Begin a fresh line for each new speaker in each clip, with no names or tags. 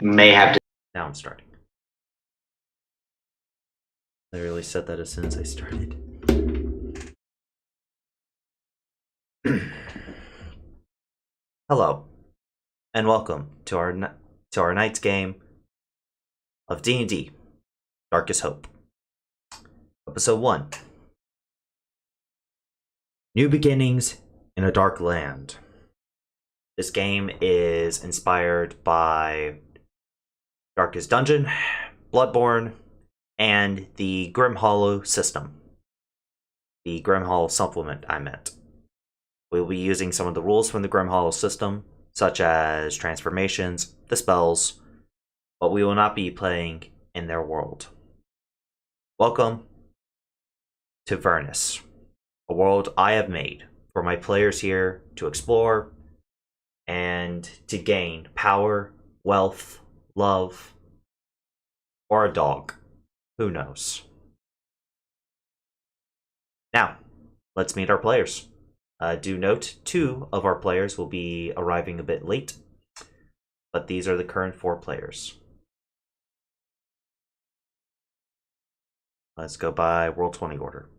may have to.
Now I'm starting. I literally said that as soon as I started. Hello, and welcome to our night's game of D&D, Darkest Hope. Episode 1. New Beginnings in a Dark Land. This game is inspired by Darkest Dungeon, Bloodborne, and the Grim Hollow system. The Grim Hollow supplement, I meant. We'll be using some of the rules from the Grim Hollow system, such as transformations, the spells, but we will not be playing in their world. Welcome to Vernus, a world I have made for my players here to explore and to gain power, wealth, love, or a dog. Who knows? Now, let's meet our players. Do note, 2 of our players will be arriving a bit late, but these are the current 4 players. Let's go by Roll20 order.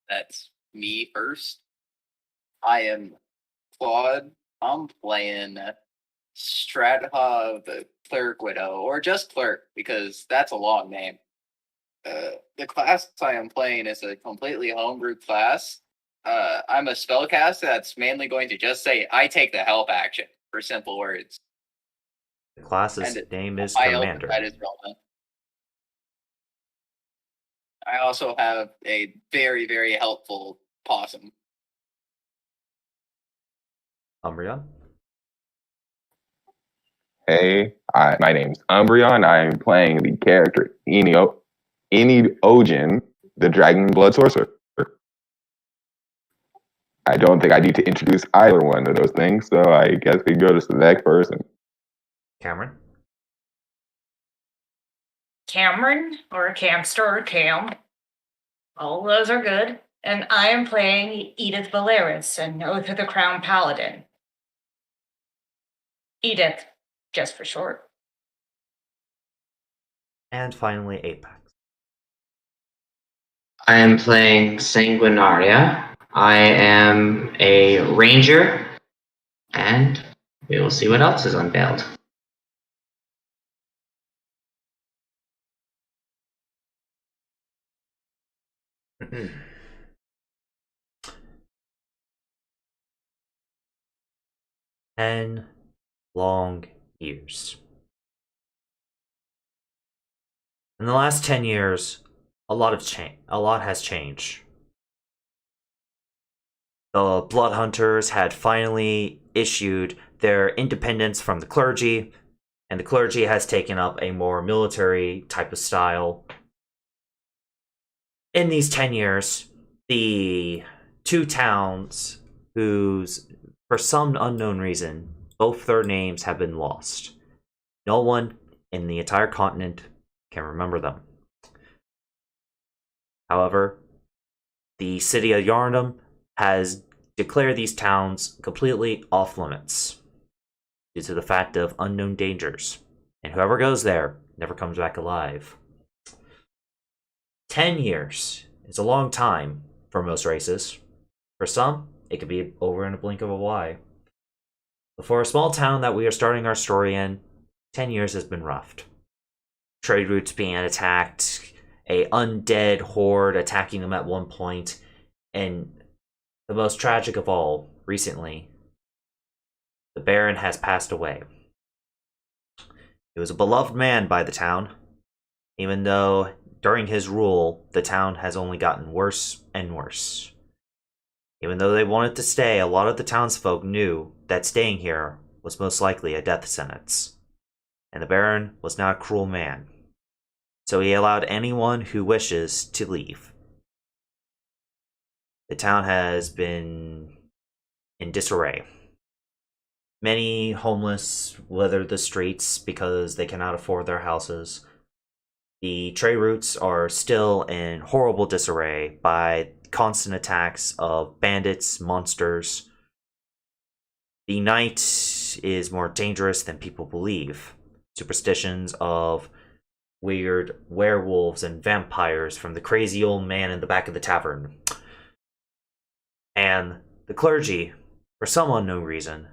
That's me first. I am Claude. I'm playing Stratha the Cleric Widow, or just Cleric, because that's a long name. The class I am playing is a completely homebrew class. I'm a spellcaster that's mainly going to just say, I take the help action, for simple words.
The class's name is
My
Commander.
that is relevant. I also have a very, very helpful possum.
Umbreon.
Hey, my name's Umbreon. I'm playing the character Eniogen, the Dragon Blood Sorcerer. I don't think I need to introduce either one of those things, so I guess we go to the next person.
Cameron.
Cameron, or Camster, or Cam. All those are good. And I am playing Edith Valeris, an Oath of the Crown Paladin. Edith, just for short.
And finally, Apex.
I am playing Sanguinaria. I am a ranger, and we will see what else is unveiled.
Ten long years. In the last 10 years, a lot has changed. The Blood Hunters had finally issued their independence from the clergy, and the clergy has taken up a more military type of style. In these 10 years, the 2 towns whose, for some unknown reason, both their names have been lost. No one in the entire continent can remember them. However, the city of Yarnum has declared these towns completely off limits due to the fact of unknown dangers, and whoever goes there never comes back alive. 10 years is a long time for most races. For some, it could be over in a blink of a eye. But for a small town that we are starting our story in, 10 years has been rough. Trade routes being attacked, a undead horde attacking them at one point, and the most tragic of all, recently, the Baron has passed away. He was a beloved man by the town, even though during his rule, the town has only gotten worse and worse. Even though they wanted to stay, a lot of the townsfolk knew that staying here was most likely a death sentence. And the Baron was not a cruel man, so he allowed anyone who wishes to leave. The town has been in disarray. Many homeless weather the streets because they cannot afford their houses. The trade routes are still in horrible disarray by constant attacks of bandits, monsters. The night is more dangerous than people believe. Superstitions of weird werewolves and vampires from the crazy old man in the back of the tavern. And the clergy, for some unknown reason,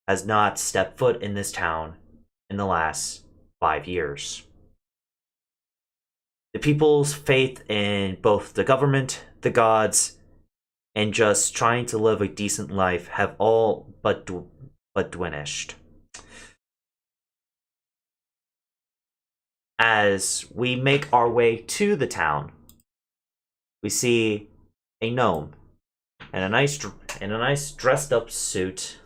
has not stepped foot in this town in the last 5 years. The people's faith in both the government, the gods, and just trying to live a decent life have all but diminished. As we make our way to the town, we see a gnome in a nice dressed up suit,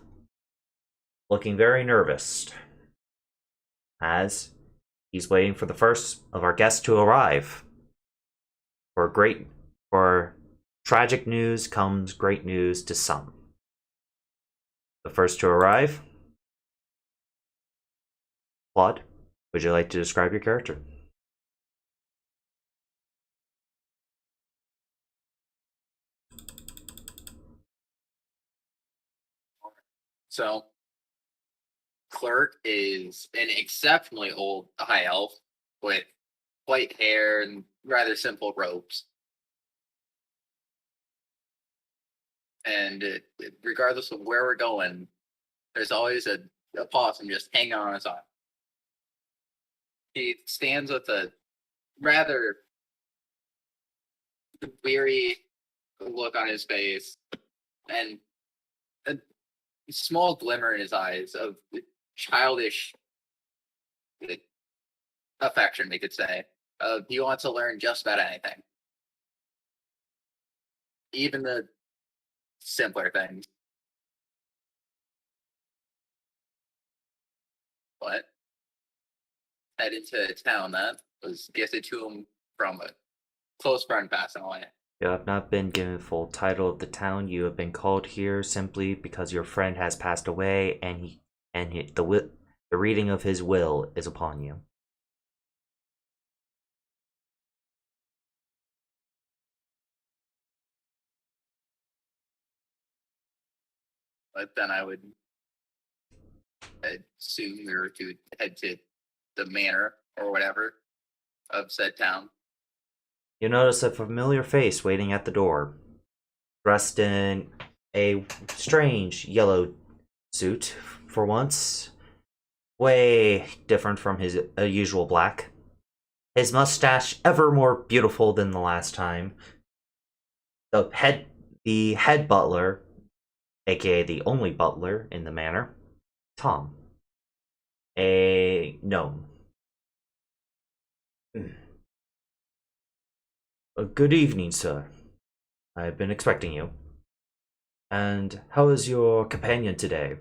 looking very nervous, as he's waiting for the first of our guests to arrive. For tragic news comes great news to some. The first to arrive, Claude, would you like to describe your character?
So, Clerk is an exceptionally old high elf with white hair and rather simple robes. And regardless of where we're going, there's always a possum just hanging on his arm. He stands with a rather weary look on his face and a small glimmer in his eyes of childish affection, we could say. He wants to learn just about anything, even the simpler things. But head into town that was gifted to him from a close friend passing away.
You have not been given full title of the town. You have been called here simply because your friend has passed away, and the reading of his will is upon you.
But then I would assume we were to head to the manor or whatever of said town.
You notice a familiar face waiting at the door, dressed in a strange yellow suit for once, way different from his usual black. His mustache ever more beautiful than the last time. The head butler, aka the only butler in the manor, Tom, a gnome. Good evening, sir. I've been expecting you. And how is your companion today?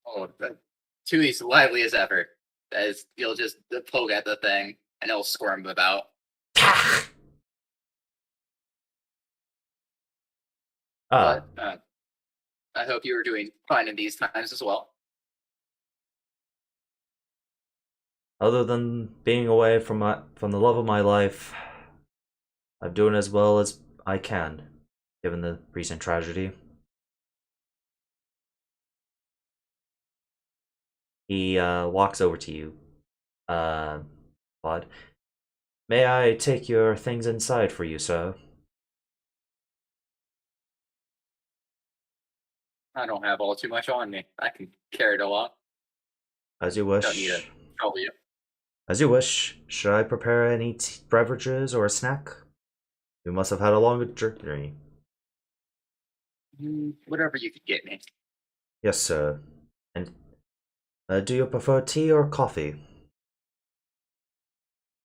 Oh, Tui's lively as ever. As you'll just poke at the thing and it'll squirm about. But I hope you were doing fine in these times as well.
Other than being away from the love of my life, I'm doing as well as I can, given the recent tragedy. He walks over to you, Claude. May I take your things inside for you, sir?
I don't have all too much on me. I can carry it along.
As you wish.
Don't need to trouble you.
As you wish. Should I prepare any beverages or a snack? You must have had a long journey.
Whatever you could get me.
Yes, sir. And do you prefer tea or coffee?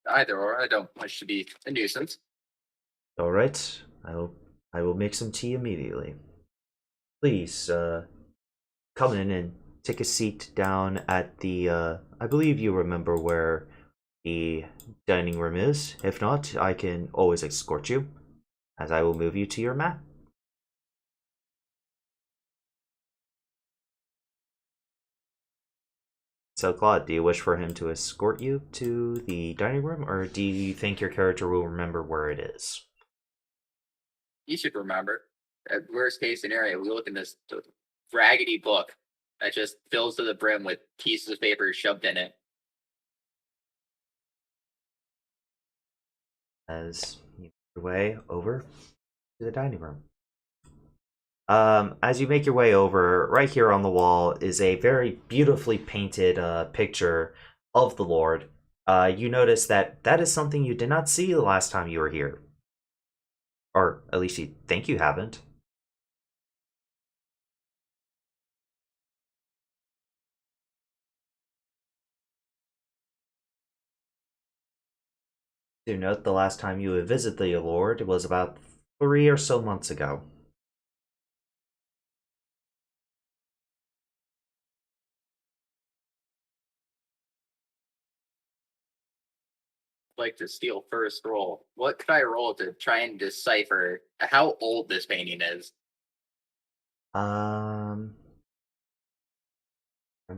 Either or. I don't wish to be a nuisance.
All right. I will make some tea immediately. Please, come in and take a seat down at the, I believe you remember where the dining room is. If not, I can always escort you, as I will move you to your mat. So, Claude, do you wish for him to escort you to the dining room, or do you think your character will remember where it is?
You should remember. At worst case scenario, we look in this raggedy book that just fills to the brim with pieces of paper shoved in it.
As you make your way over to the dining room. As you make your way over, right here on the wall is a very beautifully painted picture of the Lord. You notice that that is something you did not see the last time you were here. Or at least you think you haven't. Do note the last time you visited the Lord was about 3 or so months ago.
Like to steal first roll. What could I roll to try and decipher how old this painting is?
I'm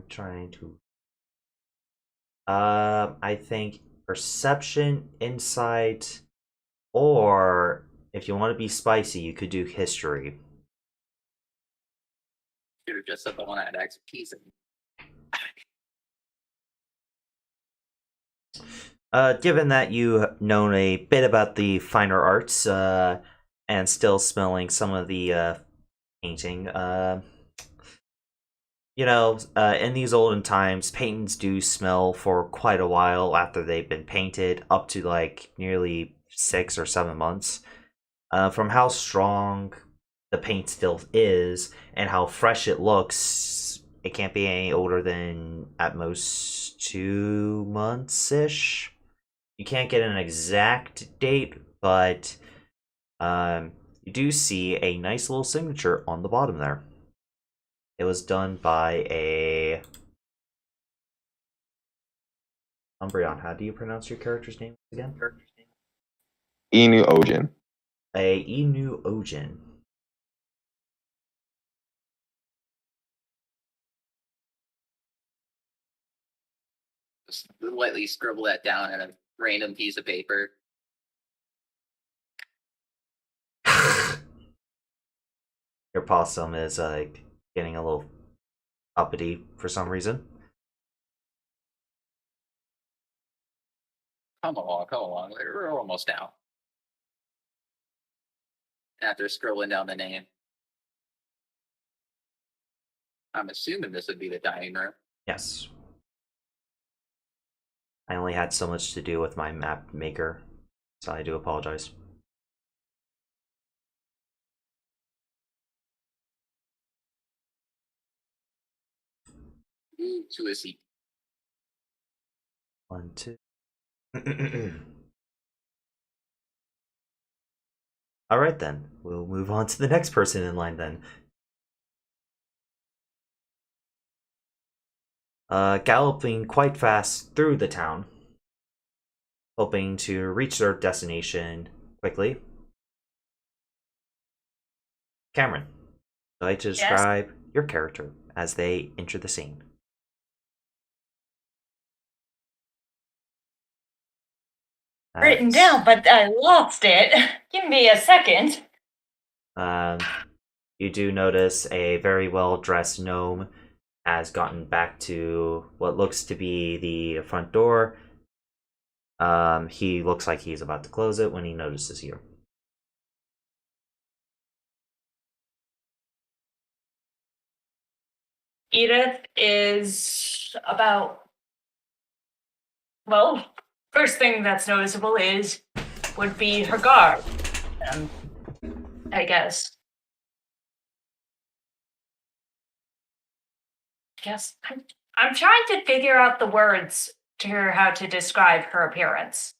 trying to. I think perception, insight, or if you want to be spicy, you could do history.
Should have just said the one I had expertise in.
Given that you know a bit about the finer arts, and still smelling some of the painting, in these olden times, paintings do smell for quite a while after they've been painted, up to like nearly 6 or 7 months. From how strong the paint still is and how fresh it looks, it can't be any older than at most 2 months ish. You can't get an exact date, but you do see a nice little signature on the bottom there. It was done by a Umbreon. How do you pronounce your character's name again?
Inu Ojin.
A Inu Ojin.
Just lightly scribble that down on a random piece of paper.
Your possum is getting a little uppity for some reason.
Come along. We're almost down. After scribbling down the name. I'm assuming this would be the dining room.
Yes. I only had so much to do with my map maker, so I do apologize.
To a seat.
1, 2. Alright then, we'll move on to the next person in line then. Galloping quite fast through the town, hoping to reach their destination quickly. Cameron, I'd like to describe your character as they enter the scene.
Written down, but I lost it. Give me a second.
You do notice a very well-dressed gnome has gotten back to what looks to be the front door. He looks like he's about to close it when he notices you.
Edith is about, well, first thing that's noticeable would be her garb, I guess. I'm trying to figure out the words to her how to describe her appearance.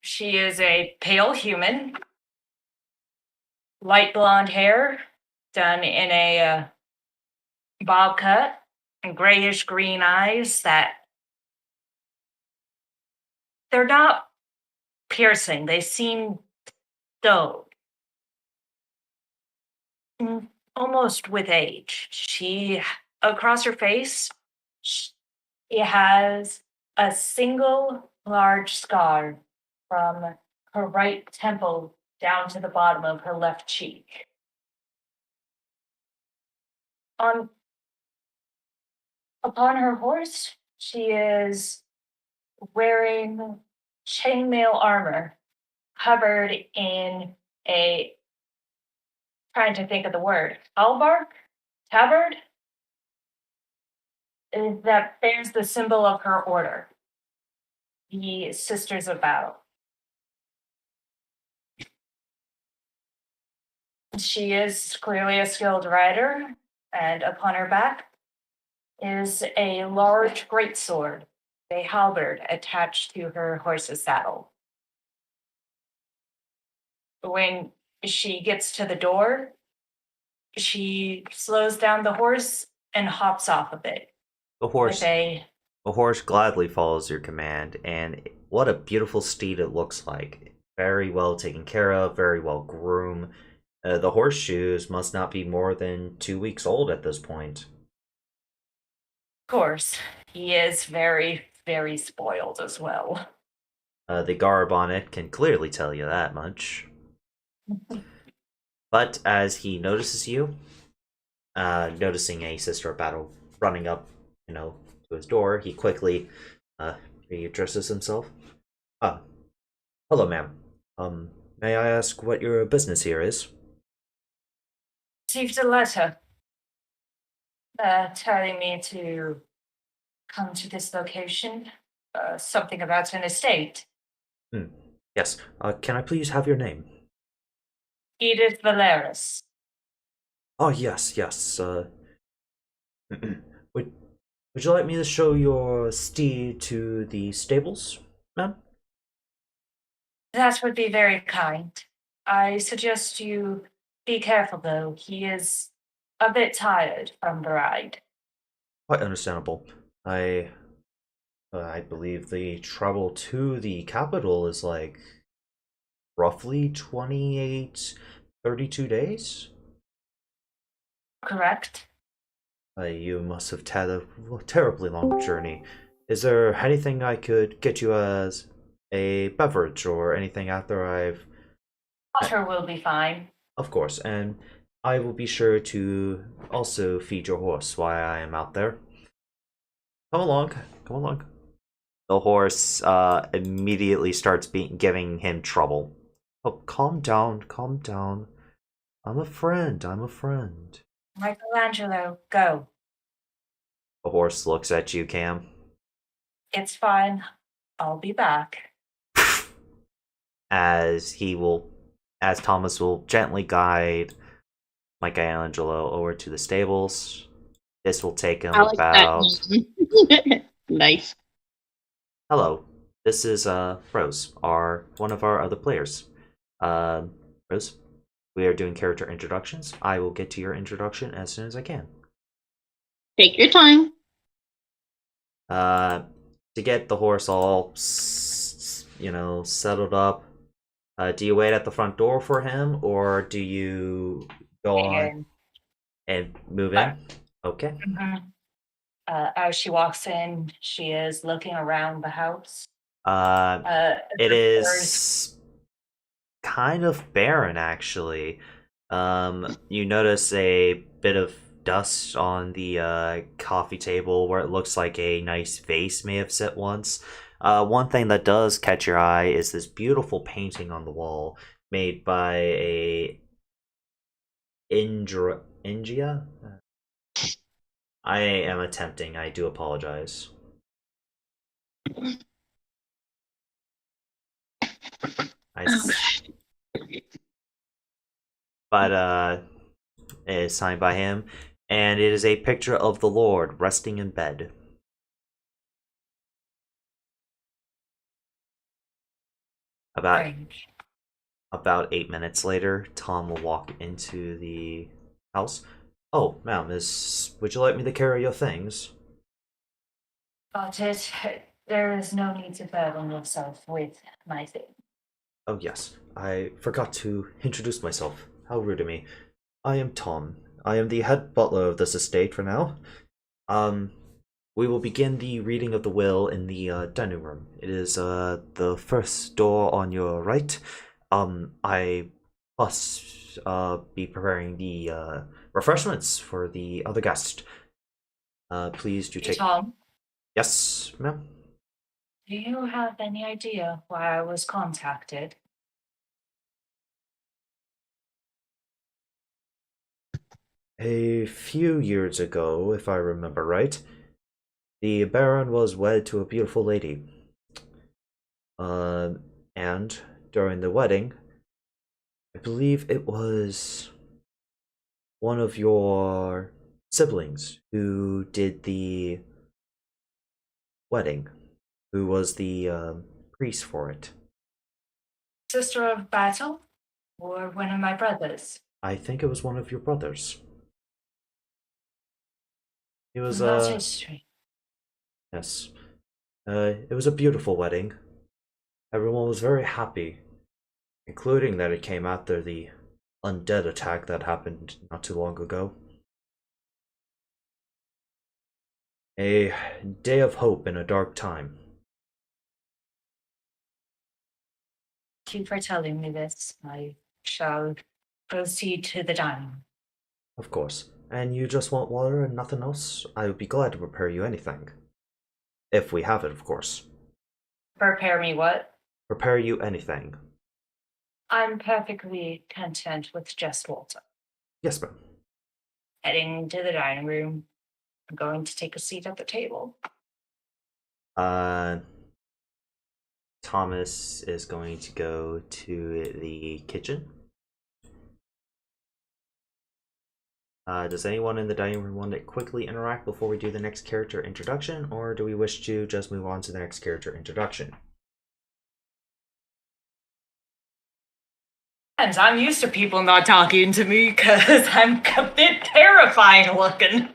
She is a pale human, light blonde hair done in a bob cut, and grayish green eyes that they're not piercing. They seem dull, almost with age. She, across her face, she has a single large scar from her right temple down to the bottom of her left cheek. Upon her horse, she is wearing chainmail armor, covered in a, trying to think of the word, tabard, that bears the symbol of her order, the Sisters of Battle. She is clearly a skilled rider, and upon her back is a large greatsword, a halberd attached to her horse's saddle. When she gets to the door, she slows down the horse and hops off of it.
The horse gladly follows your command, and what a beautiful steed it looks like. Very well taken care of, very well groomed. The horseshoes must not be more than 2 weeks old at this point.
Of course, he is very, very spoiled as well.
The garb on it can clearly tell you that much. But as he notices you, noticing a sister of battle running up, to his door, he quickly readdresses himself. Hello, ma'am. May I ask what your business here is?
Received a letter telling me to come to this location. Something about an estate.
Yes. Can I please have your name?
Edith Valeris.
Oh, yes. Would you like me to show your steed to the stables, ma'am?
That would be very kind. I suggest you be careful, though. He is a bit tired from the ride.
Quite understandable. I believe the travel to the capital is like roughly 32 days?
Correct.
You must have had a terribly long journey. Is there anything I could get you as a beverage or anything after I've...
Water will be fine.
Of course, and I will be sure to also feed your horse while I am out there. Come along. The horse immediately starts giving him trouble. Oh, calm down. I'm a friend.
Michelangelo, go.
The horse looks at you, Cam.
It's fine. I'll be back.
As Thomas will gently guide Michelangelo over to the stables. This will take him about...
Nice.
Hello, this is Rose, one of our other players. Rose, we are doing character introductions. I will get to your introduction as soon as I can.
Take your time.
To get the horse all, settled up, do you wait at the front door for him, or do you go on and move in? Okay.
Mm-hmm. As she walks in, she is looking around the house.
It is kind of barren, actually. You notice a bit of dust on the coffee table where it looks like a nice vase may have sit once. One thing that does catch your eye is this beautiful painting on the wall made by a India? I am attempting. I do apologize. But it is signed by him, and it is a picture of the Lord resting in bed. About 8 minutes later, Tom will walk into the house. Oh, ma'am, would you like me to carry your things?
Got it. There is no need to burden yourself with my thing.
Oh, yes. I forgot to introduce myself. How rude of me. I am Tom. I am the head butler of this estate for now. We will begin the reading of the will in the dining room. It is the first door on your right. I must be preparing the refreshments for the other guest. Please do
Hey,
take.
Tom,
Yes, ma'am.
do you have any idea why I was contacted?
A few years ago, if I remember right, the Baron was wed to a beautiful lady. And during the wedding, I believe it was one of your siblings who did the wedding, who was the priest for it.
Sister of Battle? Or one of my brothers?
I think it was one of your brothers. It was
That's history.
yes. It was a beautiful wedding. Everyone was very happy, including that it came after the undead attack that happened not too long ago. A day of hope in a dark time.
Thank you for telling me this. I shall proceed to the dining room.
Of course. And you just want water and nothing else? I would be glad to prepare you anything. If we have it, of course.
Prepare me what?
Prepare you anything.
I'm perfectly content with just water.
Yes, ma'am.
Heading to the dining room. I'm going to take a seat at the table.
Thomas is going to go to the kitchen. Does anyone in the dining room want to quickly interact before we do the next character introduction, or do we wish to just move on to the next character introduction?
And I'm used to people not talking to me because I'm a bit terrifying looking.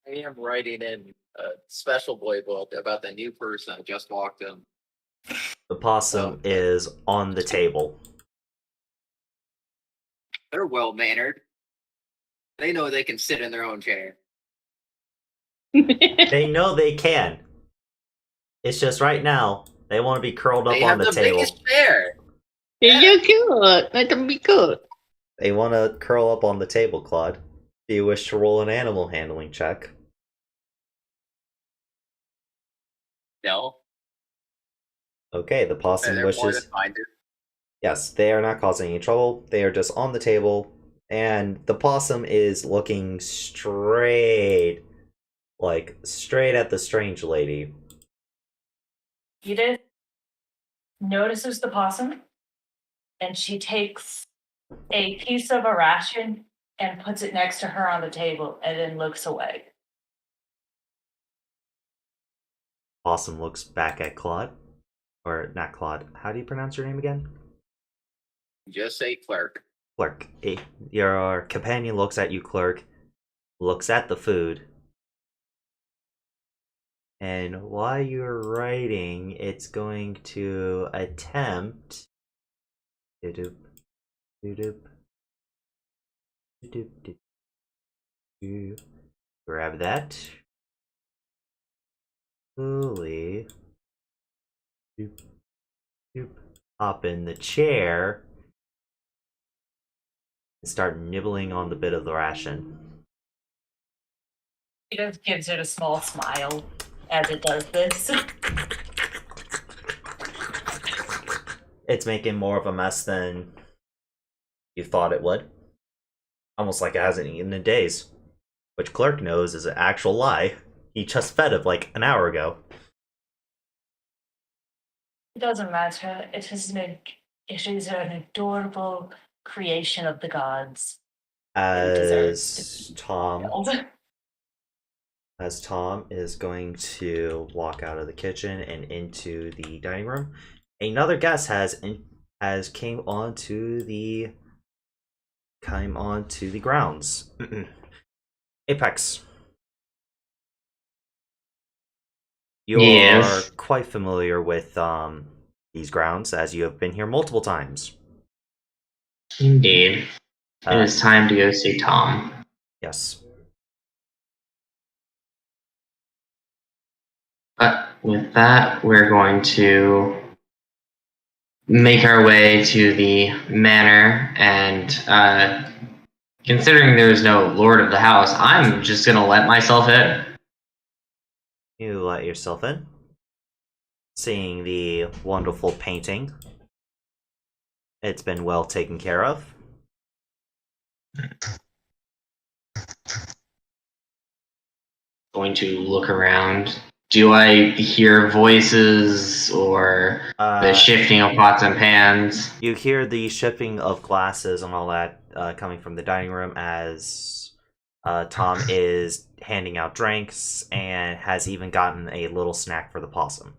I am writing in a special boy book about the new person I just walked in.
The possum is on the table.
They're well mannered. They know they can sit in their own chair.
They know they can. It's just right now they want to be curled up
They
on
have
the
the
table.
biggest chair.
You're good. Let them be good.
They want to curl up on the table, Claude. Do you wish to roll an animal handling check?
No,
Okay, the possum
they're more than
wishes.
fine to.
Yes, they are not causing any trouble. They are just on the table, and the possum is looking straight at the strange lady.
Edith notices the possum and she takes a piece of a ration and puts it next to her on the table and then looks away.
Possum looks back at Claude. Or not Claude. How do you pronounce your name again?
Just say clerk.
Clerk. Your companion looks at you, Clerk. Looks at the food. And while you're writing, it's going to attempt. Doop, doop, doop, doop, doop. Grab that. Slowly. Doop, doop. Hop in the chair. And start nibbling on the bit of the ration.
Edith gives it a small smile as it does this.
It's making more of a mess than you thought it would. Almost like it hasn't eaten in days. Which Clerk knows is an actual lie. He just fed it like an hour ago.
It doesn't matter. It is an adorable creation of the gods.
As Tom
Killed.
As Tom is going to walk out of the kitchen and into the dining room, another guest has came onto the grounds. Apex. You
Yes.
are quite familiar with these grounds, as you have been here multiple times.
Indeed. It is time to go see Tom.
Yes.
But with that, we're going to make our way to the manor, and considering there's no lord of the house, I'm just gonna let myself in.
You let yourself in, seeing the wonderful painting. It's been well taken care of.
Going to look around. Do I hear voices or the shifting of pots and pans?
You hear the shifting of glasses and all that coming from the dining room as Tom is handing out drinks and has even gotten a little snack for the possum.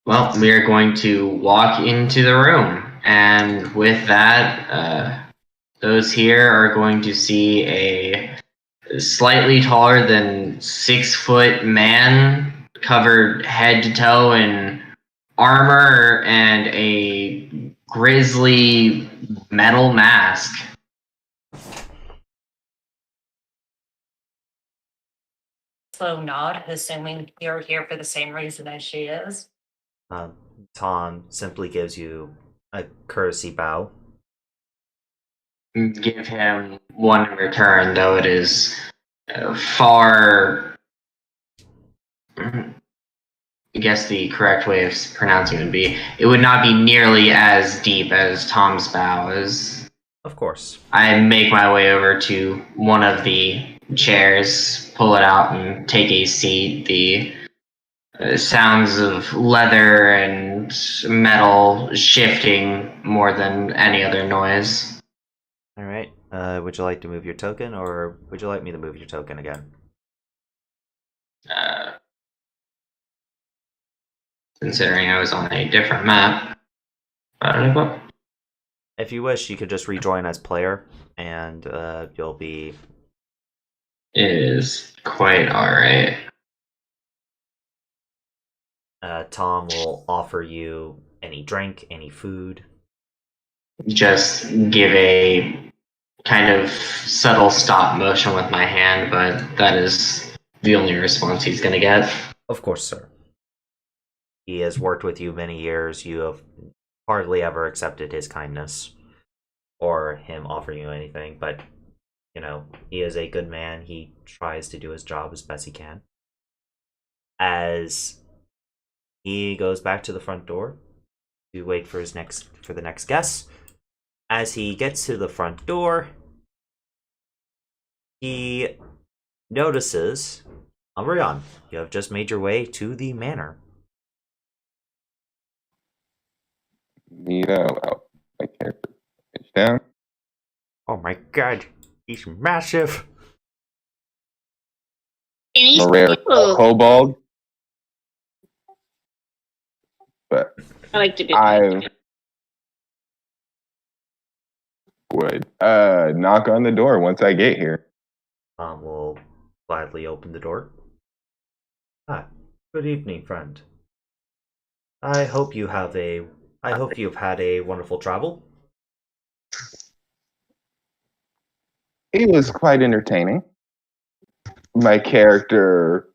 Well, we are going to walk into the room, and with that, those here are going to see a slightly taller than 6 foot man covered head to toe in armor and a grisly metal mask.
Slow nod, assuming you're here for the same reason as she is.
Tom simply gives you a courtesy bow.
Give him one in return, though it is far. I guess the correct way of pronouncing it would be, it would not be nearly as deep as Tom's bow is.
Of course.
I make my way over to one of the chairs, pull it out, and take a seat. The sounds of leather and metal shifting more than any other noise.
Alright. Would you like to move your token, or would you like me to move your token again?
Considering I was on a different map.
If you wish, you could just rejoin as player, and you'll be...
It is quite alright.
Tom will offer you any drink, any food.
Just give a kind of subtle stop motion with my hand, but that is the only response he's going to get.
Of course, sir. He has worked with you many years. You have hardly ever accepted his kindness or him offering you anything, but, you know, he is a good man. He tries to do his job as best he can. As he goes back to the front door to wait for the next guest. As he gets to the front door, he notices Umbreon. You have just made your way to the manor.
Neato. Oh, my character. Pitch down.
Oh my god, he's massive.
And he's
A rare
cool.
kobold. But
I like to do
I
that.
would knock on the door once I get here.
Will gladly open the door. Ah, good evening, friend. I hope you've had a wonderful travel.
It was quite entertaining. My character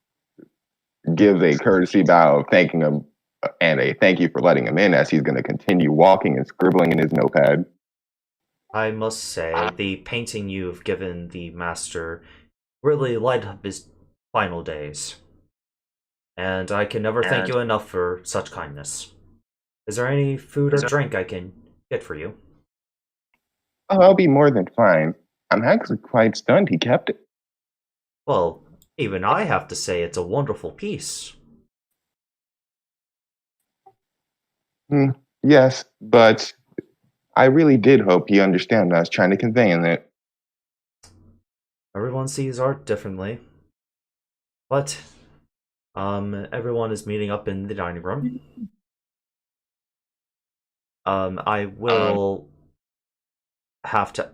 gives a courtesy bow, thanking him, and a thank you for letting him in, as he's going to continue walking and scribbling in his notepad.
I must say, the painting you've given the master really lighted up his final days. And I can never thank you enough for such kindness. Is there any food or drink I can get for you?
Oh, I'll be more than fine. I'm actually quite stunned he kept it.
Well, even I have to say it's a wonderful piece.
Yes, but I really did hope he understood what I was trying to convey in it.
Everyone sees art differently. But, everyone is meeting up in the dining room. I will have to,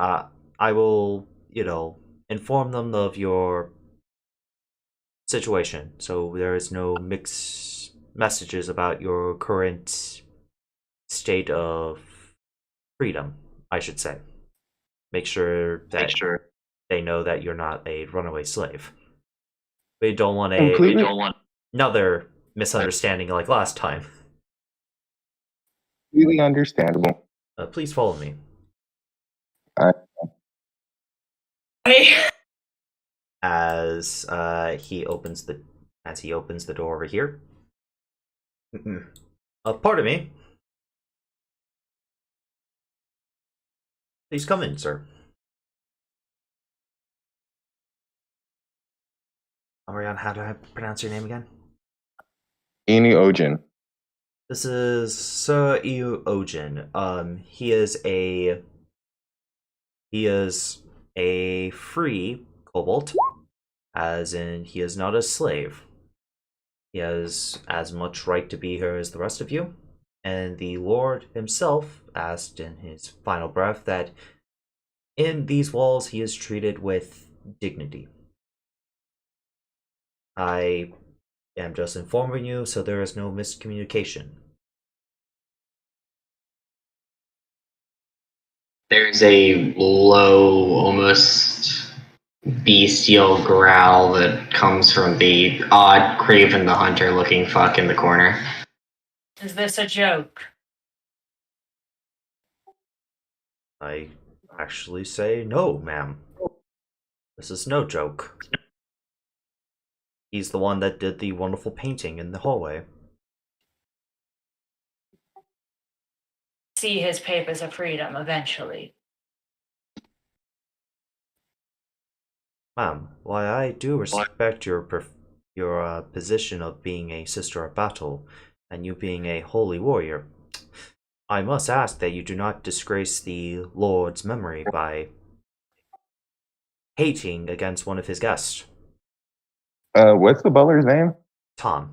I will, inform them of your situation, so there is no mixed messages about your current state of freedom, I should say. Make sure that they know that you're not a runaway slave. We don't want
Completely.
another misunderstanding like last time.
Really understandable.
Please follow me. As he opens the door over here. Pardon me. Please come in, sir. Orion, how do I pronounce your name again?
Eni Ojin.
This is Sir Iu Ojin. He is a free kobold, as in he is not a slave. He has as much right to be here as the rest of you, and the Lord himself asked in his final breath that in these walls he is treated with dignity. I am just informing you so there is no miscommunication.
There's a low, almost bestial growl that comes from the odd Craven the Hunter looking fuck in the corner.
Is this a joke?
I actually say no, ma'am. This is no joke. He's the one that did the wonderful painting in the hallway.
See his papers of freedom eventually.
Ma'am, while I do respect your position of being a sister of battle, and you being a holy warrior, I must ask that you do not disgrace the Lord's memory by hating against one of his guests.
What's the butler's name?
Tom.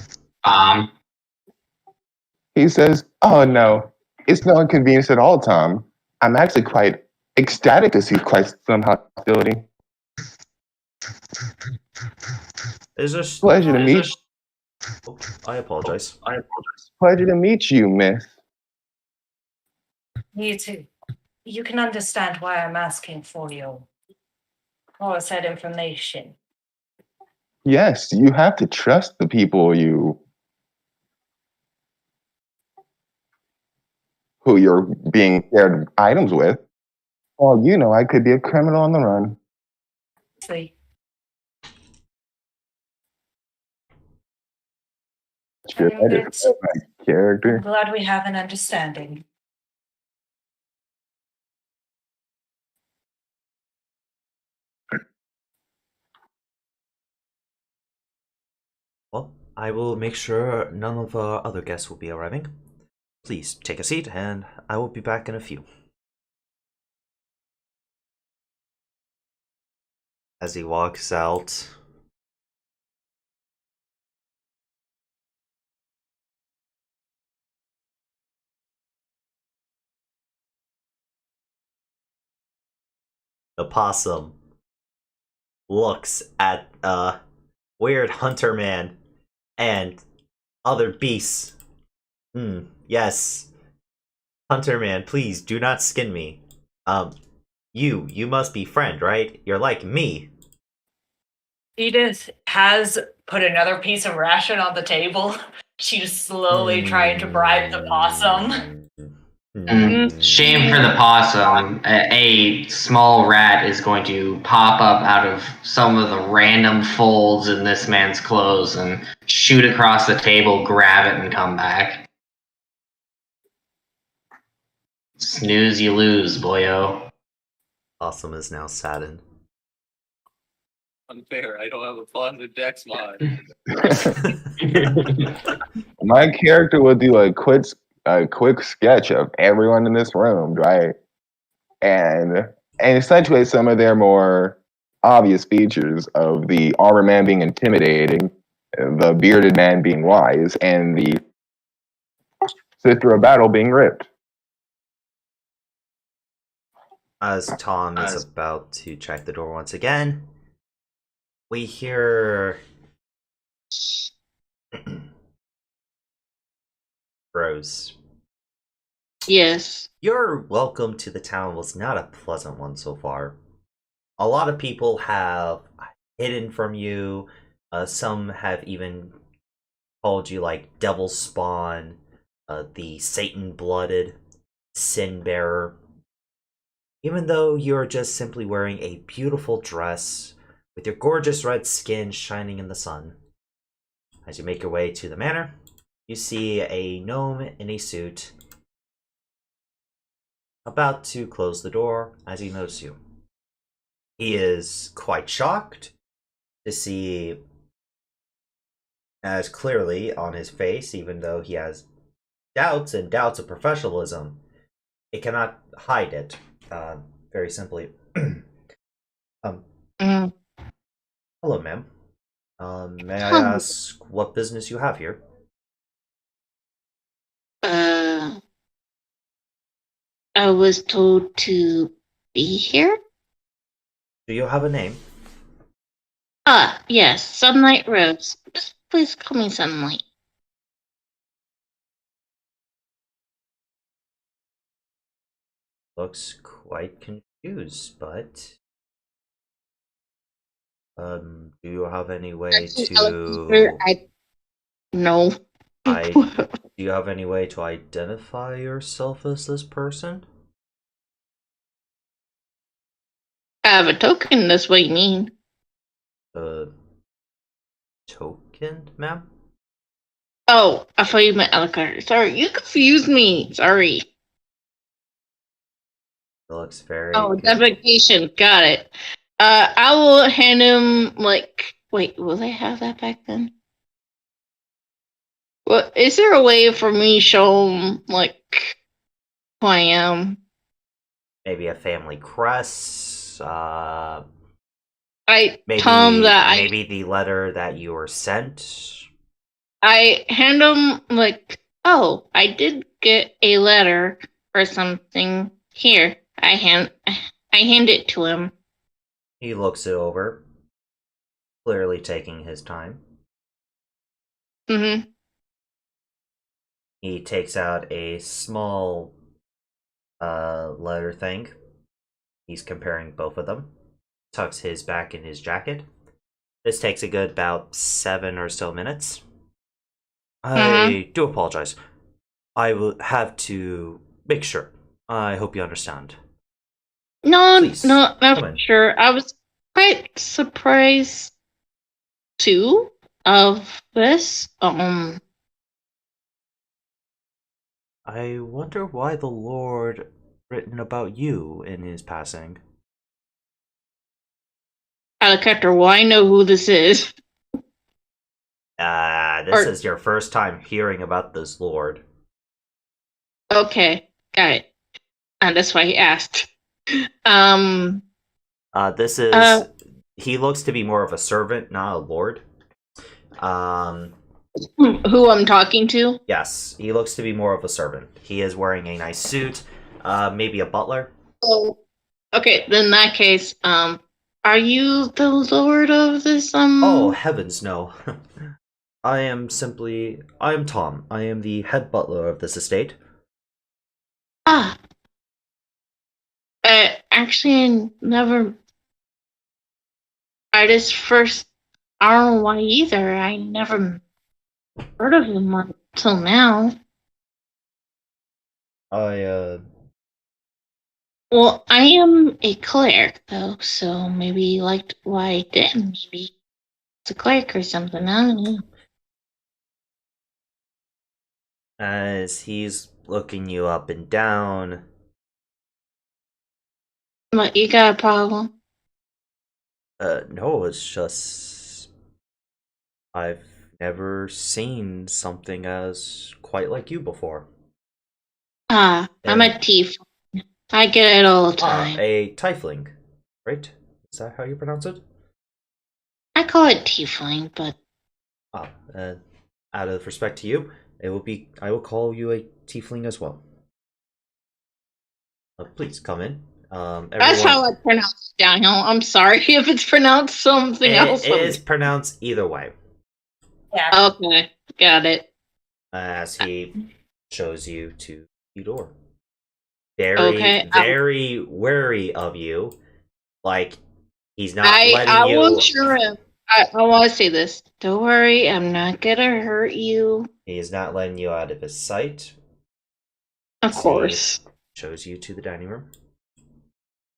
He says, "Oh no, it's no inconvenience at all, Tom. I'm actually quite ecstatic to see quite some hostility.
Is this
Pleasure to meet.
Oh, I apologize.
Pleasure to meet you, miss."
You too. You can understand why I'm asking for your said information.
Yes, you have to trust the people who you're being shared items with. Well, you know, I could be a criminal on the run.
See,
Sure,
I'm
that is my
I'm
character.
glad we have an understanding.
Well, I will make sure none of our other guests will be arriving. Please take a seat, and I will be back in a few. As he walks out, the possum looks at weird hunter man and other beasts. Yes. Hunter man, please do not skin me. You must be friend, right? You're like me.
Edith has put another piece of ration on the table. She's slowly trying to bribe the possum.
Shame for the possum. A small rat is going to pop up out of some of the random folds in this man's clothes and shoot across the table, grab it, and come back. Snooze, you lose, boyo.
Possum is now saddened.
Unfair. I don't have a positive dex mod.
My character would do a quick sketch of everyone in this room, right? And accentuate some of their more obvious features of the armor man being intimidating, the bearded man being wise, and the sister of battle being ripped.
As Tom is about to check the door once again, we hear Rose.
Yes.
Your welcome to the town was not a pleasant one so far. A lot of people have hidden from you. Some have even called you like Devil Spawn, the Satan-blooded Sin Bearer. Even though you're just simply wearing a beautiful dress with your gorgeous red skin shining in the sun. As you make your way to the manor, you see a gnome in a suit about to close the door as he notices you. He is quite shocked to see as clearly on his face, even though he has doubts and doubts of professionalism. It cannot hide it, very simply.
Mm.
Hello, ma'am. May I ask what business you have here?
I was told to be here.
Do you have a name?
Yes, Sunlight Rose. Just please call me Sunlight.
Looks quite confused, but do you have any way to
No.
do you have any way to identify yourself as this person?
I have a token, that's what you mean.
Token, ma'am?
Oh, I thought you meant Alucard. Sorry, you confused me. Sorry.
It looks very
Oh,
good.
identification. Got it. I will hand him, like... Wait, will they have that back then? Well, is there a way for me to show him, like, who I am?
Maybe a family crest.
I
Maybe
tell him that
maybe the letter that you were sent.
I hand him, like, oh, I did get a letter or something. Here, I hand it to him.
He looks it over, clearly taking his time.
Mm-hmm.
He takes out a small letter thing. He's comparing both of them. Tucks his back in his jacket. This takes a good about 7 or so minutes. I do apologize. I will have to make sure. I hope you understand.
No,
Please,
not
come in.
sure. I was quite surprised too of this.
I wonder why the Lord written about you in his passing.
Alucard, well, I know who this is.
This is your first time hearing about this Lord.
Okay, got it. And that's why he asked.
This is... he looks to be more of a servant, not a lord.
Who I'm talking to?
Yes, he looks to be more of a servant. He is wearing a nice suit, maybe a butler.
Oh, okay. Then in that case, are you the lord of this?
Oh, heavens, no. I am Tom. I am the head butler of this estate.
Ah. Actually, never. I don't know why either. I never heard of them until now. Well, I am a cleric, though, so maybe you liked why I did. Maybe it's a cleric or something. I don't know.
As he's looking you up and down.
But you got a problem?
No, it's just... I've never seen something as quite like you before.
I'm a tiefling. I get it all the time.
A tiefling, right? Is that how you pronounce it?
I call it tiefling, but...
Out of respect to you, I will call you a tiefling as well. Please come in.
That's how I pronounce it, Daniel. I'm sorry if it's pronounced something else.
It is pronounced either way.
Yeah.
Okay, got it.
As he shows you to the door. Very wary of you. Like, he's not letting you...
I want to say this. Don't worry, I'm not gonna hurt you.
He is not letting you out of his sight.
Of course.
Shows you to the dining room.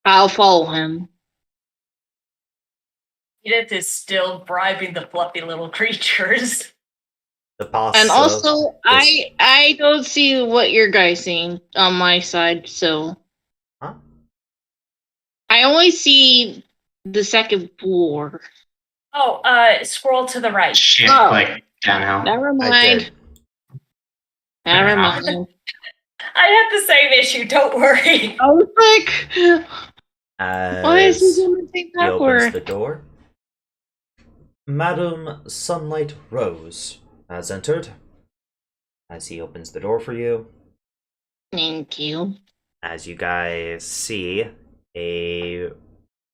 I'll follow him.
Edith is still bribing the fluffy little creatures.
The boss.
And also,
this-
I don't see what your guy's seeing on my side, so.
Huh?
I only see the second floor.
Oh, scroll to the right.
Shit,
Oh.
click downhill.
Never
I
mind.
did.
Never mind.
I had the same issue, don't worry.
I was like, why is he
As
gonna take
he
that
opens
word?
the door, Madam Sunlight Rose has entered. As he opens the door for you,
Thank you.
as you guys see a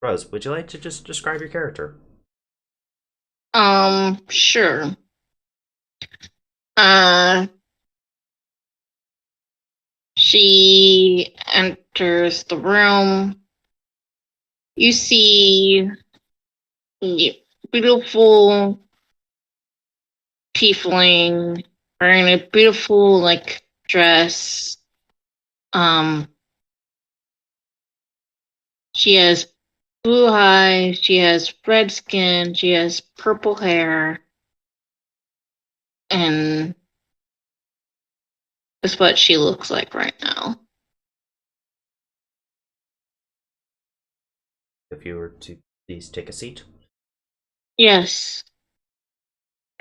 Rose, would you like to just describe your character?
Sure. She enters the room. You see beautiful tiefling wearing a beautiful like dress. She has blue eyes, she has red skin, she has purple hair, and that's what she looks like right now.
If you were to please take a seat.
Yes.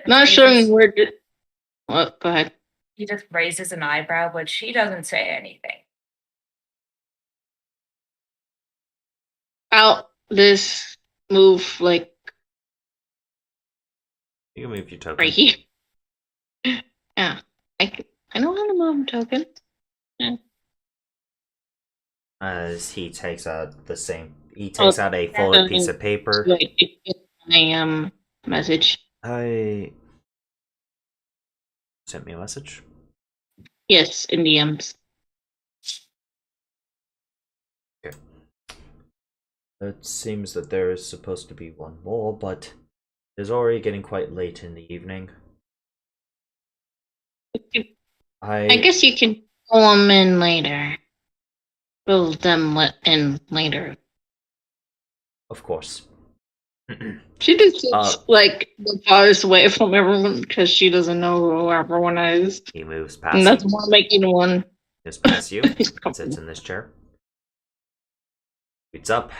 Not showing where to. Well, go ahead.
He just raises an eyebrow, but she doesn't say anything.
Out this move like
You can move your token.
right here. Yeah. I know how to move a token.
As he takes out out a folded piece of paper.
Wait, my message.
I sent me a message.
Yes, in DMs.
Okay. It seems that there is supposed to be one more, but it is already getting quite late in the evening.
I guess you can pull them in later. Pull them in later.
Of course.
She just sits like the farthest away from everyone because she doesn't know who everyone is.
He moves past
And that's
you.
more making one.
Moves past you. Sits in this chair. It's up.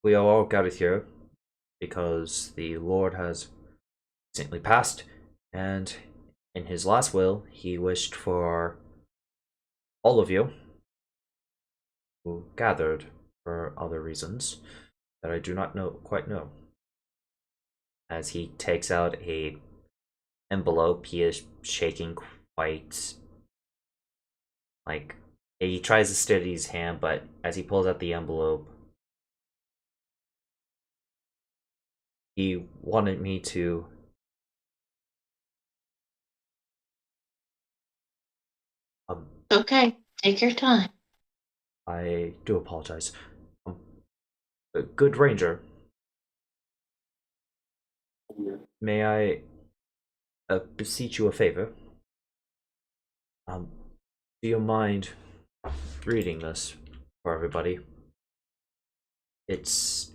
We are all gathered here because the Lord has recently passed, and in his last will, he wished for all of you who gathered for other reasons that I do not quite know. As he takes out a envelope, he is shaking quite like he tries to steady his hand, but as he pulls out the envelope, he wanted me to
Okay, take your time.
I do apologize. Good Ranger, may I beseech you a favor? Do you mind reading this for everybody? It's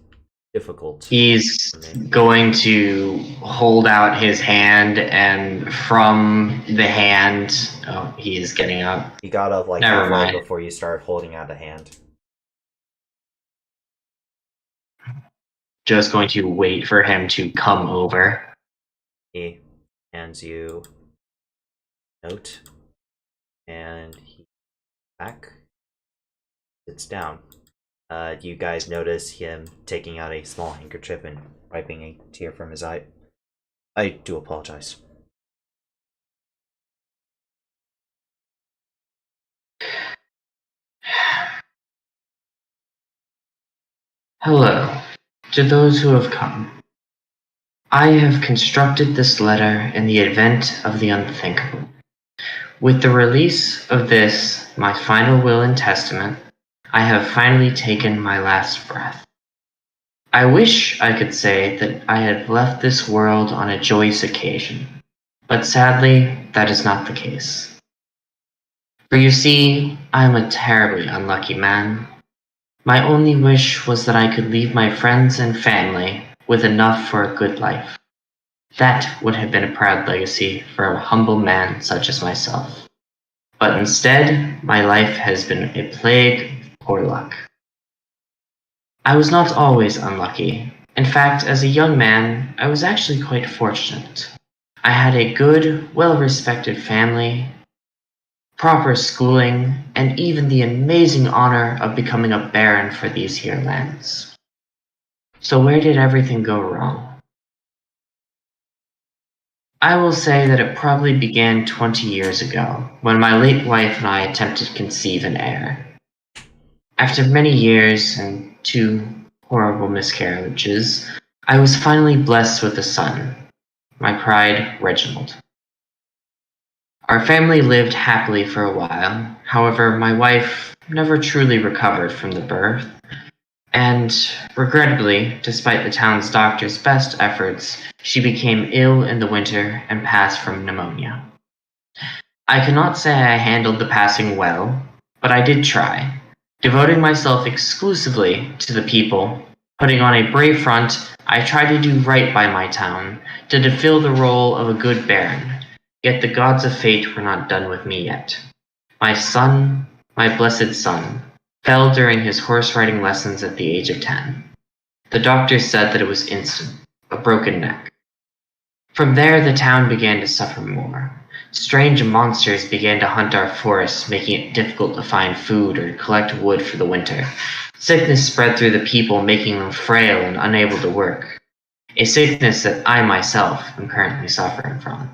difficult.
He's
for me.
going to hold out his hand, and from the hand, oh, he is getting up.
He got up like
Never
halfway
mind.
before you started holding out a hand.
Just going to wait for him to come over.
He hands you a note, and he back sits down. You guys notice him taking out a small handkerchief and wiping a tear from his eye. I do apologize.
Hello, to those who have come. I have constructed this letter in the event of the unthinkable. With the release of this, my final will and testament, I have finally taken my last breath. I wish I could say that I had left this world on a joyous occasion, but sadly, that is not the case. For you see, I am a terribly unlucky man. My only wish was that I could leave my friends and family with enough for a good life. That would have been a proud legacy for a humble man such as myself. But instead, my life has been a plague of poor luck. I was not always unlucky. In fact, as a young man, I was actually quite fortunate. I had a good, well-respected family, proper schooling, and even the amazing honor of becoming a baron for these here lands. So where did everything go wrong? I will say that it probably began 20 years ago, when my late wife and I attempted to conceive an heir. After many years and 2 horrible miscarriages, I was finally blessed with a son, my pride, Reginald. Our family lived happily for a while. However, my wife never truly recovered from the birth, and regrettably, despite the town's doctor's best efforts, she became ill in the winter and passed from pneumonia. I cannot say I handled the passing well, but I did try, devoting myself exclusively to the people. Putting on a brave front, I tried to do right by my town, to fulfill the role of a good baron. Yet the gods of fate were not done with me yet. My son, my blessed son, fell during his horse riding lessons at the age of 10. The doctor said that it was instant, a broken neck. From there, the town began to suffer more. Strange monsters began to hunt our forests, making it difficult to find food or collect wood for the winter. Sickness spread through the people, making them frail and unable to work. A sickness that I myself am currently suffering from.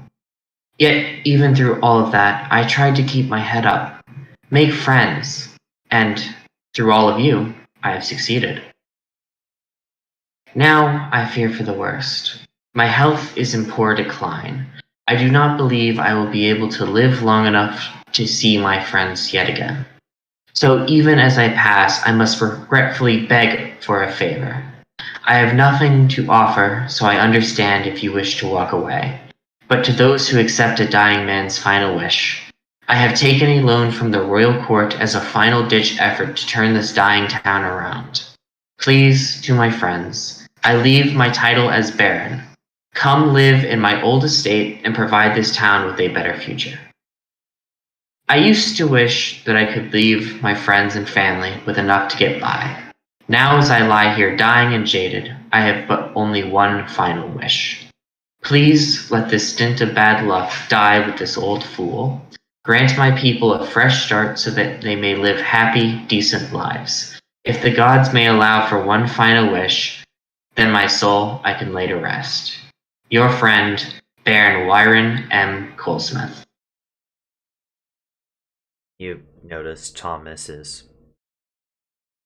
Yet, even through all of that, I tried to keep my head up, make friends, and through all of you, I have succeeded. Now, I fear for the worst. My health is in poor decline. I do not believe I will be able to live long enough to see my friends yet again. So even as I pass, I must regretfully beg for a favor. I have nothing to offer, so I understand if you wish to walk away. But to those who accept a dying man's final wish, I have taken a loan from the royal court as a final-ditch effort to turn this dying town around. Please, to my friends, I leave my title as Baron. Come live in my old estate and provide this town with a better future. I used to wish that I could leave my friends and family with enough to get by. Now as I lie here dying and jaded, I have but only one final wish. Please let this stint of bad luck die with this old fool. Grant my people a fresh start so that they may live happy, decent lives. If the gods may allow for one final wish, then my soul I can lay to rest. Your friend, Baron Wyron M. Colesmith.
You notice Thomas is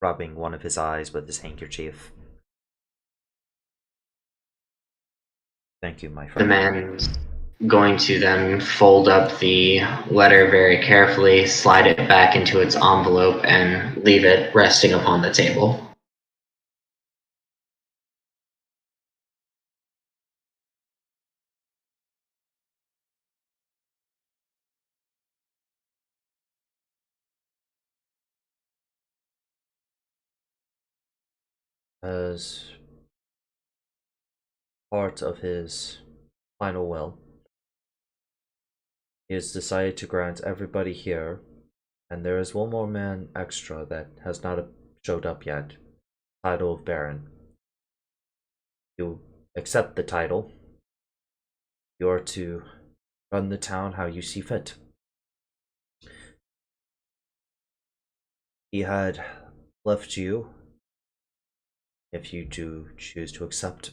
rubbing one of his eyes with his handkerchief. Thank you, my
The
friend.
man's going to then fold up the letter very carefully, slide it back into its envelope, and leave it resting upon the table.
As part of his final will, he has decided to grant everybody here, and there is one more man extra that has not showed up yet, title of Baron. You accept the title. You are to run the town how you see fit. He had left you, if you do choose to accept,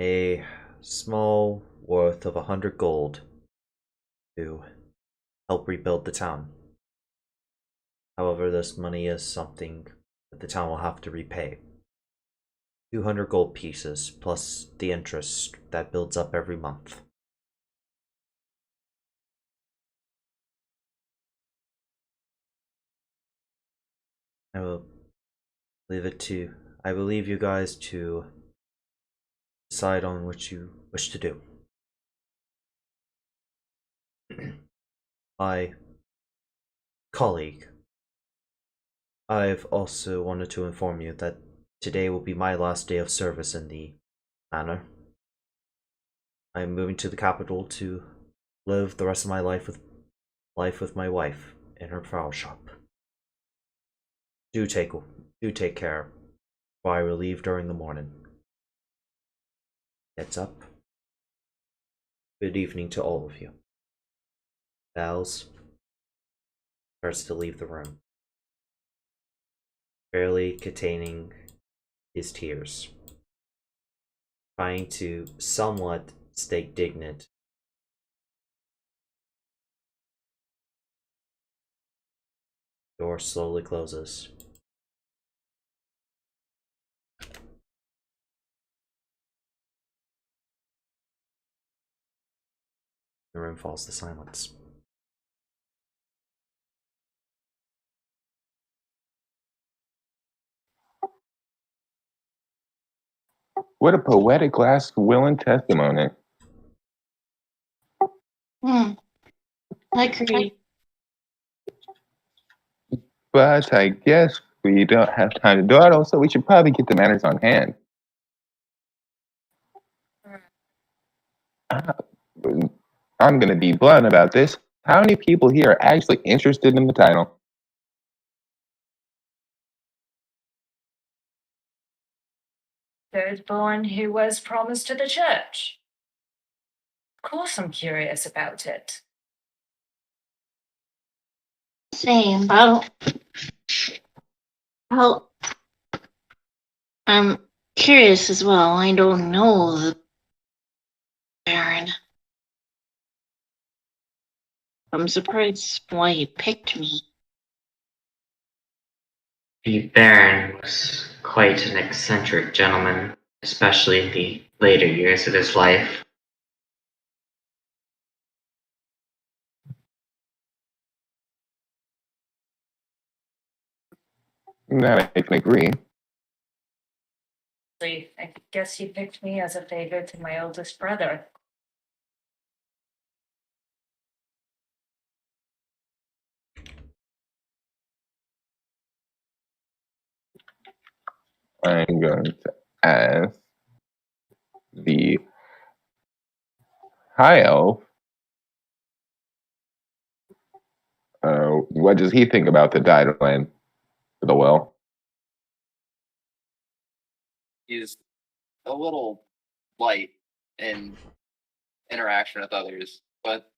a small worth of 100 gold to help rebuild the town. However, this money is something that the town will have to repay. 200 gold pieces plus the interest that builds up every month. I will leave it to. I will leave you guys to decide on what you wish to do. My colleague, I've also wanted to inform you that today will be my last day of service in the manor. I'm moving to the capital to live the rest of my life with my wife in her flower shop. Do take care, for I will leave during the morning. Heads up. Good evening to all of you. Bows. Starts to leave the room, barely containing his tears, trying to somewhat stay dignant. Door slowly closes. The room falls to silence.
What a poetic last will and testimony.
I agree.
But I guess we don't have time to dawdle, so we should probably get the matters on hand. I'm going to be blunt about this. How many people here are actually interested in the title?
Third born who was promised to the church. Of course I'm curious about it.
Same, but I'm curious as well. I don't know the Baron. I'm surprised why he picked me.
The Baron was quite an eccentric gentleman, especially in the later years of his life.
That I can agree.
I guess he picked me as a favor to my oldest brother.
I'm going to ask the High Elf, what does he think about the title and the will?
He's a little light in interaction with others, but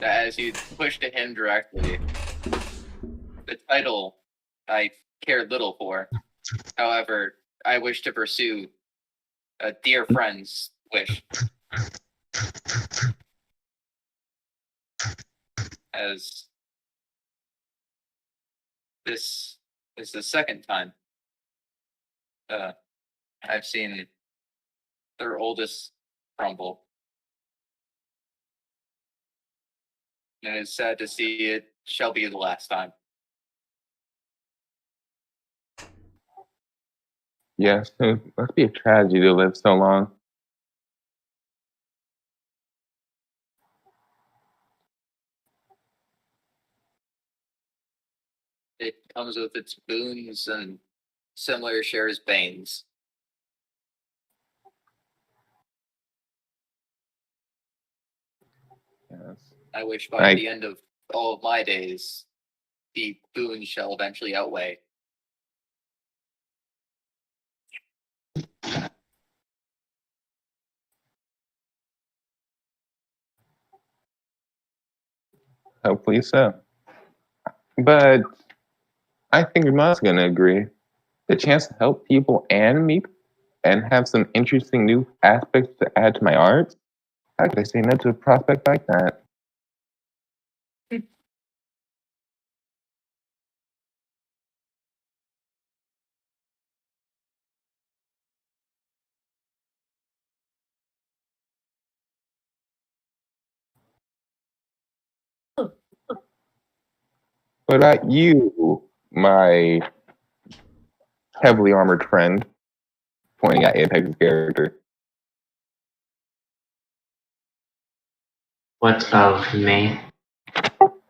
as you push to him directly, the title I cared little for. However, I wish to pursue a dear friend's wish. As this is the second time I've seen their oldest crumble. And it's sad to see it shall be the last time.
Yes, it must be a tragedy to live so long.
It comes with its boons and similar shares banes.
Yes.
I wish by the end of all of my days, the boons shall eventually outweigh.
Hopefully so. But I think your mom's going to agree. The chance to help people and me and have some interesting new aspects to add to my art. How could I say no to a prospect like that? What about you, my heavily armored friend? Pointing at Apex's character.
What of me?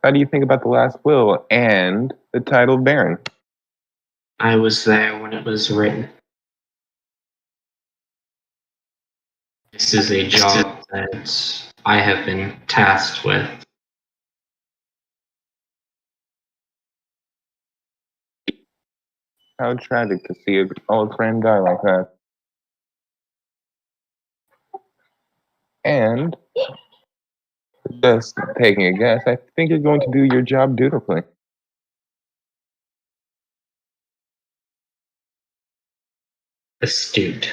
How do you think about the last will and the title of Baron?
I was there when it was written. This is a job that I have been tasked with.
How tragic to see an old friend die like that. And just taking a guess, I think you're going to do your job dutifully.
Astute.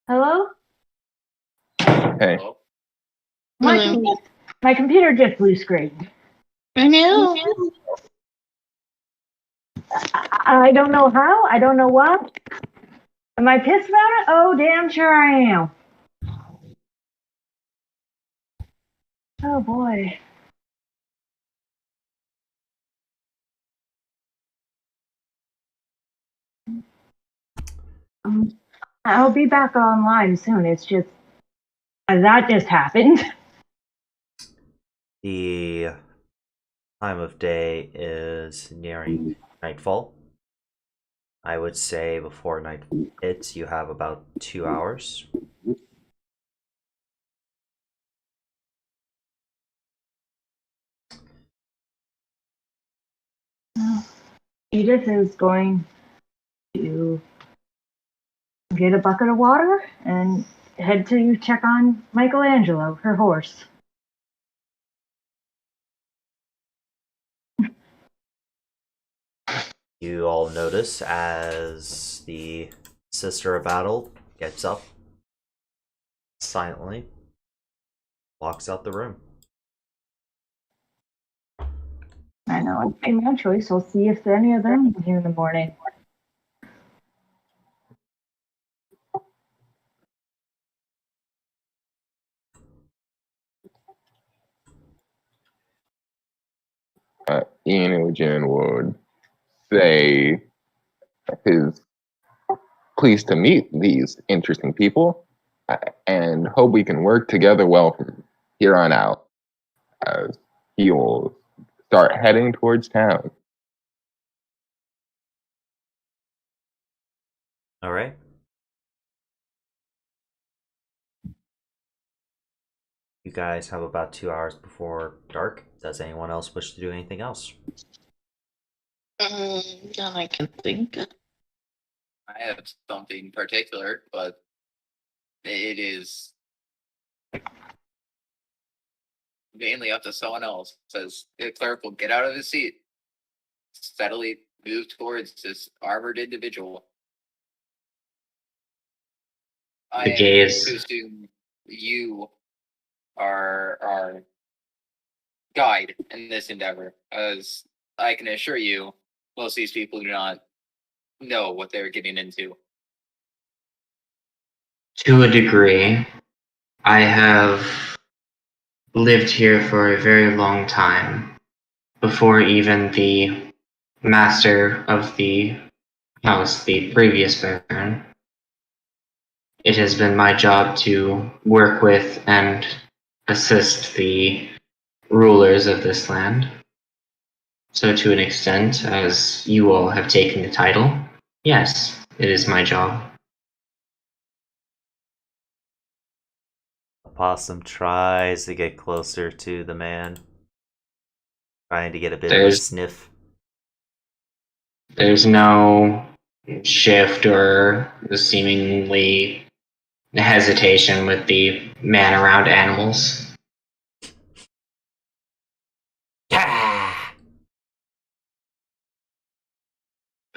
Hello?
Hey,
Well,
My computer just blue screened.
I know.
I don't know how. I don't know what. Am I pissed about it? Oh, damn sure I am. Oh, boy. I'll be back online soon. It's just, that just happened.
The time of day is nearing nightfall. I would say before night hits, you have about 2 hours.
Edith is going to get a bucket of water and head to check on Michelangelo, her horse.
You all notice as the Sister of Battle gets up silently, walks out the room.
I know, I made my choice. I'll see if any of them are here in the morning.
Enogen would say his pleased to meet these interesting people and hope we can work together well from here on out as he will start heading towards town.
All right. You guys have about 2 hours before dark. Does anyone else wish to do anything else?
That I can think of.
I have something particular, but it is mainly up to someone else. Says the clerk will get out of his seat, steadily move towards this armored individual. I
The
am
gaze.
to assume you are our guide in this endeavor, as I can assure you, most of these people do not know what they're getting into.
To a degree, I have lived here for a very long time, before even the master of the house, the previous Baron. It has been my job to work with and assist the rulers of this land. So, to an extent, as you all have taken the title, yes, it is my job.
The possum tries to get closer to the man, trying to get a bit of a sniff.
There's no shift or seemingly hesitation with the man around animals.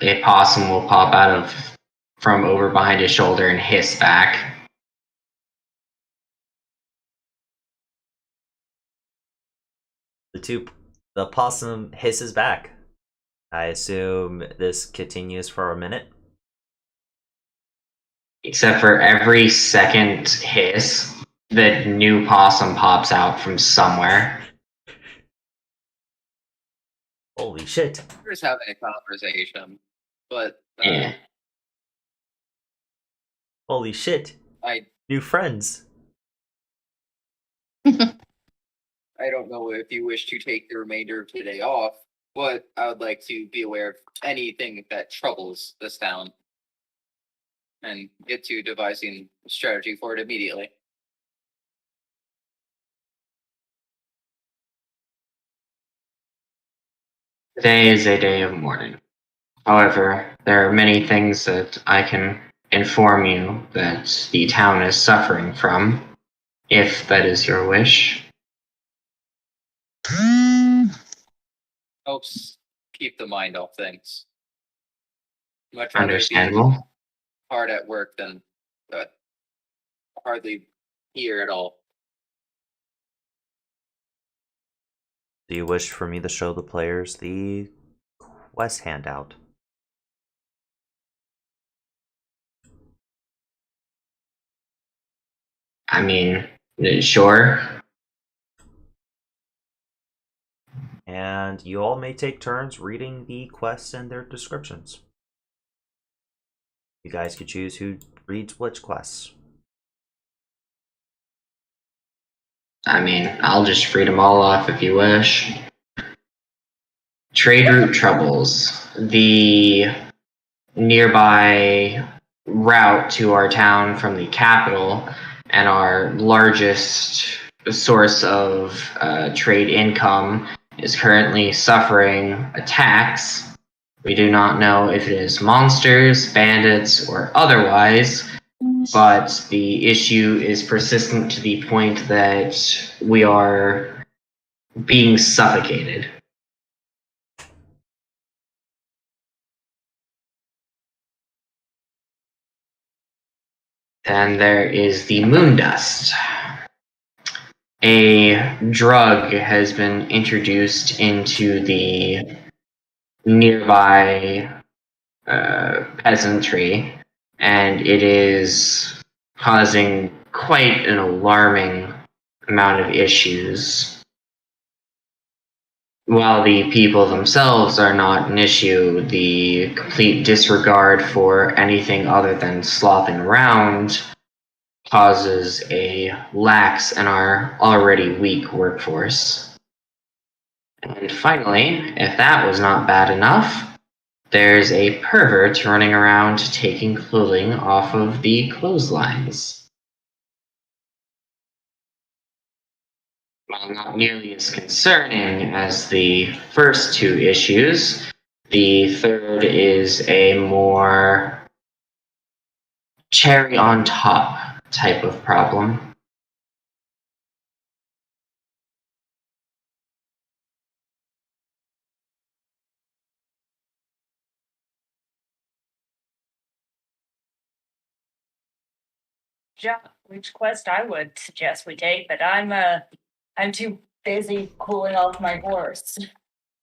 A possum will pop out of from over behind his shoulder and hiss back.
The possum hisses back. I assume this continues for a minute.
Except for every second hiss, the new possum pops out from somewhere.
Holy shit.
We're just having a conversation, but
Yeah.
Holy shit.
I
New friends.
I don't know if you wish to take the remainder of today off, but I would like to be aware of anything that troubles this town and get to devising a strategy for it immediately.
Today is a day of mourning. However, there are many things that I can inform you that the town is suffering from, if that is your wish.
Helps keep the mind off things. Much rather be
Understandable.
hard at work than hardly here at all.
Do you wish for me to show the players the quest handout?
I mean, sure.
And you all may take turns reading the quests and their descriptions. You guys could choose who reads which quests.
I mean, I'll just read them all off if you wish. Trade route troubles. The nearby route to our town from the capital and our largest source of trade income is currently suffering attacks. We do not know if it is monsters, bandits, or otherwise, but the issue is persistent to the point that we are being suffocated. Then there is the moon dust. A drug has been introduced into the nearby peasantry, and it is causing quite an alarming amount of issues. While the people themselves are not an issue, the complete disregard for anything other than slopping around causes a lax in our already weak workforce. And finally, if that was not bad enough, there's a pervert running around taking clothing off of the clotheslines. While not nearly as concerning as the first two issues, the third is a more cherry on top type of problem.
Which quest I would suggest we take, but I'm too busy cooling off my horse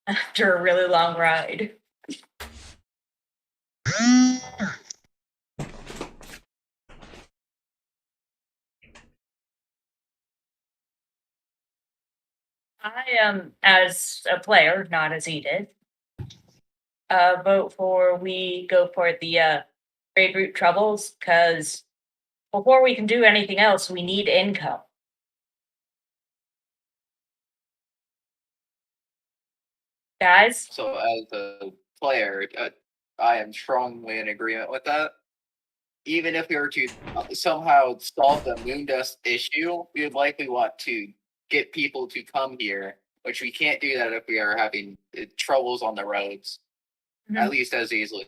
after a really long ride. I am, as a player, not as Edith, vote for we go for the trade route troubles, because before we can do anything else, we need income. Guys?
So as a player, I am strongly in agreement with that. Even if we were to somehow solve the moon dust issue, we would likely want to get people to come here, which we can't do that if we are having troubles on the roads, at least as easily.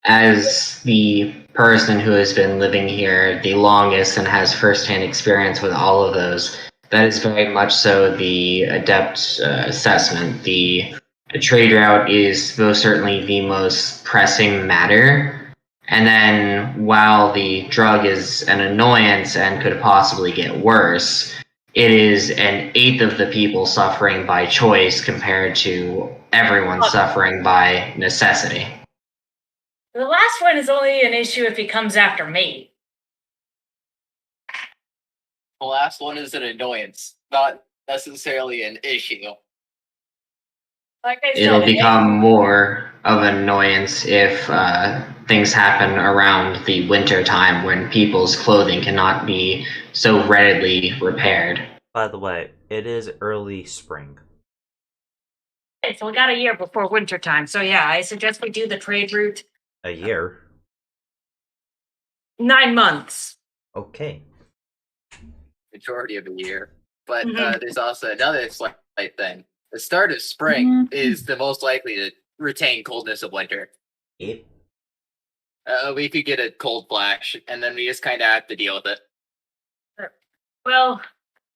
As the person who has been living here the longest and has firsthand experience with all of those, that is very much so the adept assessment. The trade route is most certainly the most pressing matter. And then while the drug is an annoyance and could possibly get worse, it is an eighth of the people suffering by choice compared to everyone suffering by necessity.
The last one is only an issue if he comes after me.
The last one is an annoyance, not necessarily an issue.
Like I said,
It'll become more of an annoyance if things happen around the winter time when people's clothing cannot be so readily repaired.
By the way, it is early spring.
Okay, so we got a year before winter time. So yeah, I suggest we do the trade route.
A year?
9 months.
Okay.
Majority of the year. But
Mhm.
there's also another slight thing. The start of spring is the most likely to retain coldness of winter.
Yep.
We could get a cold flash, and then we just kind of have to deal with it.
Well,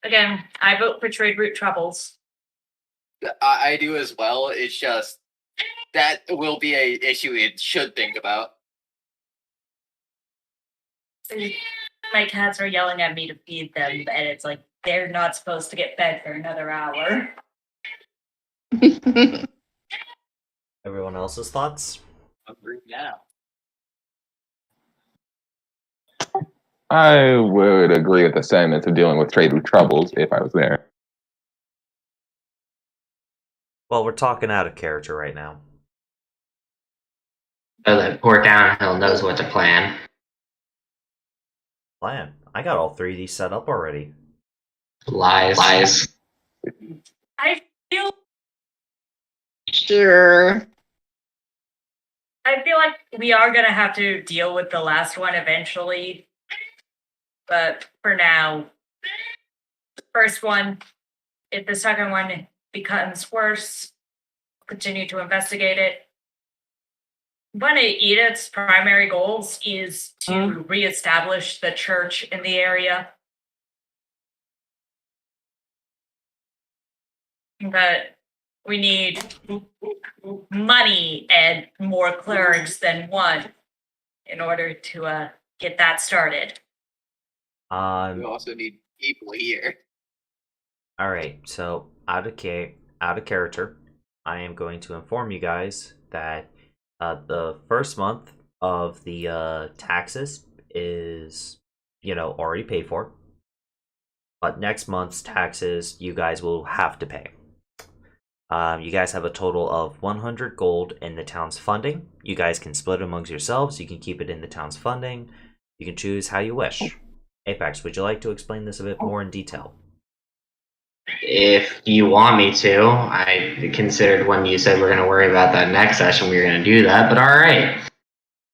again, I vote for trade route troubles.
I do as well. It's just that will be a issue we should think about.
My cats are yelling at me to feed them, and it's like they're not supposed to get fed for another hour.
Everyone else's thoughts?
Hungry now.
I would agree with the sentiments of dealing with trade route troubles if I was there.
Well, we're talking out of character right now.
So that poor Downhill knows what to plan.
Plan. I got all 3 of these set up already.
Lies.
I feel
Sure.
like we are gonna have to deal with the last one eventually. But for now, the first one, if the second one becomes worse, continue to investigate it. One of Edith's primary goals is to reestablish the church in the area. But we need money and more clerics than one in order to get that started.
We also need people here.
Alright, so out of character, I am going to inform you guys that the first month of the taxes is, already paid for. But next month's taxes, you guys will have to pay. You guys have a total of 100 gold in the town's funding. You guys can split it amongst yourselves. You can keep it in the town's funding. You can choose how you wish. Apex, would you like to explain this a bit more in detail?
If you want me to, I considered when you said we're going to worry about that next session, we were going to do that, but alright.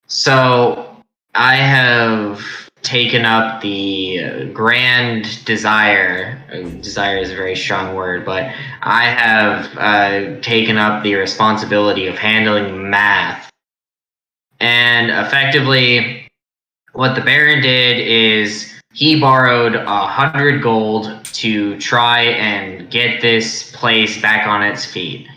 So, I have taken up the grand desire. Desire is a very strong word, but I have taken up the responsibility of handling math. And effectively, what the Baron did is he borrowed 100 gold to try and get this place back on its feet.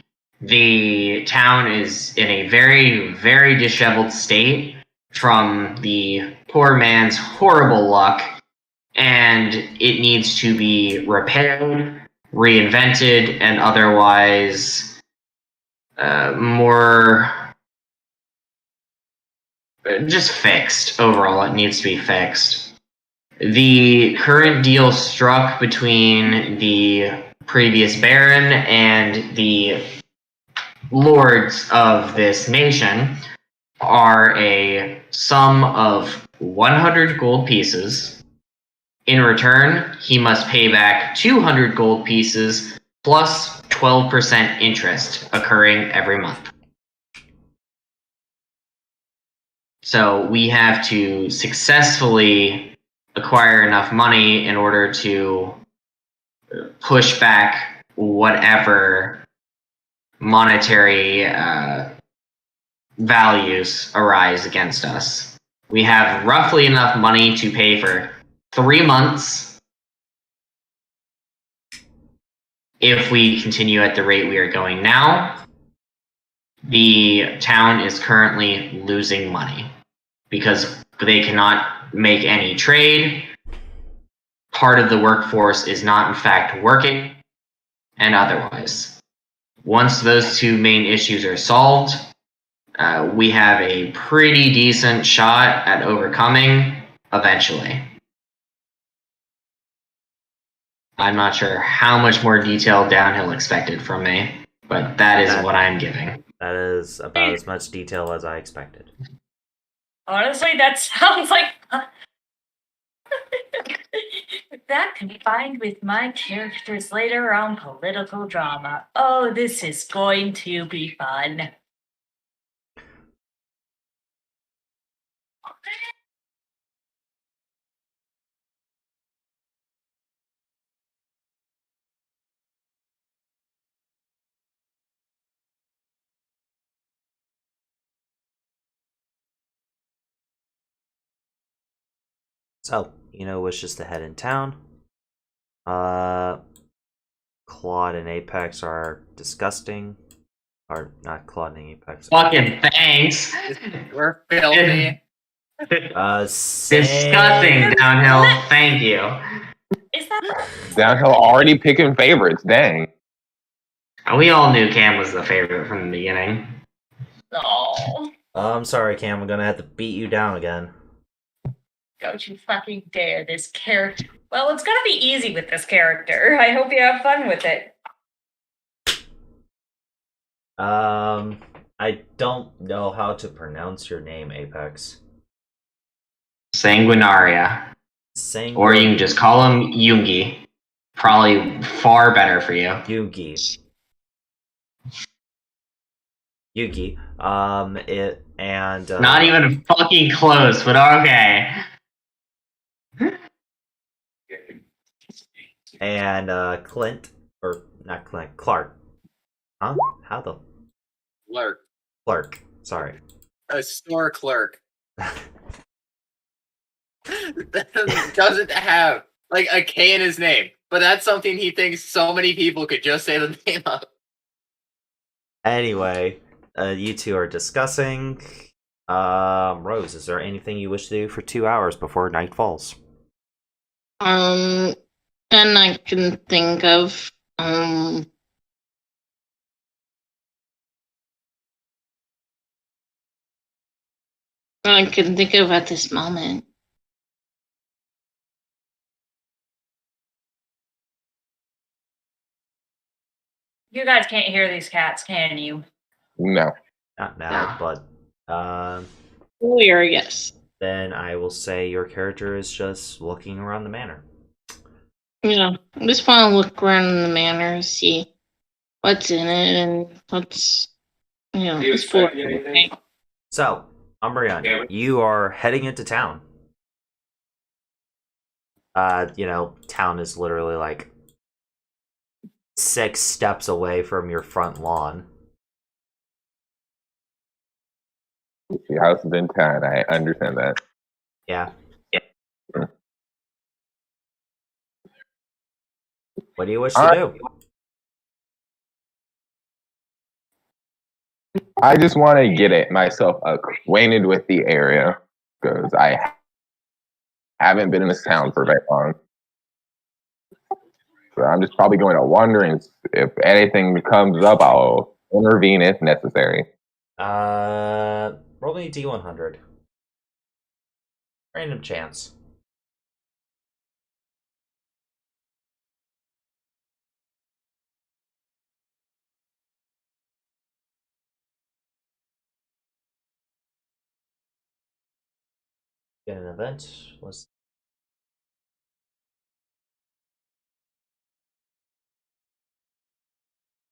The town is in a very, very disheveled state from the poor man's horrible luck, and it needs to be repaired, reinvented, and otherwise more just fixed. Overall, it needs to be fixed. The current deal struck between the previous Baron and the lords of this nation are a sum of 100 gold pieces. In return, he must pay back 200 gold pieces plus 12% interest occurring every month. So we have to successfully acquire enough money in order to push back whatever monetary values arise against us. We have roughly enough money to pay for 3 months if we continue at the rate we are going now. The town is currently losing money because they cannot make any trade. Part of the workforce is not in fact working, and otherwise. Once those 2 main issues are solved, we have a pretty decent shot at overcoming eventually. I'm not sure how much more detail Downhill expected from me, but that is what I'm giving.
That is about as much detail as I expected.
Honestly, that sounds like that combined with my character's later on political drama. Oh, this is going to be fun.
So, Eno wishes to head in town. Claude and Apex are disgusting. Or not Claude and Apex.
Fucking thanks.
We're filthy.
Disgusting, Downhill. Thank you.
Is that
Downhill already picking favorites. Dang.
We all knew Cam was the favorite from the beginning.
no?
I'm sorry, Cam. I'm gonna have to beat you down again.
Don't you fucking dare this character. Well, it's gonna be easy with this character. I hope you have fun with it.
I don't know how to pronounce your name, Apex.
Sanguinaria. Or you can just call him Yungi. Probably far better for you.
Yugi.
Not even fucking close, but okay.
And Clint, or not Clint, Clark. Huh? How the
Clerk.
Clark? Sorry.
A store clerk. Doesn't have like a K in his name, but that's something he thinks so many people could just say the name of.
Anyway, you two are discussing. Rose, is there anything you wish to do for 2 hours before night falls?
And I can think of I can think of at this moment.
You guys can't hear these cats, can you?
No.
Not now, but
Earlier, yes.
then I will say your character is just looking around the manor.
Yeah, I just want to look around the manor, see what's in it and what's, what's for it.
So, Umbreon, you are heading into town. Town is literally like 6 steps away from your front lawn.
Your house is in town. I understand that.
Yeah. What do you wish to do?
I just want to get myself acquainted with the area because I haven't been in this town for very long. So I'm just probably going to wander, and if anything comes up, I'll intervene if necessary.
Roll me a D100. Random chance. Get an event.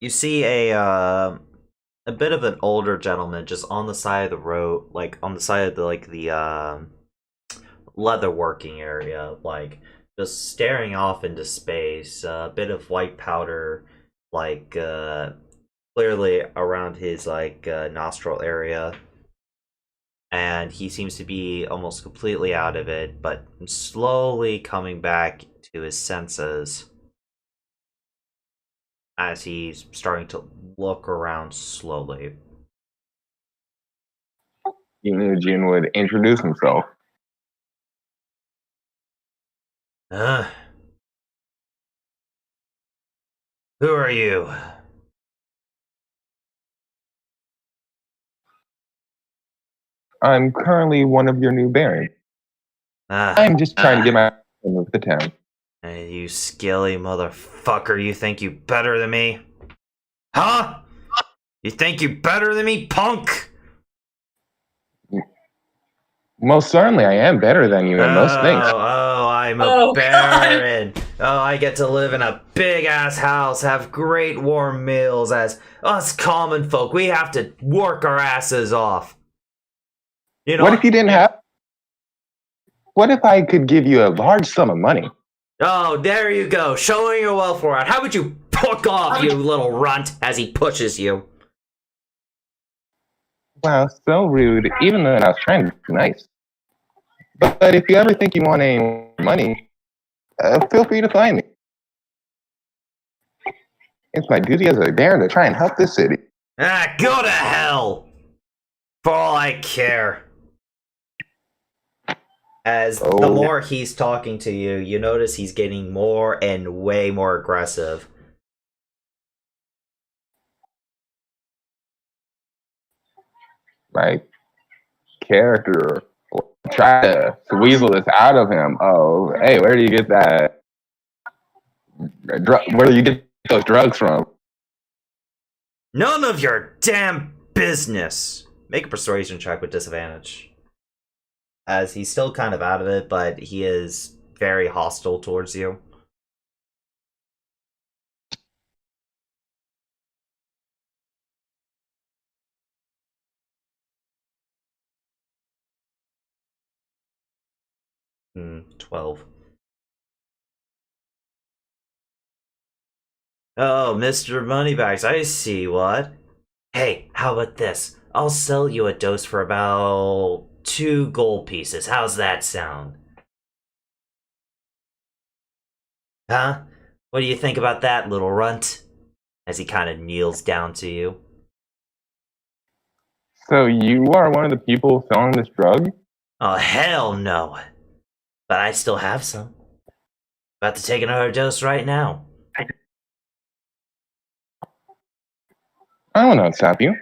You see a bit of an older gentleman just on the side of the road, like on the side of the leatherworking area, like just staring off into space. A bit of white powder, like clearly around his nostril area, and he seems to be almost completely out of it, but slowly coming back to his senses as he's starting to look around slowly.
Jin would introduce himself.
Who are you?
I'm currently one of your new barons. I'm just trying to get my with the town.
Hey, you skilly motherfucker, you think you better than me? Huh? You think you better than me, punk?
Most certainly, I am better than you in most things.
Oh, I'm a baron. Oh, I get to live in a big-ass house, have great warm meals, as us common folk, we have to work our asses off. You know,
What if you didn't have? What if I could give you a large sum of money?
Oh, there you go, showing your wealth for it. How would you fuck off, you little runt, as he pushes you?
Wow, so rude. Even though I was trying to be nice. But if you ever think you want any money, feel free to find me. It's my duty as a baron to try and help this city.
Ah, go to hell! For all I care. As the more he's talking to you, you notice he's getting more and way more aggressive.
My character try to weasel this out of him. Oh, hey, where do you get that? Where do you get those drugs from?
None of your damn business! Make a persuasion check with disadvantage. As he's still kind of out of it, but he is very hostile towards you. Hmm, 12. Oh, Mr. Moneybags, I see, what? Hey, how about this? I'll sell you a dose for about 2 gold pieces. How's that sound? Huh? What do you think about that, little runt? As he kind of kneels down to you.
So you are one of the people selling this drug?
Oh, hell no. But I still have some. About to take another dose right now.
I will not stop you.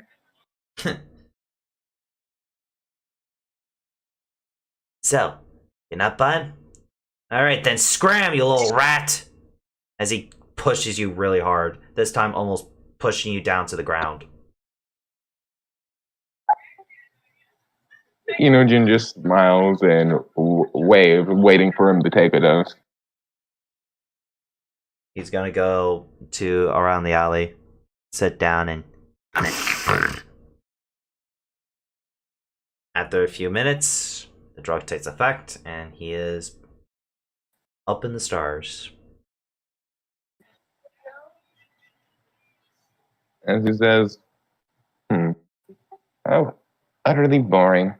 So, you're not buying? Alright then, scram, you little rat! As he pushes you really hard, this time almost pushing you down to the ground.
Inogen just smiles and waves, waiting for him to take a dose.
He's gonna go to around the alley, sit down, and after a few minutes, the drug takes effect, and he is up in the stars.
As he says, oh, utterly boring.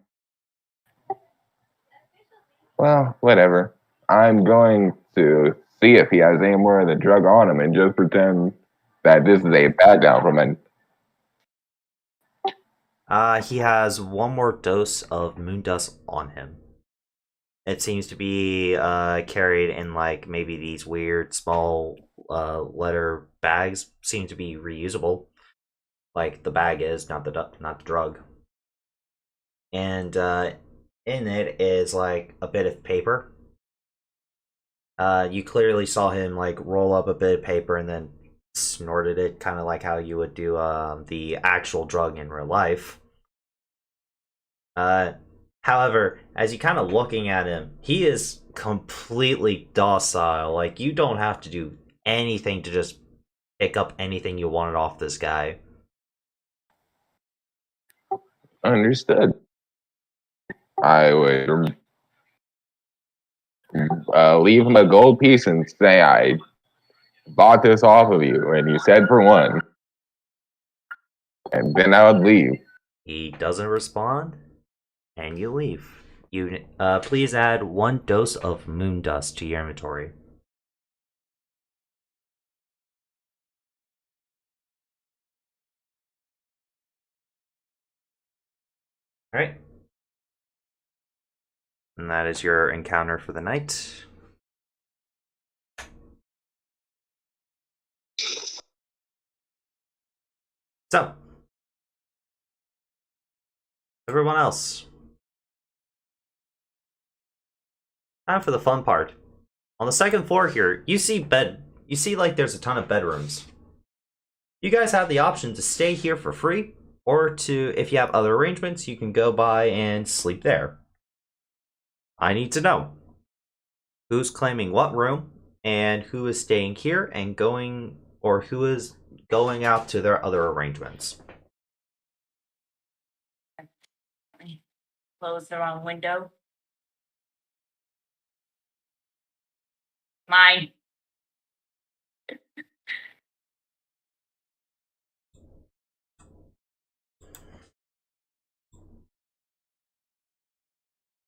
Well, whatever. I'm going to see if he has any more of the drug on him and just pretend that this is a bad down from him.
He has one more dose of moon dust on him. It seems to be carried in like maybe these weird small leather bags. Seem to be reusable, like the bag is, not the drug. And in it is like a bit of paper. You clearly saw him like roll up a bit of paper and then snorted it, kind of like how you would do the actual drug in real life. However, as you kind of looking at him, he is completely docile. Like, you don't have to do anything to just pick up anything you wanted off this guy.
Understood. I would leave him a gold piece and say I bought this off of you, and you said for one. And then I would leave.
He doesn't respond, and you leave. You please add 1 dose of moon dust to your inventory. Alright. And that is your encounter for the night. So, everyone else, Time for the fun part. On the second floor here, you see like there's a ton of bedrooms. You guys have the option to stay here for free, or to, if you have other arrangements, you can go by and sleep there. I need to know who's claiming what room, and who is staying here and going, or who is going out to their other arrangements.
Close the wrong window. Mine.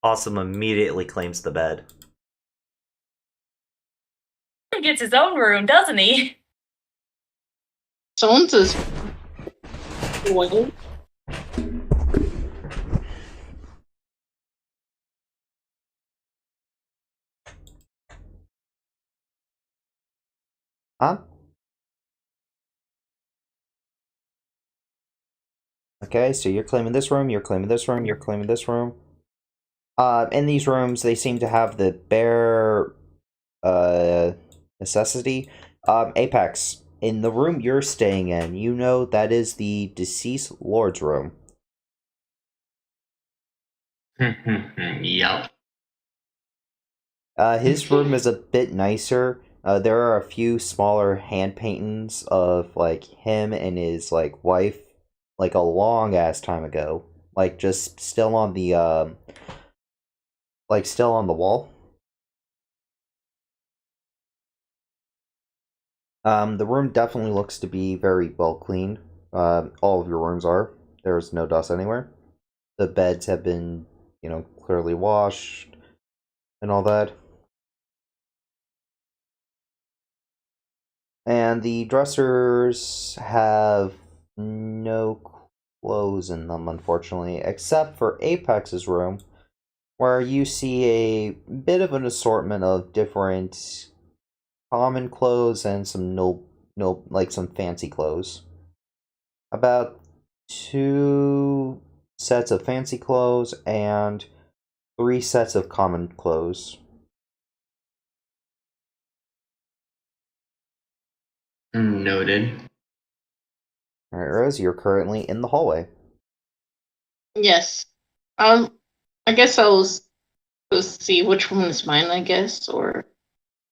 Awesome immediately claims the bed.
He gets his own room, doesn't he?
Someone says, "Well,
Huh? Okay, so you're claiming this room, you're claiming this room, you're claiming this room. In these rooms, they seem to have the bare necessity. Apex, in the room you're staying in, you know that is the deceased lord's room.
Yup.
His room is a bit nicer. There are a few smaller hand paintings of like him and his like wife, like a long ass time ago, like just still on the still on the wall. The room definitely looks to be very well cleaned. All of your rooms are. There's no dust anywhere. The beds have been, clearly washed and all that. And the dressers have no clothes in them, unfortunately, except for Apex's room, where you see a bit of an assortment of different common clothes and some like some fancy clothes. About 2 sets of fancy clothes and 3 sets of common clothes.
Noted.
Alright, Rose, you're currently in the hallway.
yes." I guess I was supposed to see which one is mine. I guess, or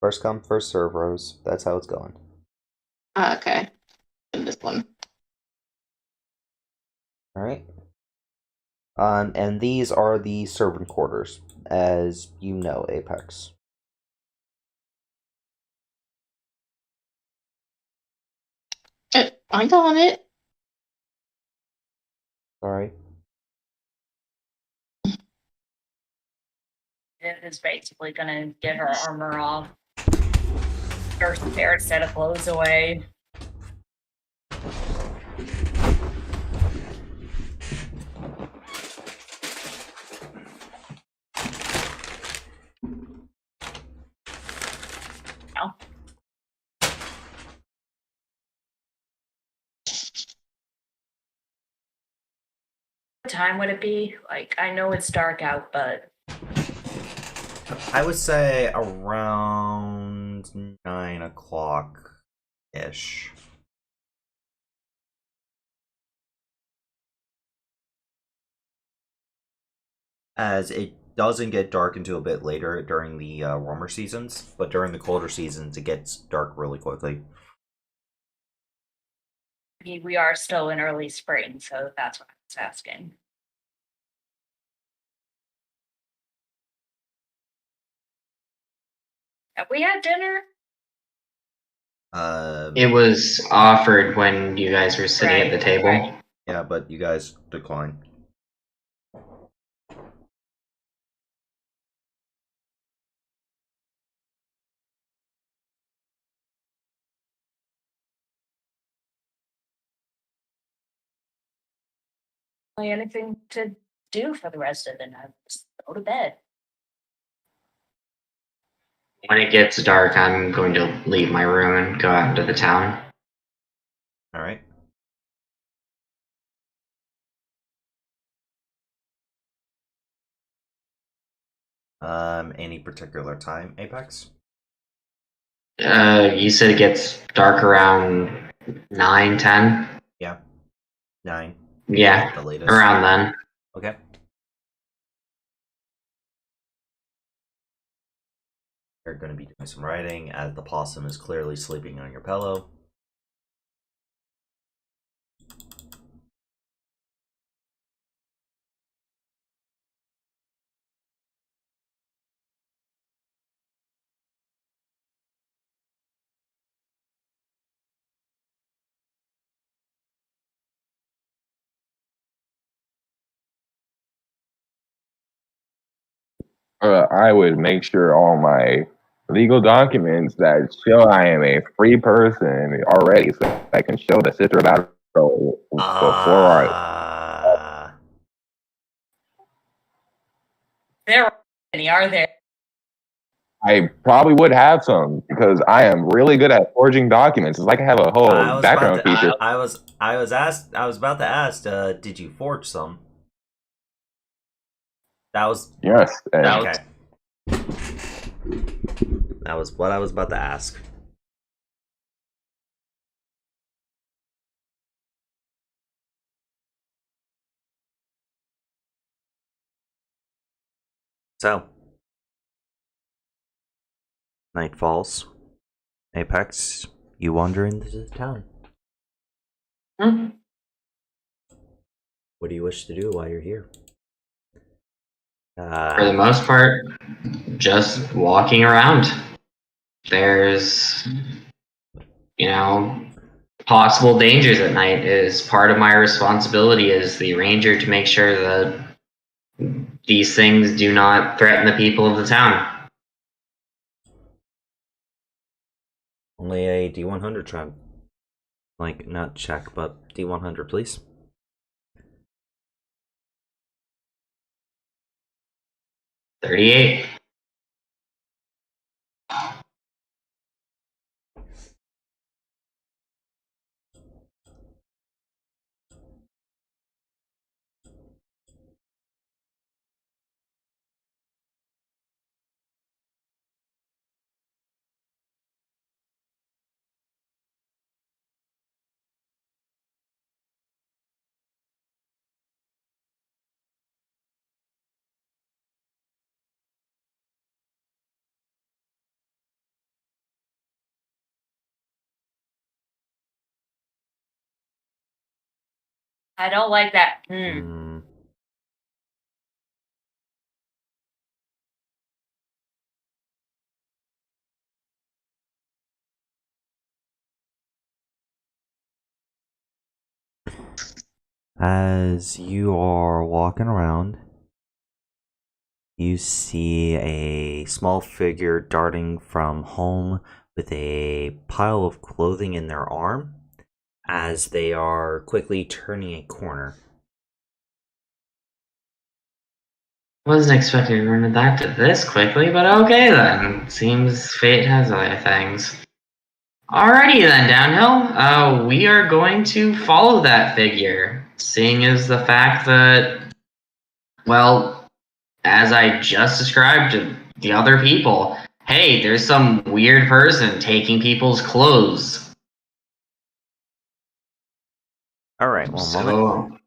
First come, first serve, Rose. That's how it's going.
okay, and this one.
Alright. And these are the servant quarters, as you know, Apex.
I got it.
Sorry.
It is basically gonna get her armor off. Her spare set of clothes away. Now. What time would it be? Like, I know it's dark out, but
I would say around 9 o'clock-ish. As it doesn't get dark until a bit later during the warmer seasons, but during the colder seasons, it gets dark really quickly.
we are still in early spring, so that's what I was asking. Have we had dinner?
It was offered when you guys were sitting at the
Right,
table.
right.
Yeah, but you guys decline.
Really anything to do for the rest of the night? Just go to bed.
When it gets dark, I'm going to leave my room and go out into the town.
Alright. Any particular time, Apex?
You said it gets dark around 9, 10?
Yeah. 9.
Yeah,
The latest.
around then.
Okay. You're going to be doing some writing as the possum is clearly sleeping on your pillow.
I would make sure all my legal documents that show I am a free person already, so I can show the sister about it before I.
There aren't any, are there?
I probably would have some because I am really good at forging documents. It's like I have a whole background feature.
I was about to ask, did you forge some? That was
Yes.
okay. That was what I was about to ask. So, night falls. Apex, you wander into the town. What do you wish to do while you're here?
For the most part, just walking around. There's, possible dangers at night is part of my responsibility as the ranger to make sure that these things do not threaten the people of the town.
Only a D100 check. Like, not check, but D100, please.
$38.
I don't like that.
As you are walking around, you see a small figure darting from home with a pile of clothing in their arm as they are quickly turning a corner.
Wasn't expecting to run that to this quickly, but okay then. Seems fate has other things. Alrighty then, Downhill. We are going to follow that figure, seeing as the fact that, well, as I just described to the other people, hey, there's some weird person taking people's clothes.
Alright, one moment.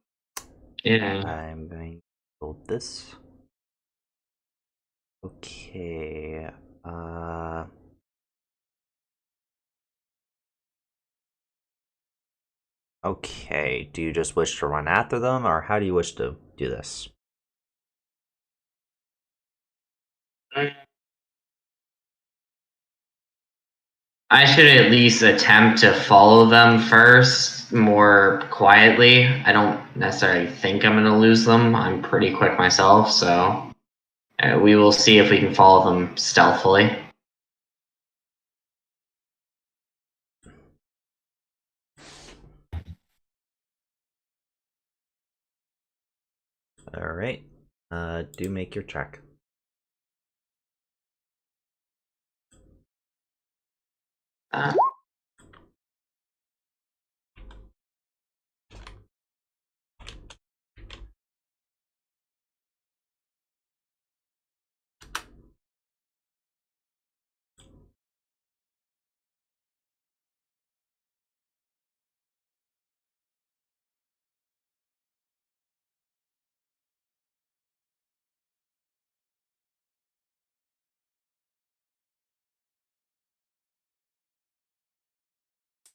Yeah.
I'm going to build this. Okay. Okay, do you just wish to run after them, or how do you wish to do this?
I should at least attempt to follow them first, more quietly. I don't necessarily think I'm going to lose them. I'm pretty quick myself, so we will see if we can follow them stealthily.
Alright, do make your check.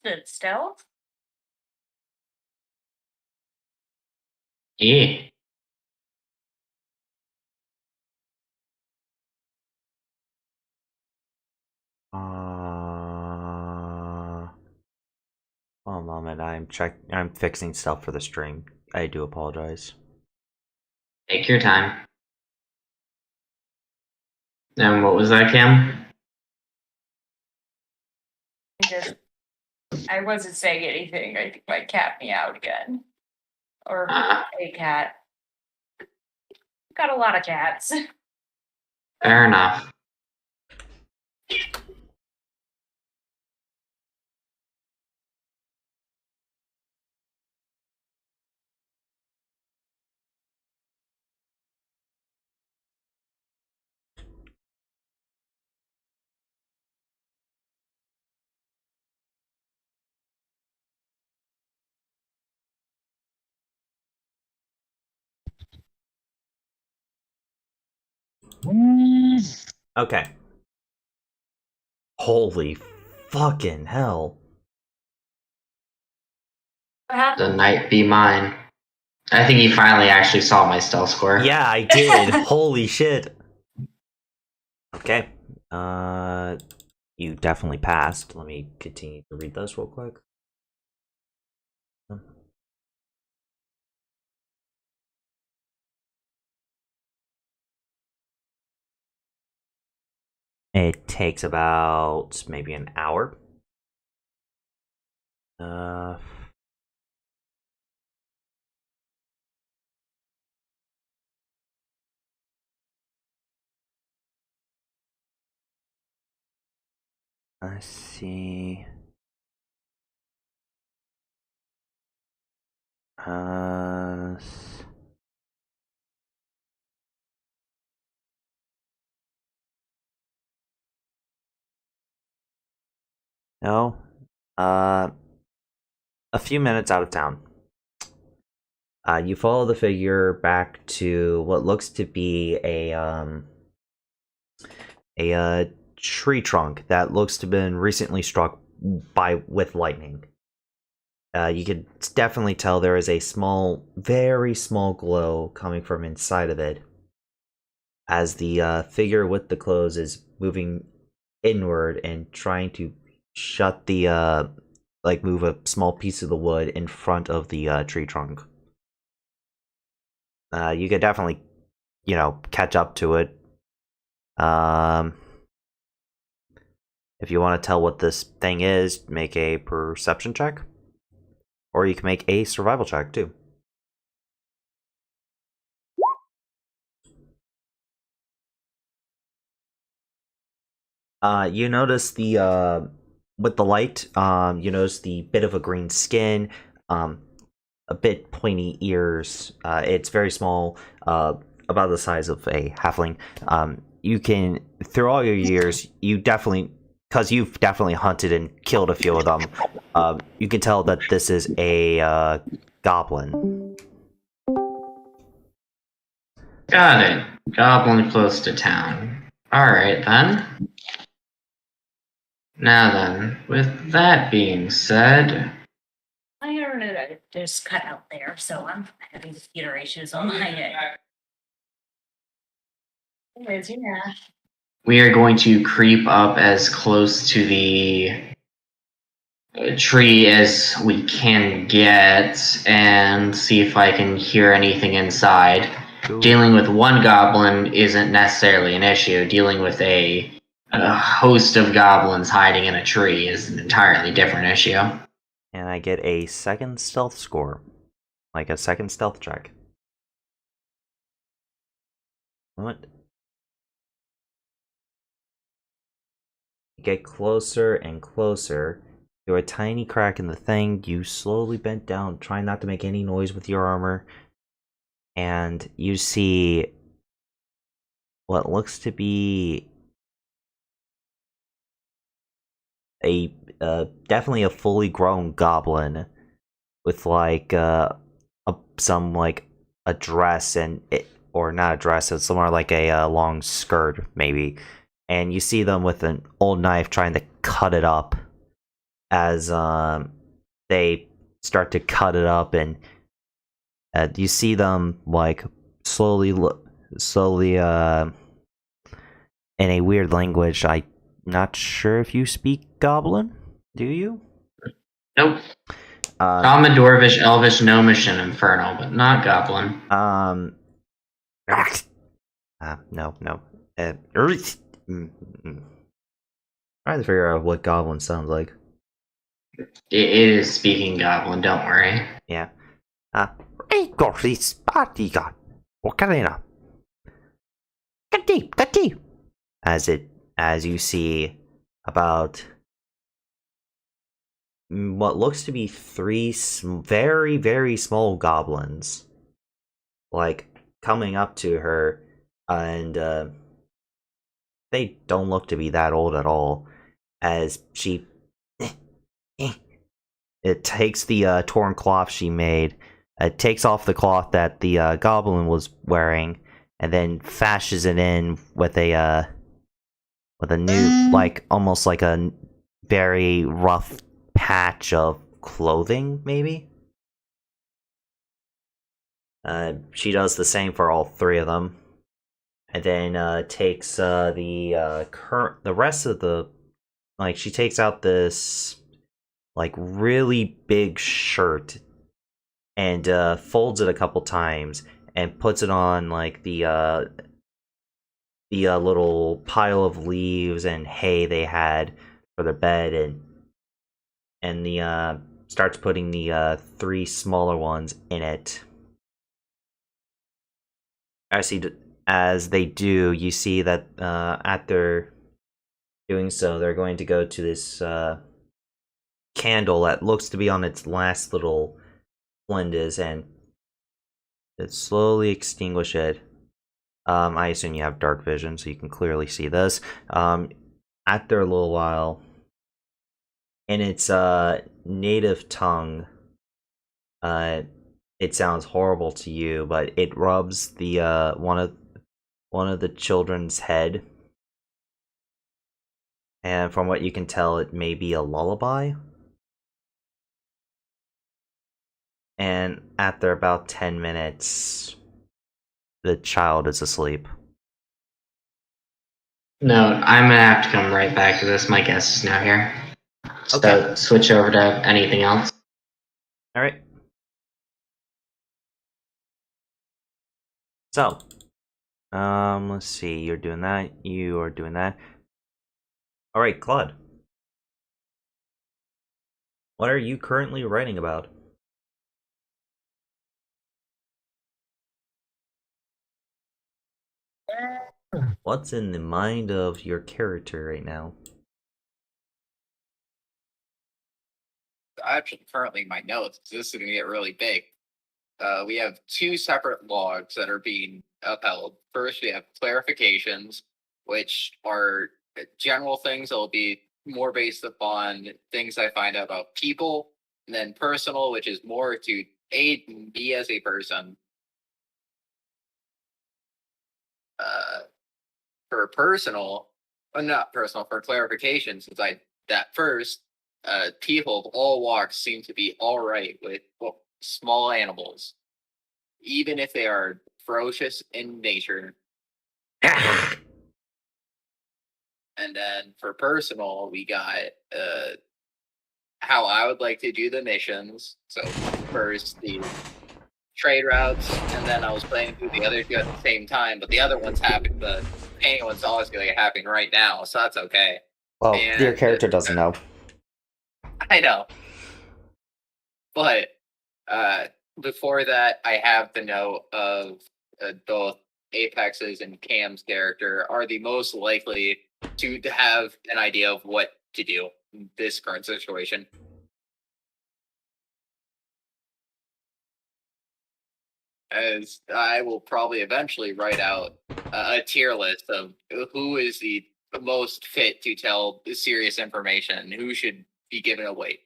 the stealth?
Yeah.
One moment. I'm fixing stuff for the stream. I do apologize.
Take your time. And what was that, Cam?
I wasn't saying anything. I think my cat meowed again. Or
Ah,
a cat. Got a lot of cats.
fair enough.
Okay. Holy fucking hell.
What happened?
The night be mine. I think he finally actually saw my stealth score.
Yeah, I did. Holy shit. Okay. You definitely passed. Let me continue to read this real quick. It takes about maybe an hour. Let's see. No. A few minutes out of town. You follow the figure back to what looks to be a tree trunk that looks to have been recently struck with lightning. You could definitely tell there is a small, very small glow coming from inside of it as the figure with the clothes is moving inward and trying to shut the move a small piece of the wood in front of the tree trunk. You could definitely, catch up to it. If you want to tell what this thing is, make a perception check. Or you can make a survival check, too. You notice with the light, you notice the bit of a green skin, a bit pointy ears. It's very small, about the size of a halfling. You can, through all your years, because you've definitely hunted and killed a few of them, you can tell that this is a goblin.
Got it. Goblin close to town. Alright then. Now then, with that being said,
My internet just cut out there, so I'm having computer issues on my end. Anyways, yeah.
we are going to creep up as close to the tree as we can get and see if I can hear anything inside.
Cool.
Dealing with one goblin isn't necessarily an issue. Dealing with a host of goblins hiding in a tree is an entirely different issue.
And I get a second stealth score. Like a second stealth check. What? You get closer and closer. You're a tiny crack in the thing. You slowly bent down, trying not to make any noise with your armor. And you see what looks to be a definitely a fully grown goblin with like some like a dress and it, or not a dress, it's somewhere like a long skirt maybe, and you see them with an old knife trying to cut it up as they start to cut it up, and you see them like slowly in a weird language. I'm not sure if you speak Goblin. Do you?
Nope. Common, Dwarvish, Elvish, Gnomish, and Infernal, but not Goblin.
No. Trying to figure out what Goblin sounds like.
It is speaking Goblin, don't worry.
Yeah. As you see about what looks to be three very, very small goblins, like, coming up to her, and they don't look to be that old at all, as she it takes the torn cloth she made, it takes off the cloth that the goblin was wearing, and then fashes it in with a new, like, almost like a very rough patch of clothing, maybe. She does the same for all three of them, and then takes the rest of the, like, she takes out this, like, really big shirt and folds it a couple times and puts it on, like, the little pile of leaves and hay they had for their bed, and the starts putting the three smaller ones in it. As they do, you see that after doing so, they're going to go to this candle that looks to be on its last little splendors, and slowly extinguish it. I assume you have dark vision, so you can clearly see this. After a little while, in its native tongue, it sounds horrible to you, but it rubs the one of the children's head, and from what you can tell, it may be a lullaby. And after about 10 minutes, the child is asleep.
No, I'm gonna have to come right back to this. My guest is now here. So
Okay.
switch over to anything else.
Alright. So, let's see, you're doing that, you are doing that. Alright, Claude. What are you currently writing about? What's in the mind of your character right now?
Actually, currently my notes. This is going to get really big. We have two separate logs that are being upheld. First, we have clarifications, which are general things that will be more based upon things I find out about people, and then personal, which is more to aid me as a person. For personal, well, not personal, for clarification, since I that first, people of all walks seem to be all right with small animals, even if they are ferocious in nature. And then for personal, we got how I would like to do the missions. So first the trade routes, and then I was playing through the other two at the same time, but the other one's happening. The painting one's always going to happen right now, so that's okay.
Well,
And
your character doesn't know.
I know, but before that, I have the note of both Apex's and Cam's character are the most likely to have an idea of what to do in this current situation. As I will probably eventually write out a tier list of who is the most fit to tell serious information and who should be given away.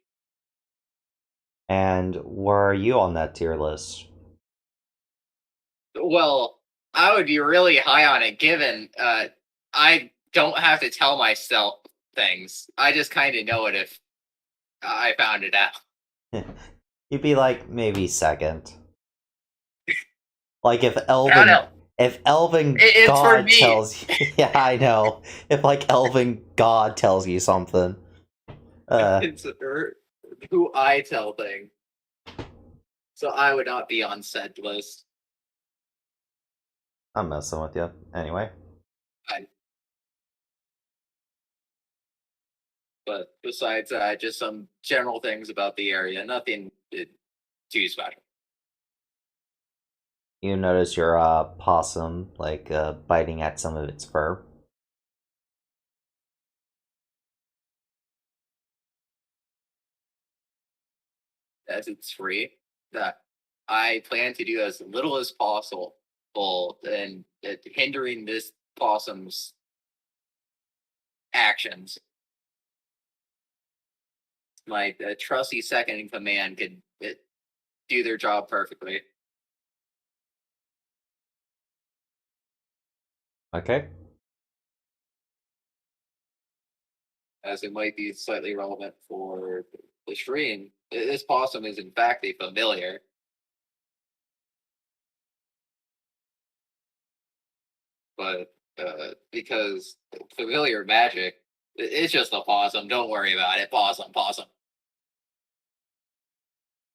And where are you on that tier list?
Well, I would be really high on it given I don't have to tell myself things. I just kind of know it if I found it out.
You'd be like maybe second. Like if
No,
Elven,
no.
if Elven
It's for
God
me.
tells you, yeah, I know. If like Elven God tells you something,
It's who I tell thing. So I would not be on said list.
I'm messing with you. Anyway,
But besides that, just some general things about the area. Nothing too special.
you notice your possum like biting at some of its fur.
As it's free, that I plan to do as little as possible and hindering this possum's actions. My trusty second in command could do their job perfectly.
Okay.
As it might be slightly relevant for the stream, this possum is in fact a familiar. But because familiar magic, it's just a possum. Don't worry about it. Possum, possum.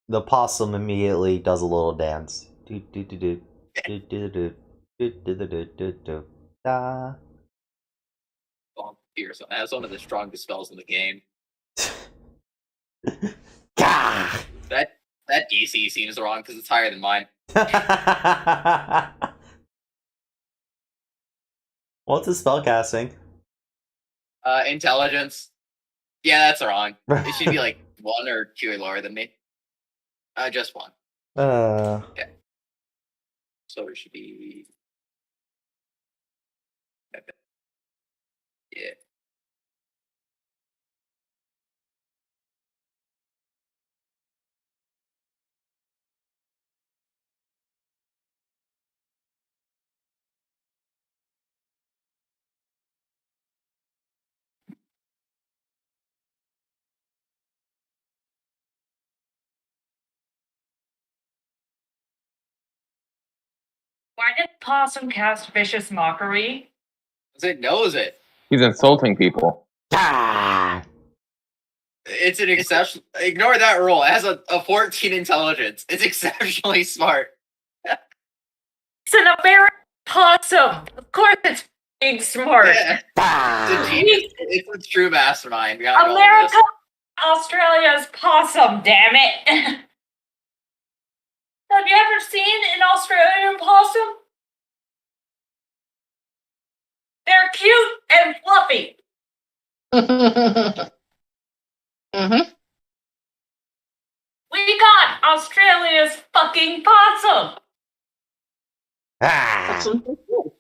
The possum immediately does a little dance. Do do do do do do do do do do do do do da.
Fearsome. It has one of the strongest spells in the game.
Gah!
That DC seems wrong because it's higher than mine.
What's his spell casting?
Intelligence. Yeah, that's wrong. It should be like 1 or 2 lower than me. Just 1.
Uh,
So it should be. Yeah.
Why did Possum cast Vicious Mockery?
Because it knows it.
He's insulting people.
ah!
It's an exception. Ignore that rule. It has a 14 intelligence. It's exceptionally smart.
It's an American possum. Of course it's being smart.
Yeah. It's a genius. It's a true mastermind. behind all of
America,
this.
Australia's possum, damn it. Have you ever seen an Australian possum? They're cute and fluffy.
Mm-hmm.
We got Australia's fucking possum.
Ah!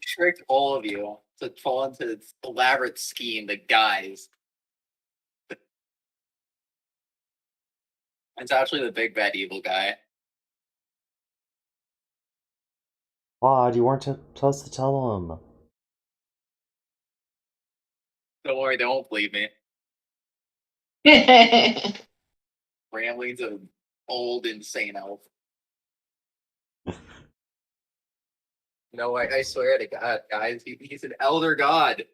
Tricked all of you to fall into its elaborate scheme, the guys. It's actually the big bad evil guy.
Why you weren't supposed to tell him?
Don't worry, they won't believe me. Ramblings of an old insane elf. No, I swear to God, guys, he's an elder god.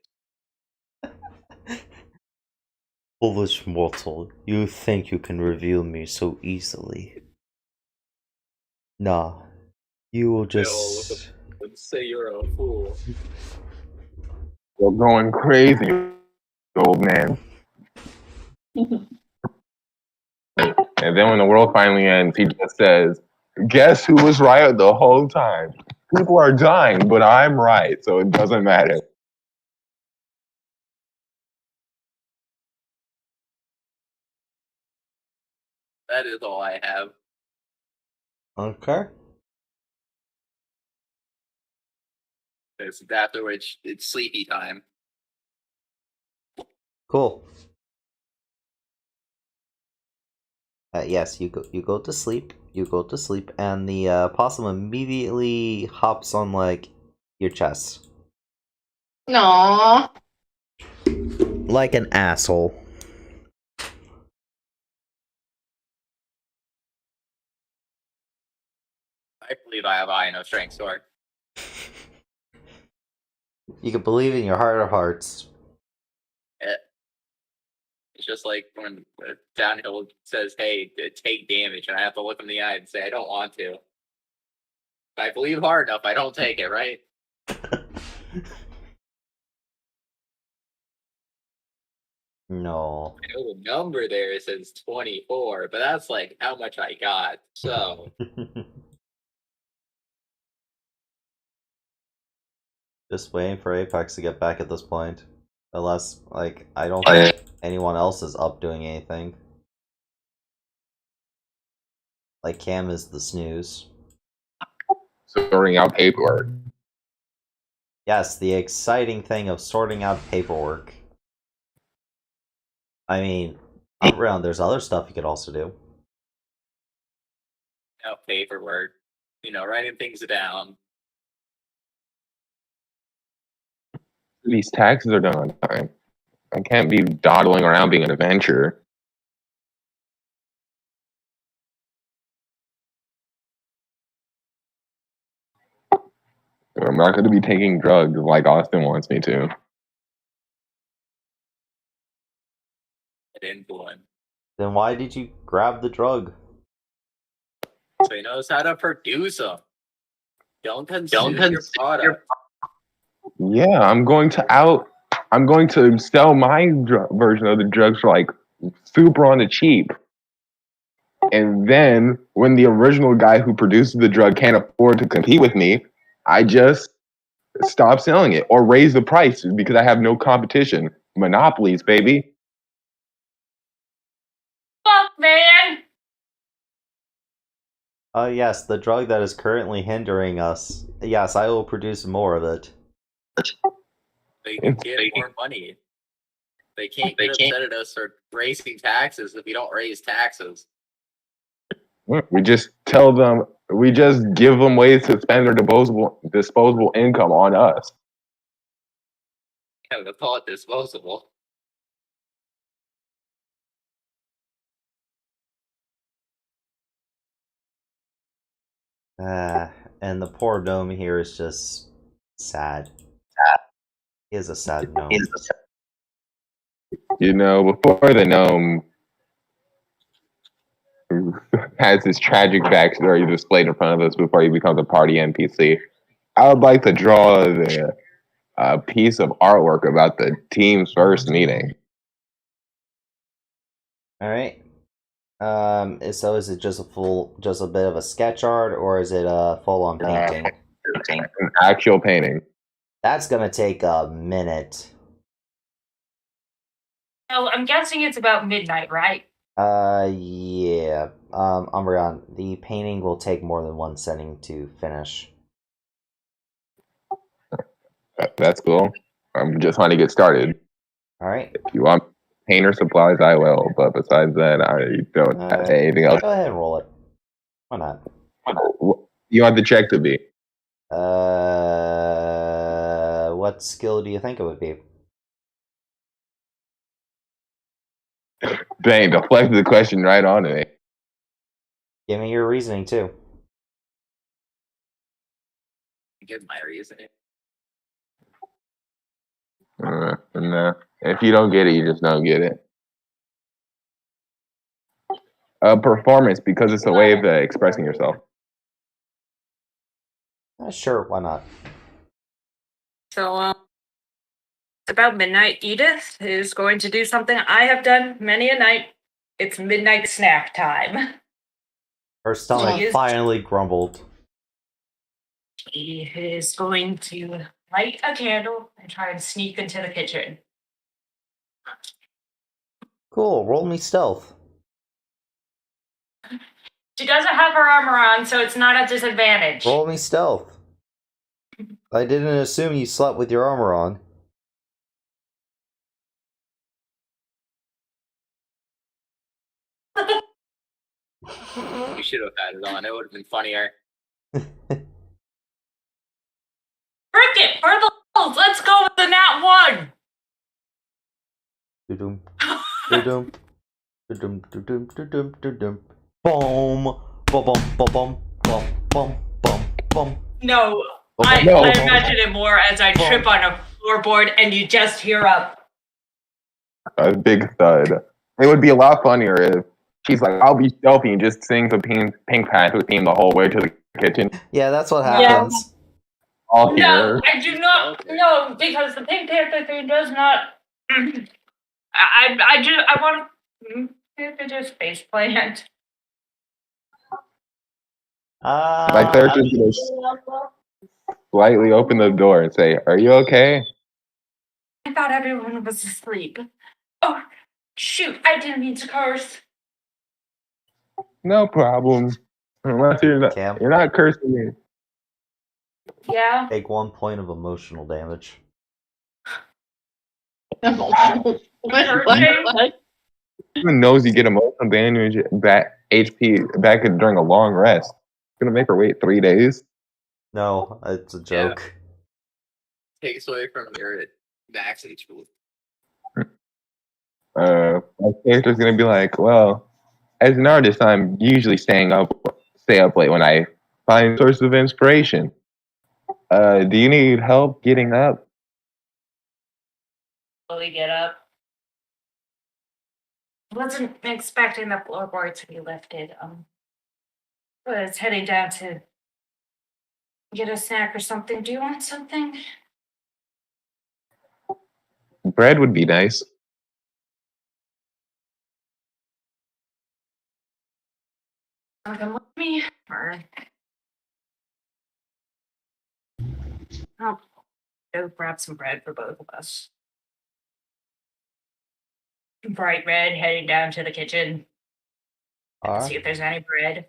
Foolish mortal, you think you can reveal me so easily? Nah, you will just.
Let's say you're a fool.
You're going crazy, old man. And then when the world finally ends, he just says, guess who was right the whole time? People are dying, but I'm right, so it doesn't matter.
That is all I have.
Okay.
It's after which it's sleepy time.
Cool. Yes, you go to sleep. You go to sleep, and the possum immediately hops on like your chest,
No.
like an asshole.
I believe I have a high enough strength sword.
You can believe in your heart of hearts.
It's just like when Downhill says, "Hey, take damage," and I have to look him in the eye and say, "I don't want to." If I believe hard enough, I don't take it, right?
No.
I know the number there says 24, but that's like how much I got. So
Just waiting for Apex to get back at this point. Unless, like, I don't think anyone else is up doing anything. Like, Cam is the snooze.
Sorting out paperwork.
Yes, the exciting thing of sorting out paperwork. I mean, around there's other stuff you could also do.
paperwork, writing things down.
These taxes are done on time. I can't be dawdling around being an adventurer. I'm not going to be taking drugs like Austin wants me to.
I didn't do one.
Then why did you grab the drug?
So he knows how to produce them. Don't consume your product.
Yeah, I'm going to sell my version of the drugs for like super on the cheap. And then when the original guy who produces the drug can't afford to compete with me, I just stop selling it or raise the price because I have no competition. Monopolies, baby.
Fuck, man!
Yes, the drug that is currently hindering us. Yes, I will produce more of it.
They can get more money. They can't get upset at us for raising taxes if we don't raise taxes.
We just tell them, we just give them ways to spend their disposable income on us.
Yeah, we'll call it disposable.
And the poor gnome here is just sad. He is a sad gnome.
Before the gnome has his tragic backstory displayed in front of us before he becomes a party NPC, I would like to draw a piece of artwork about the team's first meeting.
All right. So is it just a bit of a sketch art, or is it a full-on painting?
An actual painting.
That's gonna take a minute.
So I'm guessing it's about midnight, right?
Yeah. Umbreon, the painting will take more than one setting to finish.
That's cool. I'm just trying to get started.
All right.
If you want painter supplies, I will. But besides that, I don't have anything else.
Go ahead and roll it. Why not?
What you want the check to be?
What skill do you think it would be?
Dang, deflected the question right on me.
Give me your reasoning too.
Give my reasoning.
No. If you don't get it, you just don't get it. Performance, because it's a way of expressing yourself.
Sure, why not?
So, it's about midnight. Edith is going to do something I have done many a night. It's midnight snack time.
Her stomach finally grumbled.
She is going to light a candle and try and sneak into the kitchen.
Cool, roll me stealth.
She doesn't have her armor on, so it's not a disadvantage.
Roll me stealth. I didn't assume you slept with your armor on.
You should have had it on. It would have been funnier.
Frick it! For the balls, let's go with the nat 1!
Do-dum. Do-dum. Do-dum. Do-dum. Do-dum. Do-dum. Boom. Boom. Boom. Boom. Boom. Boom. Boom.
No,
Oh,
I
no.
imagine it more as I trip on a floorboard and you just hear
A big thud. It would be a lot funnier if she's like, "I'll be stealthy," and just sings a Pink Panther theme the whole way to the kitchen.
Yeah, that's what
Yeah.
happens.
I'll hear
No,
her.
I do not.
Okay.
No, because the Pink Panther thing does not. I want to just face plant.
My character's gonna slightly open the door and say, "Are you okay?"
I thought everyone was asleep. Oh, shoot! I didn't mean to curse.
No problem. Unless
Cam?
you're not cursing me.
Yeah.
Take 1 point of emotional damage.
What?
Even knows you get emotional damage back HP back during a long rest. It's gonna make her wait 3 days.
No, it's a joke.
Takes away from your max HP.
My character's gonna be like, well, as an artist, I'm usually stay up late when I find sources of inspiration. Do you need help getting up?
Slowly get up. Wasn't expecting the floorboard to be lifted. Was heading down to get a snack or something. Do you want something?
Bread would be nice.
Come with me, or I'll go grab some bread for both of us. Bright red, heading down to the kitchen. See if there's any bread.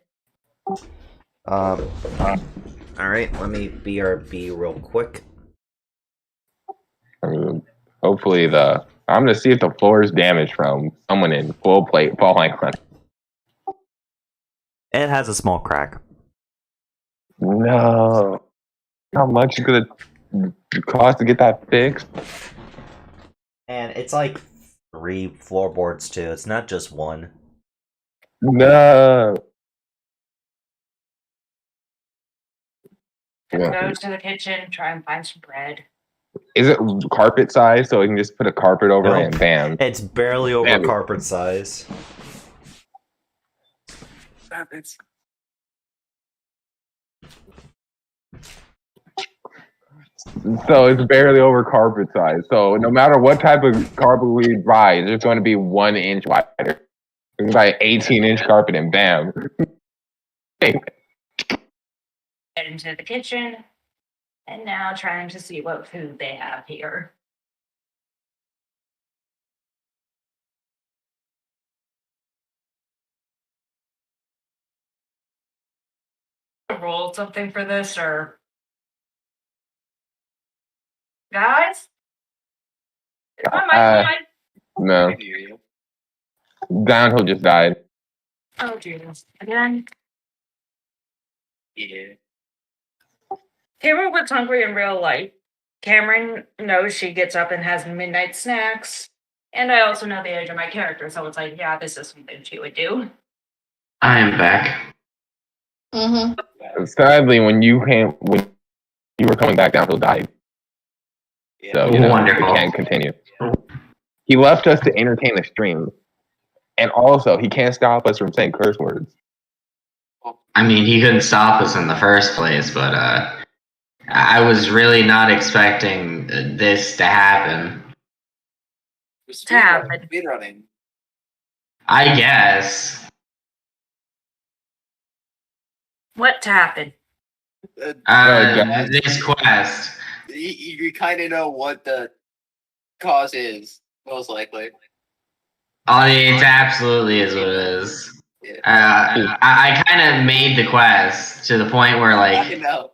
Alright, let me BRB real quick.
Hopefully I'm gonna see if the floor is damaged from someone in full plate falling on it.
It has a small crack.
No. How much is it gonna cost to get that fixed?
And it's like 3 floorboards too. It's not just one.
No.
Go to the kitchen, try and find some bread.
Is it carpet size so I can just put a carpet over it and bam?
It's barely over
Damn it.
carpet size.
So it's barely over carpet size. So no matter what type of carpet we buy, it's going to be 1 inch wider. We can buy an 18-inch carpet and bam.
Head into the kitchen, and now trying to see what food they have here. Roll something for this, or guys? Is my mic on?
No.
I hear you.
Downhill just died.
Oh Jesus! Again.
Yeah.
Cameron was hungry in real life. Cameron knows she gets up and has midnight snacks. And I also know the age of my character, so it's like, yeah, this is something she would do.
I am back.
Mm-hmm.
Sadly, when you were coming back, Downhill died.
Yeah.
So,
Wonderful.
we can't continue. He left us to entertain the stream. And also, he can't stop us from saying curse words.
I mean, he couldn't stop us in the first place, but I was really not expecting this to happen.
Speedrunning.
I guess.
What happened?
This quest.
You kind of know what the cause is, most likely.
Oh, it absolutely is what it is.
Yeah.
I kind of made the quest to the point where,
I
like,
know.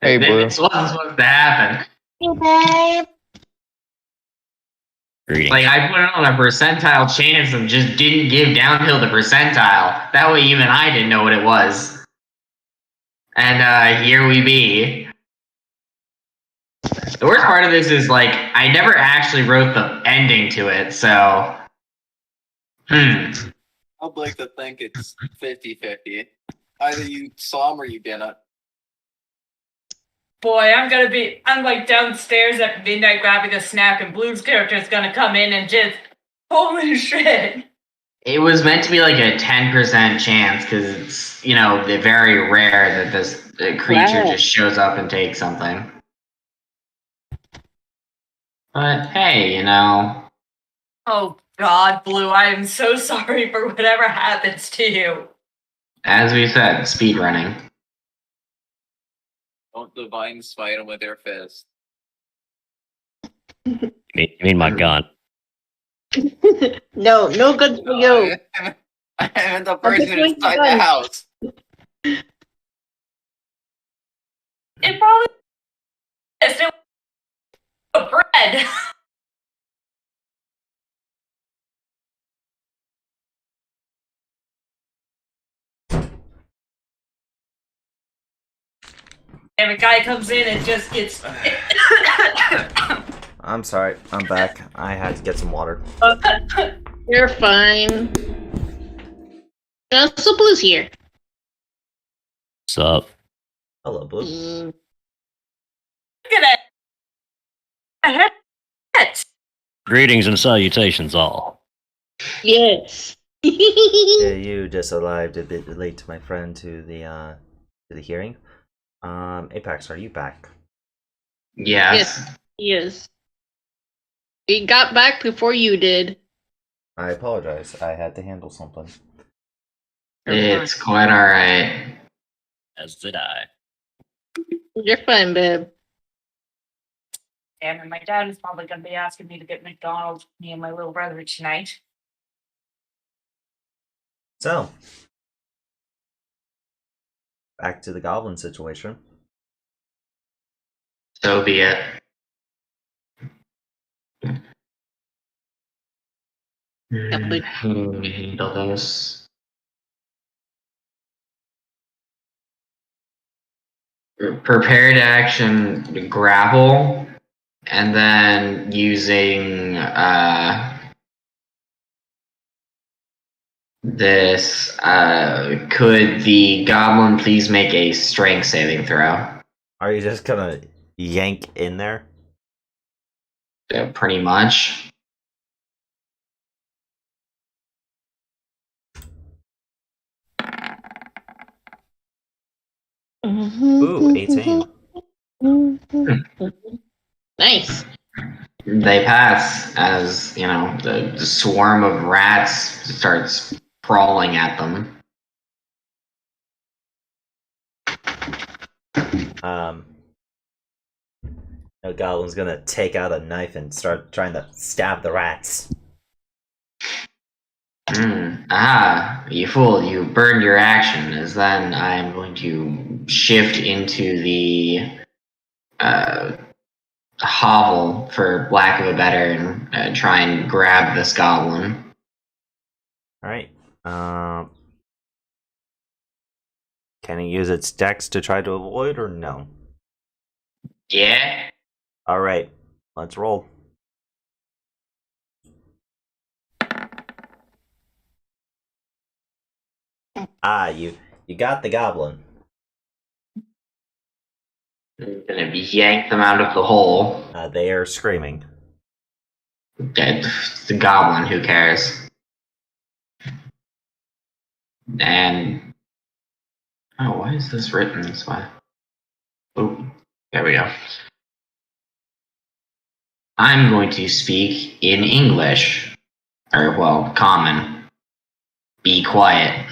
Hey, Blue.
this wasn't supposed to happen.
Hey, babe.
Like, I put it on a percentile chance and just didn't give Downhill the percentile. That way even I didn't know what it was. And here we be. The worst part of this is, like, I never actually wrote the ending to it, so...
I'd like to think it's 50-50. Either you saw him or you didn't.
Boy, I'm like downstairs at midnight grabbing a snack, and Blue's character is gonna come in and just, holy shit.
It was meant to be like a 10% chance because it's, very rare that this creature
Wow.
just shows up and takes something. But hey,
Oh God, Blue, I am so sorry for whatever happens to you.
as we said, speedrunning.
Don't divine smite him with your fist.
You mean my gun?
No good for you.
I am the
I'm
person
just going to
inside
gun.
the house.
It probably is. It was bread. And a guy comes in and just gets.
I'm sorry, I'm back. I had to get some water.
You're fine. So Blue's here.
What's up?
Hello, Blue.
Mm,
Look at it. It.
Greetings and salutations, all.
yes.
Yeah, you just arrived a bit late to my friend to the hearing. Apex, are you back?
Yes.
Yes. We got back before you did.
I apologize. I had to handle something.
It's quite alright.
As did I.
You're fine, babe.
Damn, and my dad is probably gonna be asking me to get McDonald's for me and my little brother tonight.
So, back to the goblin situation.
So be it.
but-
Handle this. Prepared action grapple, and then using this. Could the goblin please make a strength saving throw?
Are you just gonna yank in there?
Yeah, pretty much.
Ooh, 18.
Nice.
They pass as the swarm of rats starts crawling at them.
The goblin's gonna take out a knife and start trying to stab the rats.
You fool, you burned your action, as then I am going to shift into the hovel, for lack of a better, and try and grab this goblin.
Alright. Can it use its dex to try to avoid or no?
Yeah?
Alright, let's roll. You got the goblin.
I'm gonna yank them out of the hole.
They are screaming.
Dead. It's the goblin, who cares? And why is this written this way? Oh, there we go. I'm going to speak in English. Or, well, common. Be quiet.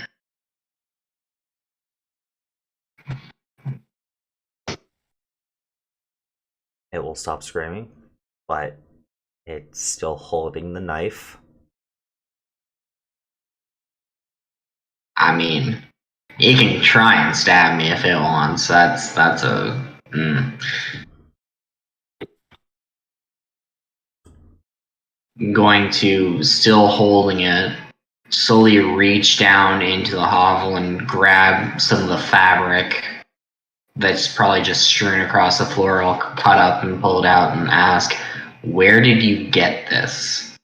It will stop screaming, but it's still holding the knife.
I mean, it can try and stab me if it wants. That's a... I'm going to, still holding it, slowly reach down into the hovel and grab some of the fabric that's probably just strewn across the floor, all cut up, and pull it out and ask, where did you get this?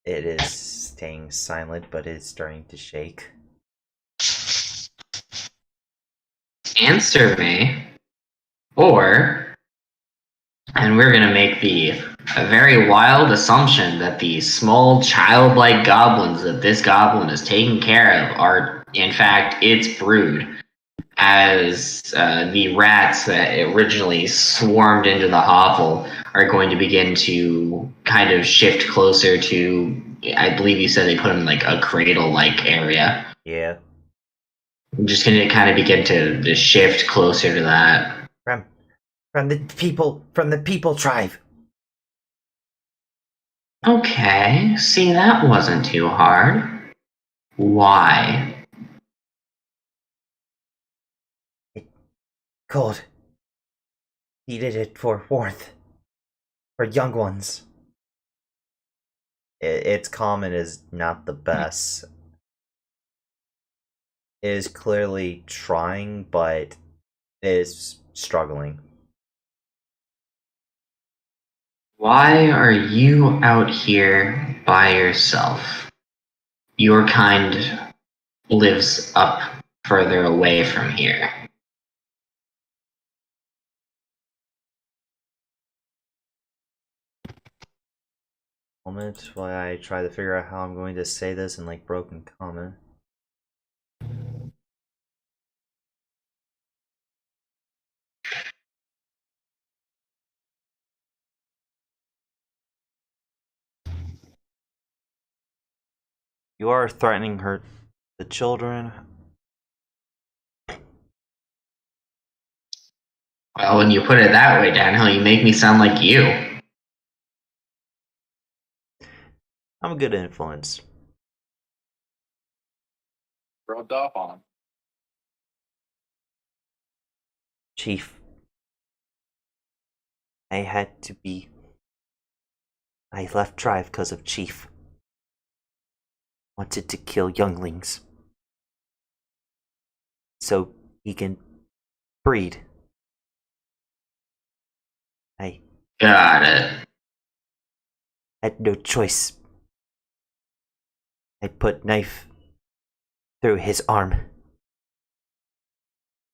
It is staying silent, but it's starting to shake.
Answer me, or, and we're gonna make a very wild assumption that the small childlike goblins that this goblin is taking care of are, in fact, its brood, as the rats that originally swarmed into the hovel are going to begin to kind of shift closer to, I believe you said they put them in like a cradle-like area.
Yeah.
I'm just going to kind of begin to shift closer to that.
From the people tribe.
Okay, see, that wasn't too hard. Why?
Cold. He did it for warmth. For young ones. Its comment is not the best. It is clearly trying, but is struggling.
Why are you out here by yourself? Your kind lives up further away from here.
Moment while I try to figure out how I'm going to say this in like broken comment. You are threatening the children.
Well, when you put it that way, Daniel, you make me sound like you.
I'm a good influence.
Rubbed off on him.
Chief. I left tribe because of Chief. Wanted to kill younglings. So he can breed. I
Got it.
had no choice. I put knife through his arm.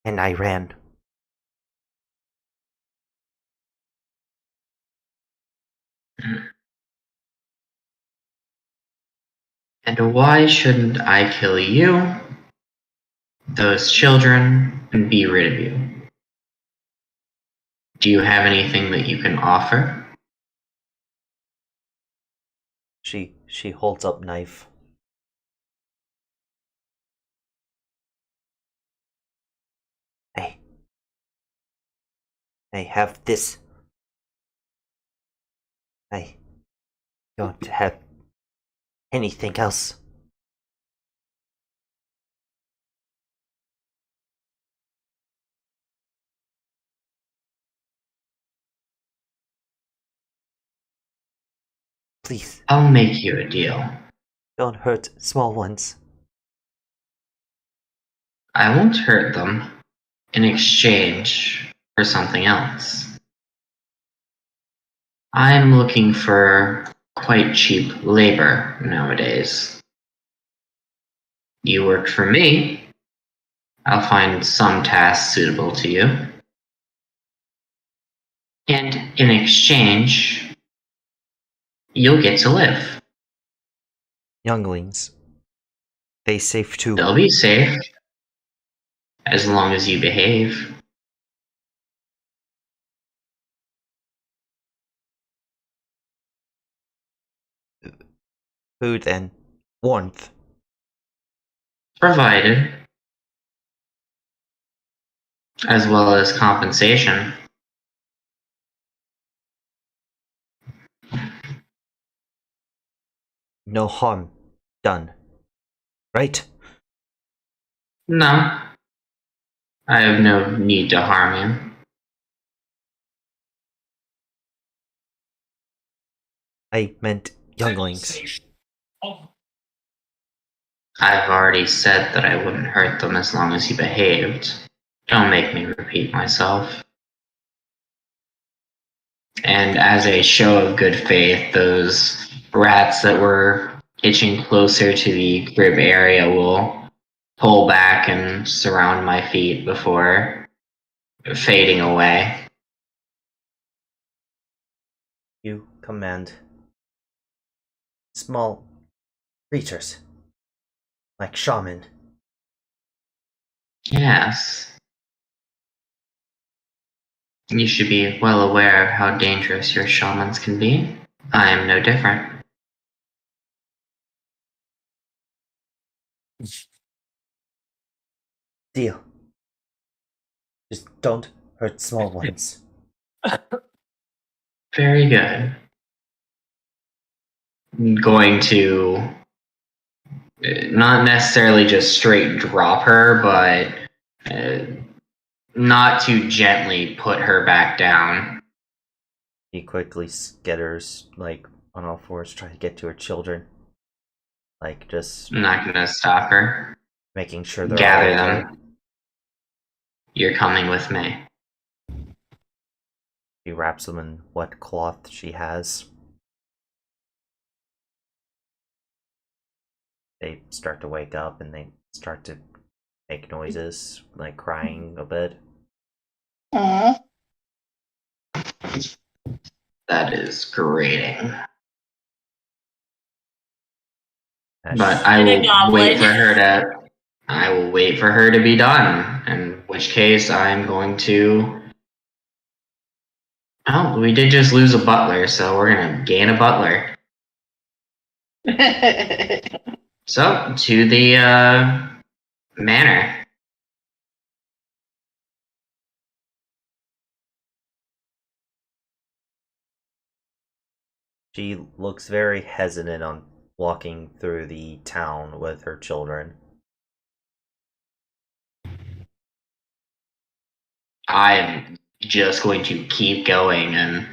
And I ran.
And why shouldn't I kill you, those children, and be rid of you? Do you have anything that you can offer?
She holds up knife. I have this. I don't have anything else. Please,
I'll make you a deal.
don't hurt small ones.
I won't hurt them in exchange for something else. I'm looking for quite cheap labor nowadays. You work for me, I'll find some task suitable to you. And in exchange, you'll get to live.
Younglings. They safe too.
They'll be safe, as long as you behave.
Food and warmth.
Provided. As well as compensation.
No harm done. Right?
No. I have no need to harm you.
I meant younglings.
I've already said that I wouldn't hurt them as long as you behaved. Don't make me repeat myself. And as a show of good faith, those rats that were itching closer to the crib area will pull back and surround my feet before fading away.
You command small creatures, like shaman.
Yes. You should be well aware of how dangerous your shamans can be. I am no different.
Deal. Just don't hurt small ones.
Very good. I'm going to not necessarily just straight drop her, but not to gently put her back down.
He quickly skitters, like, on all fours, trying to get to her children. Like, just
I'm not gonna stop her.
making sure they're
Gather
all okay.
them. You're coming with me.
She wraps them in what cloth she has. They start to wake up and they start to make noises, like crying a bit.
Aw.
That is grating.
And
But
she-
I
And a
will
goblin.
wait for her to. I will wait for her to be done. In which case, I'm going to. Oh, we did just lose a butler, so we're gonna gain a butler. So to the manor.
She looks very hesitant on walking through the town with her children.
I'm just going to keep going, and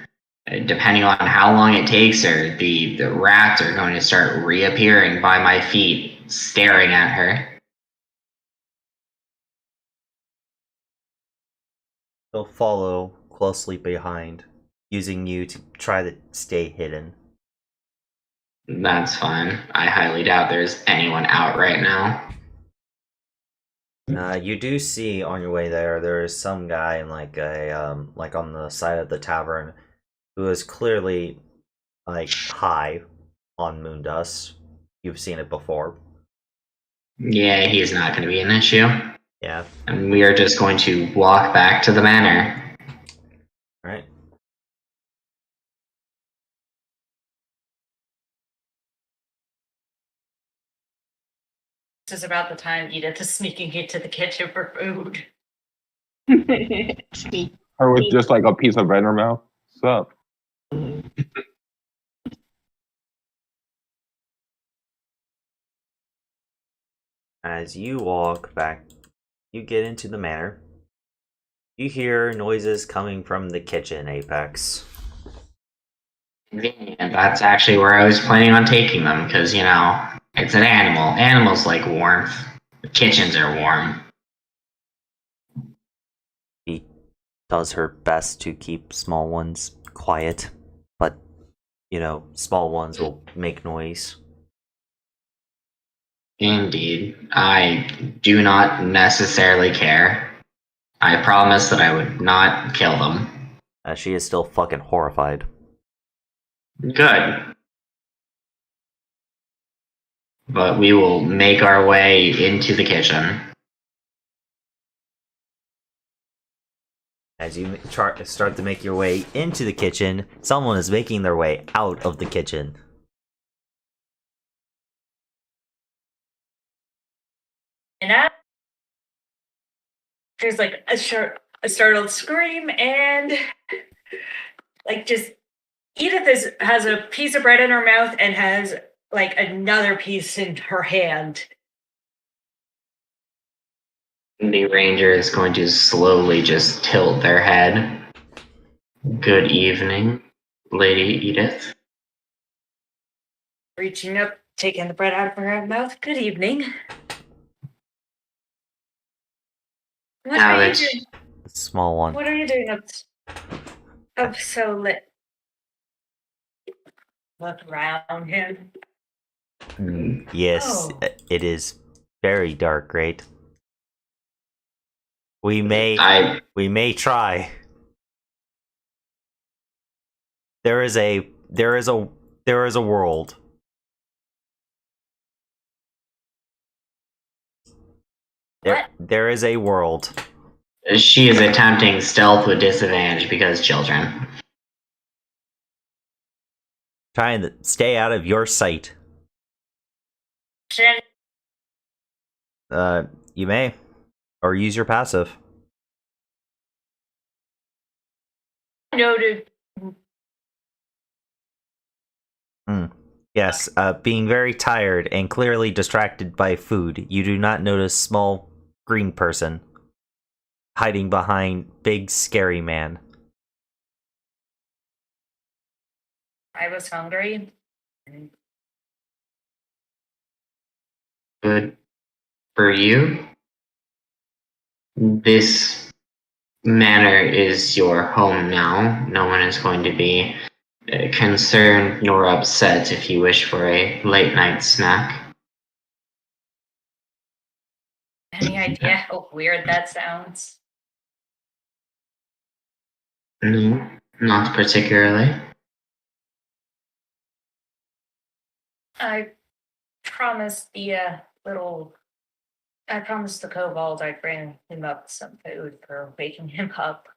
depending on how long it takes her, the rats are going to start reappearing by my feet, staring at her.
They'll follow closely behind, using you to try to stay hidden.
That's fine. I highly doubt there's anyone out right now.
You do see on your way there is some guy in like like on the side of the tavern who is clearly like high on moon dust. You've seen it before.
Yeah, he's not going to be an issue.
Yeah.
And we are just going to walk back to the manor.
Alright.
This is about the time Edith is sneaking into the kitchen for food.
Sweet.
Her with just like a piece of bread in her mouth. What's up?
As you walk back, you get into the manor. You hear noises coming from the kitchen, Apex.
And that's actually where I was planning on taking them, because, you know, it's an animal. Animals like warmth. The kitchens are warm.
She does her best to keep small ones quiet, but, you know, small ones will make noise.
Indeed. I do not necessarily care. I promised that I would not kill them.
She is still fucking horrified.
Good. But we will make our way into the kitchen.
As you start to make your way into the kitchen, someone is making their way out of the kitchen.
And there's like a startled scream, and like just Edith has a piece of bread in her mouth and has like another piece in her hand.
The ranger is going to slowly just tilt their head. Good evening, Lady Edith.
Reaching up, taking the bread out of her mouth. Good evening. What
Now
are you
that's-
doing?
Small one.
What are you doing up so lit? look around him.
Yes,
Oh.
it is very dark, right? We may try. There is a world. There is a world.
She is attempting stealth with disadvantage because children.
Trying to stay out of your sight. You may. Or use your passive.
Noted.
Yes, being very tired and clearly distracted by food, you do not notice small green person hiding behind big scary man.
I was hungry.
Good for you. This manor is your home now. No one is going to be concerned nor upset if you wish for a late night snack.
Any idea how weird that sounds?
No, not particularly.
I promised the I promised the kobold I'd bring him up some food for waking him up.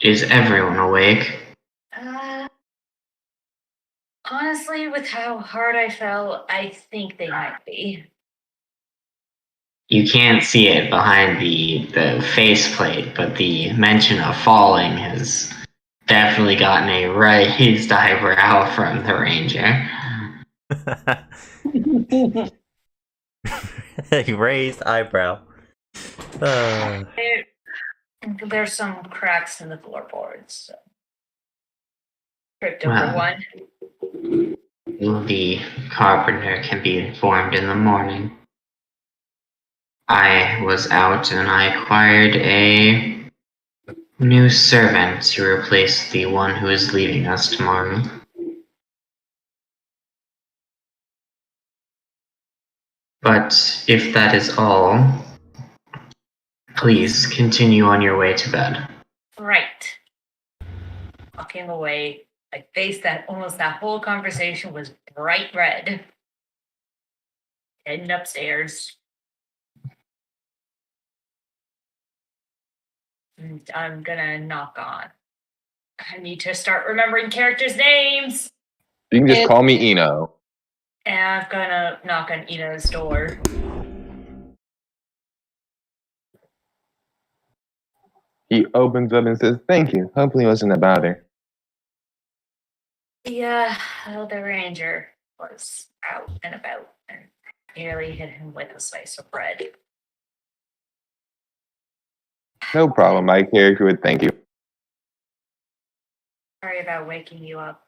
Is everyone awake?
Honestly, with how hard I fell, I think they might be.
You can't see it behind the faceplate, but the mention of falling has definitely gotten a raised eyebrow from the ranger.
Raised eyebrow.
There's some cracks in the floorboards. So. Tripped over one.
The carpenter can be informed in the morning. I was out and I acquired a new servant to replace the one who is leaving us tomorrow. But if that is all, please continue on your way to bed.
Right. Walking away, my face that whole conversation was bright red. Heading upstairs. And I'm gonna knock on. I need to start remembering characters' names.
You can just call me Eno.
And I'm gonna knock on Eno's door.
He opens up and says, "Thank you. Hopefully it wasn't a bother."
Yeah, the ranger was out and about and nearly hit him with a slice of bread.
No problem. My character would thank you.
Sorry about waking you up.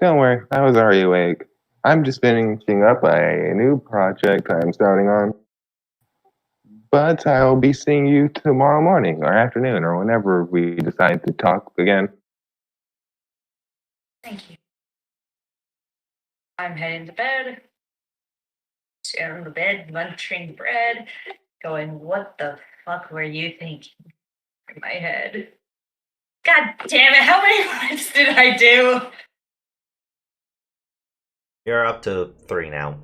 Don't worry. I was already awake. I'm just finishing up a new project I'm starting on. But I'll be seeing you tomorrow morning or afternoon or whenever we decide to talk again.
Thank you. I'm heading to bed. Sitting on the bed, munching bread, going, what the fuck were you thinking? In my head. God damn it, how many lives did I do?
You're up to 3 now.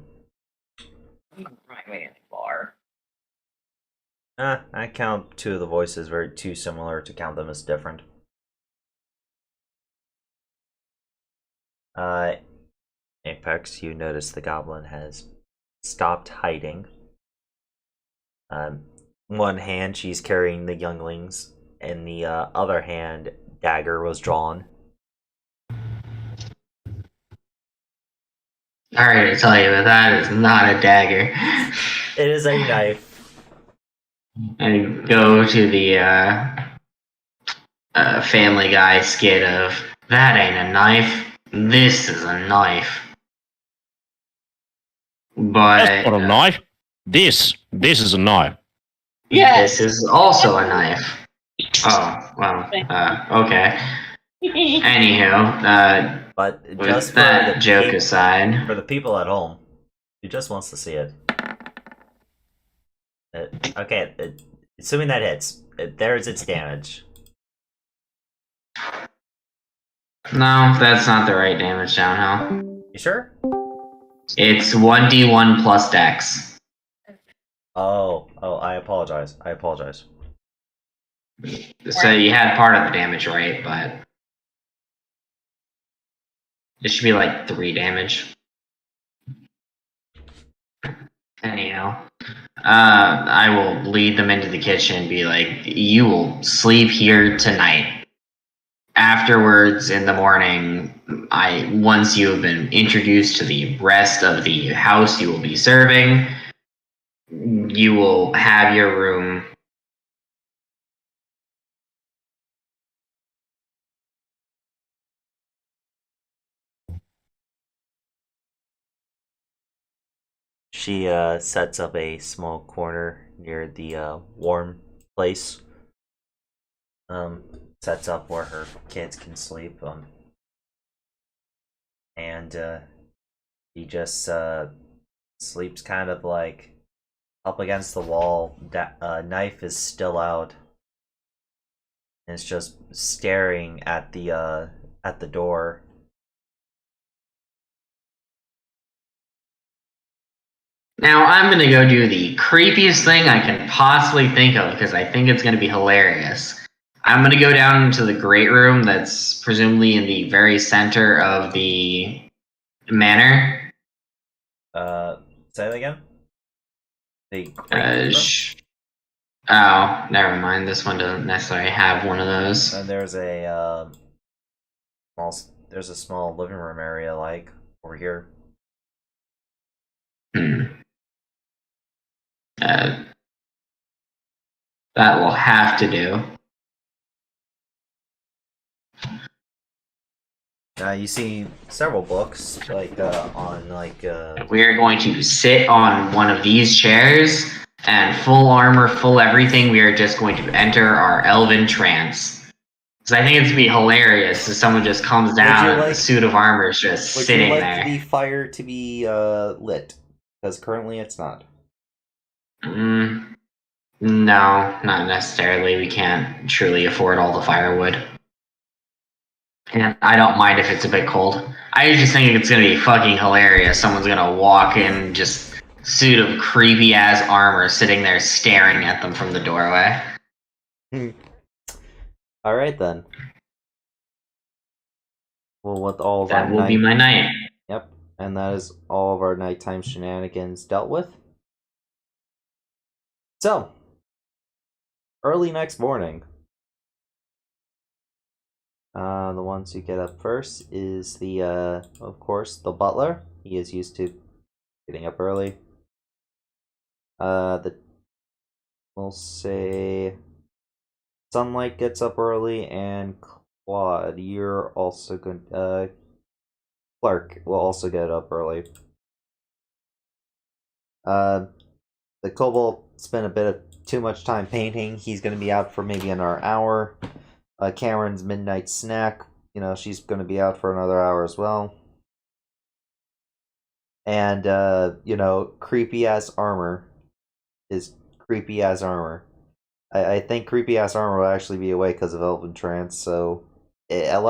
Right way anymore.
I count 2 of the voices very too similar to count them as different. Apex, you notice the goblin has stopped hiding. One hand, she's carrying the younglings. In the other hand, dagger was drawn.
Sorry to tell you, but that is not a dagger.
It is a knife.
I go to the Family Guy skit of, that ain't a knife, this is a knife. But
That's not a knife. This is a knife.
This is also a knife. Oh, well, okay. Anywho,
But
with
just for
that
the
joke aside,
for the people at home, who just wants to see it. Okay, assuming that hits, there's its damage.
no, that's not the right damage downhill.
You sure?
It's 1d1 plus dex.
Oh, I apologize. I apologize.
So you had part of the damage right, but it should be like 3 damage. Anyhow, I will lead them into the kitchen and be like, you will sleep here tonight. Afterwards, in the morning, once you have been introduced to the rest of the house you will be serving, you will have your room.
She sets up a small corner near the warm place. Sets up where her kids can sleep. And he just sleeps kind of like up against the wall. That knife is still out, and it's just staring at the door.
Now, I'm going to go do the creepiest thing I can possibly think of because I think it's going to be hilarious. I'm going to go down into the great room that's presumably in the very center of the manor.
Say that again. The great room?
Oh, never mind. This one doesn't necessarily have one of those.
And there's a small living room area like over here.
That will have to do.
You see several books on
We are going to sit on one of these chairs and full armor, full everything. We are just going to enter our elven trance. Because I think it's going to be hilarious if someone just comes down and the suit of armor is just sitting there. Would you like
the fire to be lit? Because currently it's not.
No, not necessarily. We can't truly afford all the firewood. And I don't mind if it's a bit cold. I just think it's gonna be fucking hilarious. Someone's gonna walk in just suit of creepy ass armor sitting there staring at them from the doorway.
Alright then. Well, with all of
that will be my night.
Yep, and that is all of our nighttime shenanigans dealt with. So, early next morning. The ones who get up first is of course, the butler. He is used to getting up early. We'll say Sunlight gets up early, and Claude, you're also going. Clark will also get up early. The kobold spent a bit of too much time painting. He's going to be out for maybe another hour. Cameron's midnight snack, she's going to be out for another hour as well. And, creepy ass armor is creepy ass armor. I think creepy ass armor will actually be awake because of Elven Trance, so.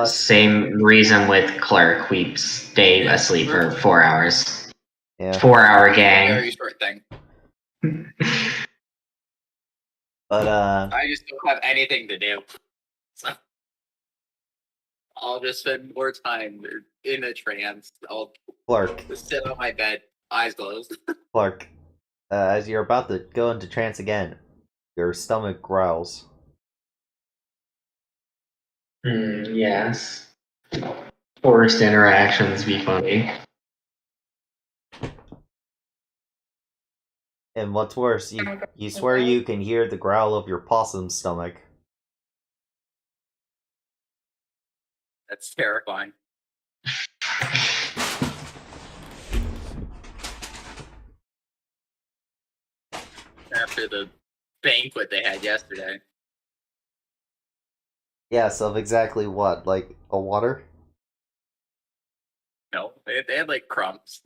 Same reason with Clerk. We stay asleep for 4 hours.
Yeah.
4-hour gang.
Very short thing.
But,
I just don't have anything to do. So I'll just spend more time in a trance. I'll
Clark.
just sit on my bed, eyes closed.
Clark, as you're about to go into trance again, your stomach growls.
Yes. Forced interactions be funny.
And what's worse, you swear you can hear the growl of your possum's stomach.
That's terrifying. After the banquet they had yesterday.
Yes, of exactly what? Like a water?
No, they had like crumbs.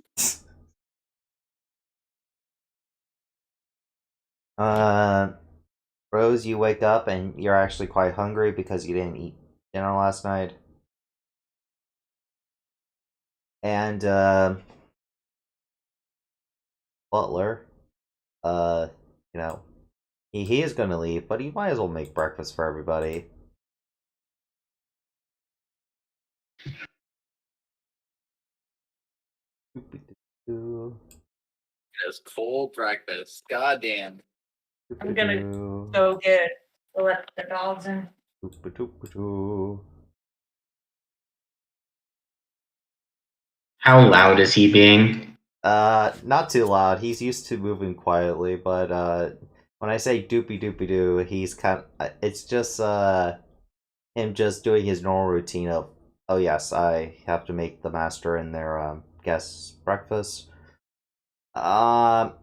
Rose, you wake up and you're actually quite hungry because you didn't eat dinner last night. And, Butler, you know, he is gonna leave, but he might as well make breakfast for everybody.
It's full breakfast. Goddamn.
I'm gonna go let the dogs in.
How loud is he being?
Not too loud. He's used to moving quietly, but when I say doopy doopy doo, he's it's just him just doing his normal routine of, oh yes, I have to make the master and their guests breakfast. But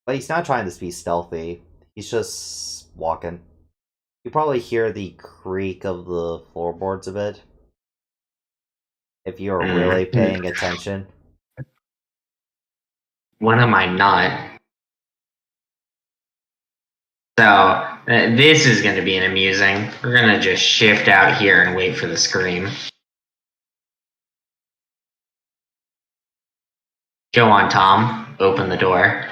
he's not trying to be stealthy. He's just walking. You probably hear the creak of the floorboards a bit if you're really paying attention.
When am I not? So, this is going to be an amusing. We're going to just shift out here and wait for the scream. Go on, Tom. Open the door.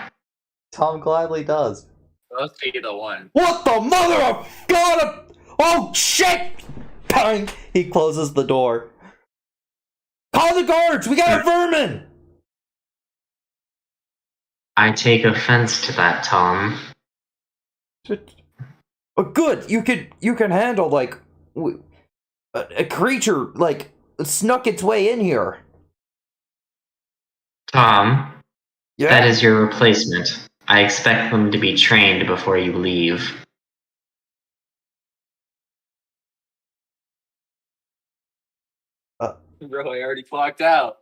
Tom gladly does.
Must be the one.
What the mother of God! Oh shit! Bang! He closes the door. Call the guards! We got a vermin!
I take offense to that, Tom.
Good. You can handle like a creature like snuck its way in here.
Tom,
Yeah.
that is your replacement. I expect them to be trained before you leave.
Bro, I already clocked out.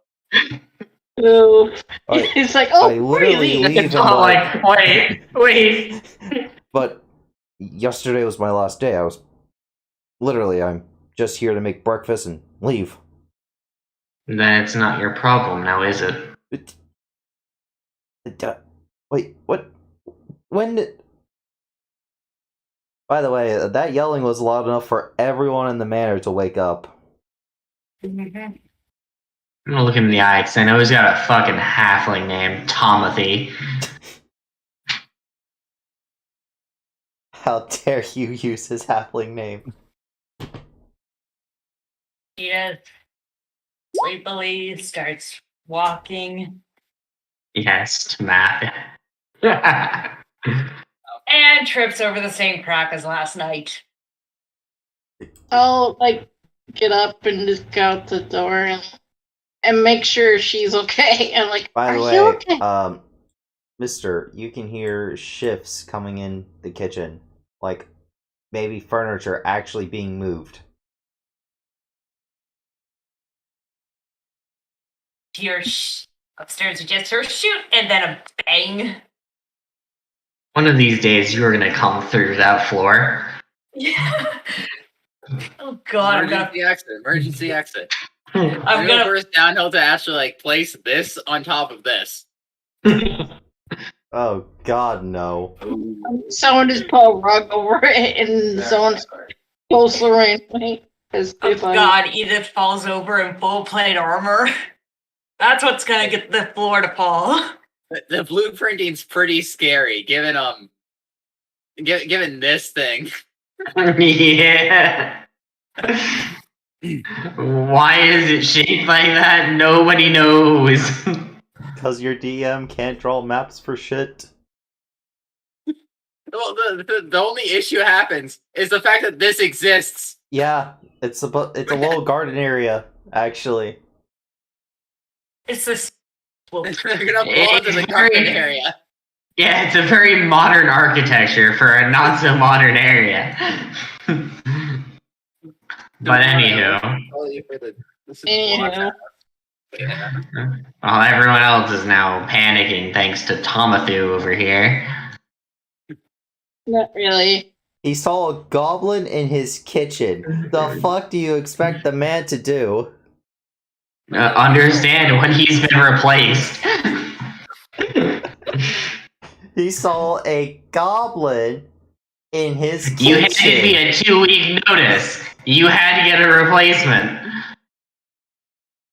So
I-
it's like,
I
oh,
literally
really?
leave
It's
him
all
like.
wait.
But yesterday was my last day. I'm just here to make breakfast and leave.
Then it's not your problem now, is it?
Wait, what? When did... By the way, that yelling was loud enough for everyone in the manor to wake up.
Mm-hmm.
I'm gonna look him in the eye because I know he's got a fucking halfling named Tomothy.
How dare you use his halfling name?
Yes. Sleepily starts walking
Yes, math.
and trips over the same crack as last night.
I'll like get up and just go out the door and make sure she's okay. And like,
By
are
the
you
way,
okay?
Mister, you can hear shifts coming in the kitchen. Like, maybe furniture actually being moved.
Hear upstairs, you just hear shoot, and then a bang.
One of these days, you're gonna come through that floor.
Yeah. Oh God,
Emergency exit.
I'm
I'm
gonna
burst downhill to actually like place this on top of this.
Oh God, no.
Someone just put a rug over it and someone's closer range.
Oh God, Edith falls over in full plate armor. That's what's gonna get the floor to fall.
The blueprinting's pretty scary, given given this thing.
Yeah. Why is it shaped like that? Nobody knows.
Because your DM can't draw maps for shit.
Well, the only issue happens is the fact that this exists.
Yeah, it's a little garden area, actually.
It's this.
They're gonna blow into the garden area.
Yeah, it's a very modern architecture for a not so modern area. But anywho, well, everyone else is now panicking thanks to Tomathu over here.
Not really.
He saw a goblin in his kitchen. The fuck do you expect the man to do?
Understand when he's been replaced.
He saw a goblin in his kitchen.
You handed me a 2-week notice. You had to get a replacement.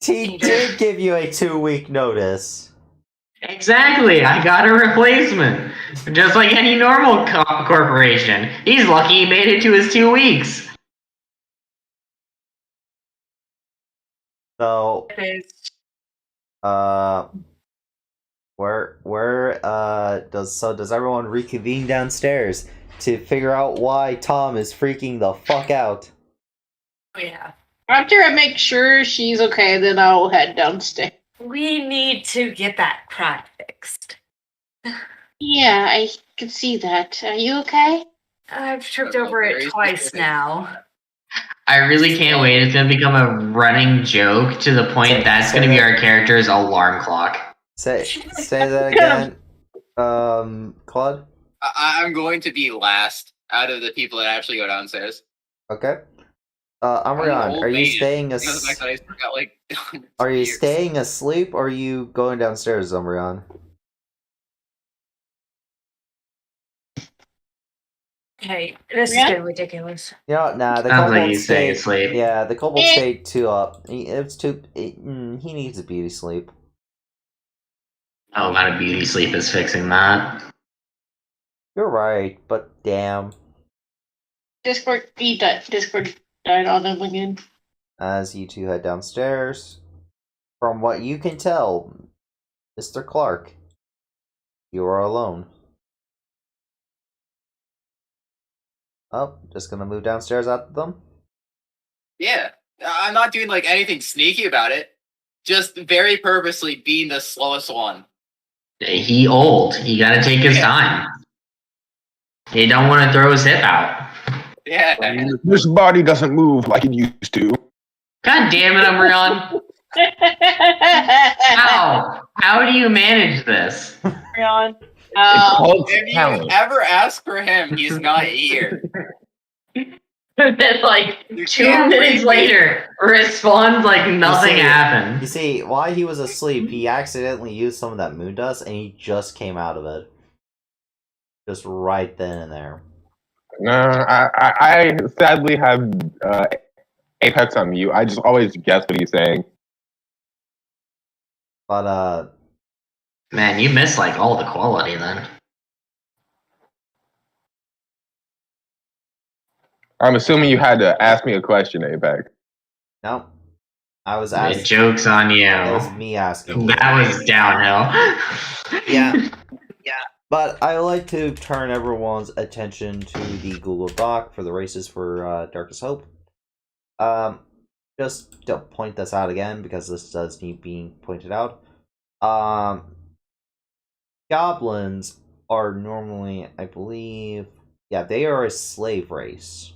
He did give you a 2-week notice.
Exactly, I got a replacement. Just like any normal corporation. He's lucky he made it to his 2 weeks.
So, does everyone reconvene downstairs to figure out why Tom is freaking the fuck out?
Oh, yeah.
After I make sure she's okay, then I'll head downstairs.
We need to get that crack fixed.
Yeah, I can see that. Are you okay?
I've tripped over it twice now.
I really can't wait. It's going to become a running joke to the point that's going to be our character's alarm clock.
Say that again, Claude?
I'm going to be last out of the people that actually go downstairs.
Okay. Umbreon, are you staying Are you staying asleep or are you going downstairs, Umbreon?
Okay, this is getting ridiculous.
You know, nah, the
Sounds like
kobold
he's staying
stayed.
asleep.
Yeah, the kobold stayed too up. He needs a beauty sleep.
Oh, not a beauty sleep is fixing that.
You're right, but damn.
Discord died on him again.
As you two head downstairs, from what you can tell, Mr. Clark, you are alone. Oh, just gonna move downstairs after them?
Yeah, I'm not doing like anything sneaky about it. Just very purposely being the slowest one.
He old. He gotta take his time. He don't want to throw his hip out.
Yeah.
This body doesn't move like it used to.
God damn it, Umbreon. How do you manage this?
Umbreon.
If you ever ask for him, he's not here.
Then, like, 2 minutes later, responds like nothing happened.
You see, while he was asleep, he accidentally used some of that moon dust, and he just came out of it. Just right then and there.
No, I sadly have Apex on mute. I just always guess what he's saying.
But,
Man, you miss, like, all the quality, then.
I'm assuming you had to ask me a question, Apex.
no. I was asking.
Joke's on you.
That was me asking.
That was downhill.
Yeah. But I like to turn everyone's attention to the Google Doc for the races for Darkest Hope. Just to point this out again, because this does need being pointed out. Goblins are normally, I believe, yeah, they are a slave race.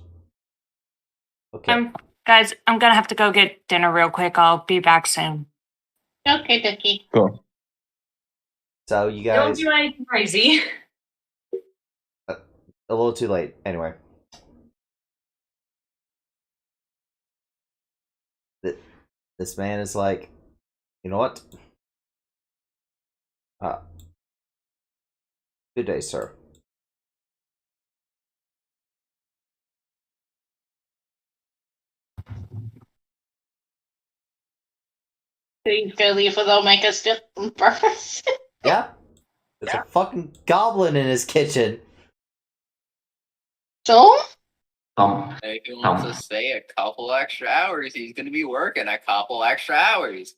Okay.
Guys, I'm gonna have to go get dinner real quick. I'll be back soon.
Okay, Ducky.
Cool.
So you
Don't
guys,
do anything crazy.
a little too late. Anyway. This man is like, you know what? Good day, sir.
He's gonna leave without making us still on purpose.
Yeah. There's a fucking goblin in his kitchen.
So?
If he wants to stay a couple extra hours, he's going to be working a couple extra hours.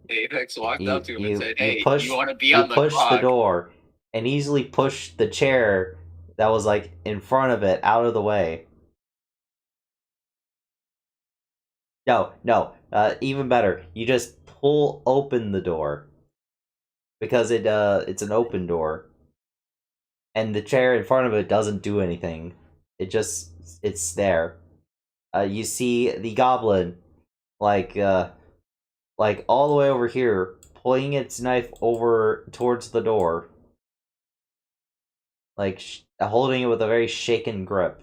Apex walked up to him and said, "Hey, you want to be on the clock?"
You pushed the door and easily pushed the chair that was like in front of it out of the way. No, even better. You just pull open the door because it's an open door, and the chair in front of it doesn't do anything. It's there. You see the goblin like all the way over here, pointing its knife over towards the door. like holding it with a very shaken grip.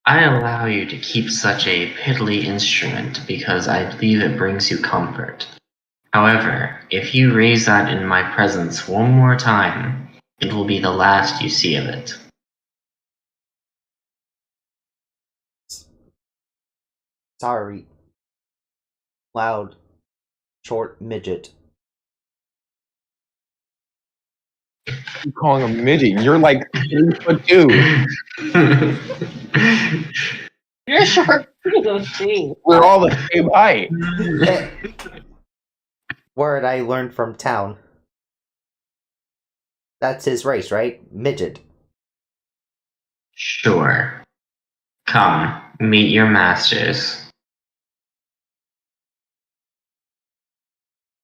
I allow you to keep such a piddly instrument because I believe it brings you comfort. However, if you raise that in my presence one more time, it will be the last you see of it.
Sorry. Loud, short midget.
You calling him midget? You're like 3'2".
You're short too.
We're all the same height.
Word I learned from town. That's his race, right? Midget.
Sure. Come, meet your masters.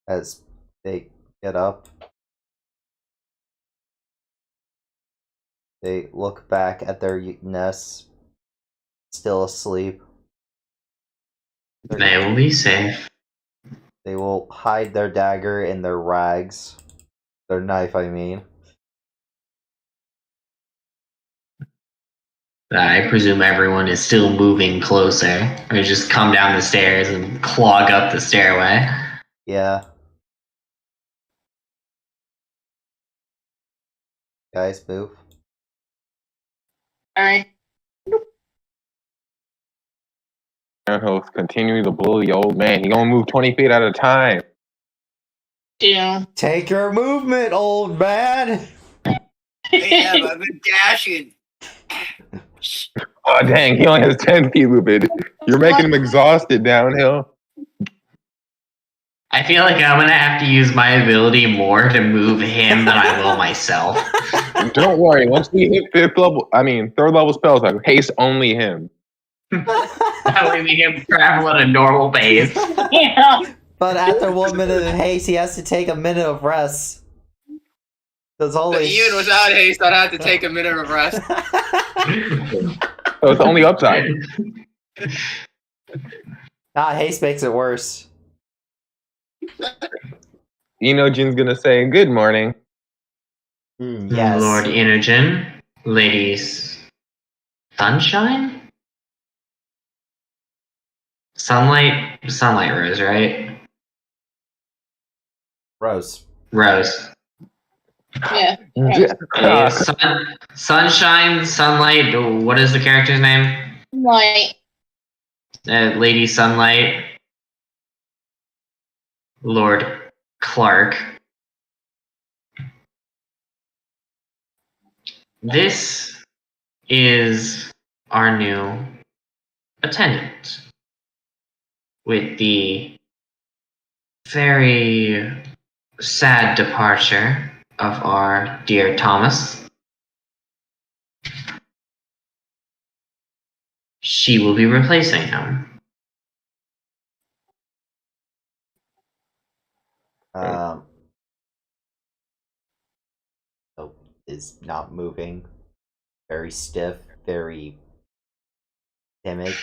As they get up, they look back at their nests, still asleep.
They will be safe.
They will hide their dagger in their rags. Their knife, I mean.
I presume everyone is still moving closer, or just come down the stairs and clog up the stairway.
Yeah. Guys, move.
Alright.
And he'll continue to bully the old man. He gonna move 20 feet at a time.
Do.
Take your movement, old man!
Damn, I've been dashing.
Oh dang, he only has 10 feet movement. You're making him exhausted downhill.
I feel like I'm gonna have to use my ability more to move him than I will myself.
Don't worry, once we hit third level spells, like haste only him.
That way we can travel at a normal pace.
Yeah.
But after 1 minute of haste, he has to take a minute of rest. Because
So
holy
even without haste, I'd have to take a minute of rest.
So it's the only upside.
haste makes it worse.
Jin's gonna say, good morning.
Yes.
Lord Inogen, ladies, Sunshine? Sunlight Rose, right?
Rose.
Rose.
Yeah.
Okay, Sunshine, Sunlight, what is the character's name?
Like,
Lady Sunlight, Lord Clark. This is our new attendant with the very sad departure of our dear Thomas. She will be replacing him.
Is not moving. Very stiff, very timid.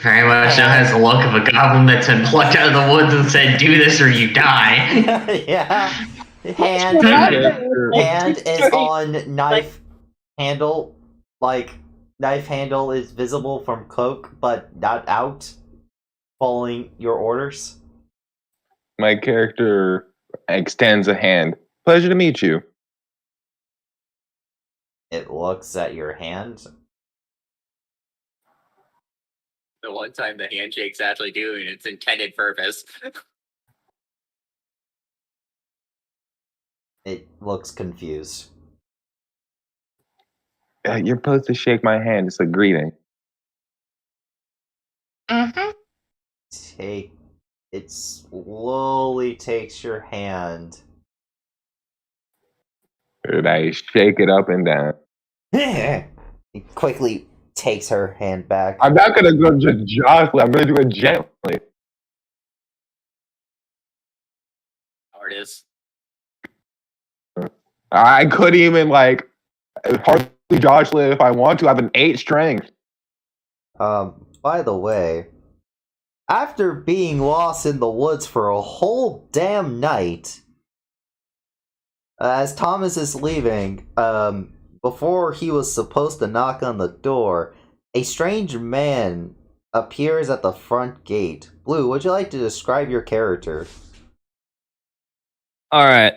Very much so has the look of a goblin that's been plucked out of the woods and said, do this or you die.
Yeah. Hand is on knife handle. Like, knife handle is visible from cloak, but not out. Following your orders.
My character extends a hand. Pleasure to meet you.
It looks at your hand.
The one time the handshake's actually doing its intended purpose.
It looks confused.
You're supposed to shake my hand. It's a greeting.
It slowly takes your hand.
And I shake it up and down.
He quickly takes her hand back.
I'm not gonna go just jostly. I'm gonna do it gently.
How it is.
I could even hardly jostly if I want to. I have an 8 strength.
By the way, after being lost in the woods for a whole damn night,
As Thomas is leaving, before he was supposed to knock on the door, a strange man appears at the front gate. Blue, would you like to describe your character?
All right.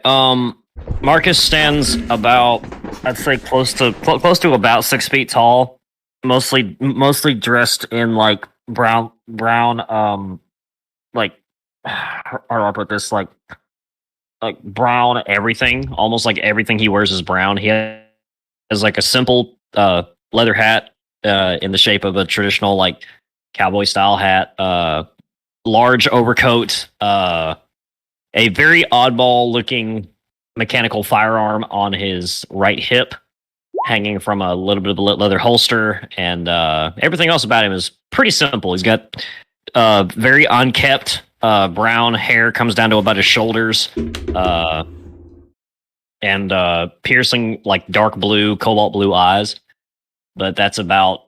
Marcus stands about, I'd say, close to about 6 feet tall. Mostly dressed in like brown. Like how do I put this? Like brown everything. Almost like everything he wears is brown. He has like a simple leather hat in the shape of a traditional like cowboy style hat. Large overcoat. A very oddball looking mechanical firearm on his right hip, hanging from a little bit of a leather holster, and everything else about him is pretty simple. He's got very unkept brown hair, comes down to about his shoulders, and piercing like dark blue, cobalt blue eyes. But that's about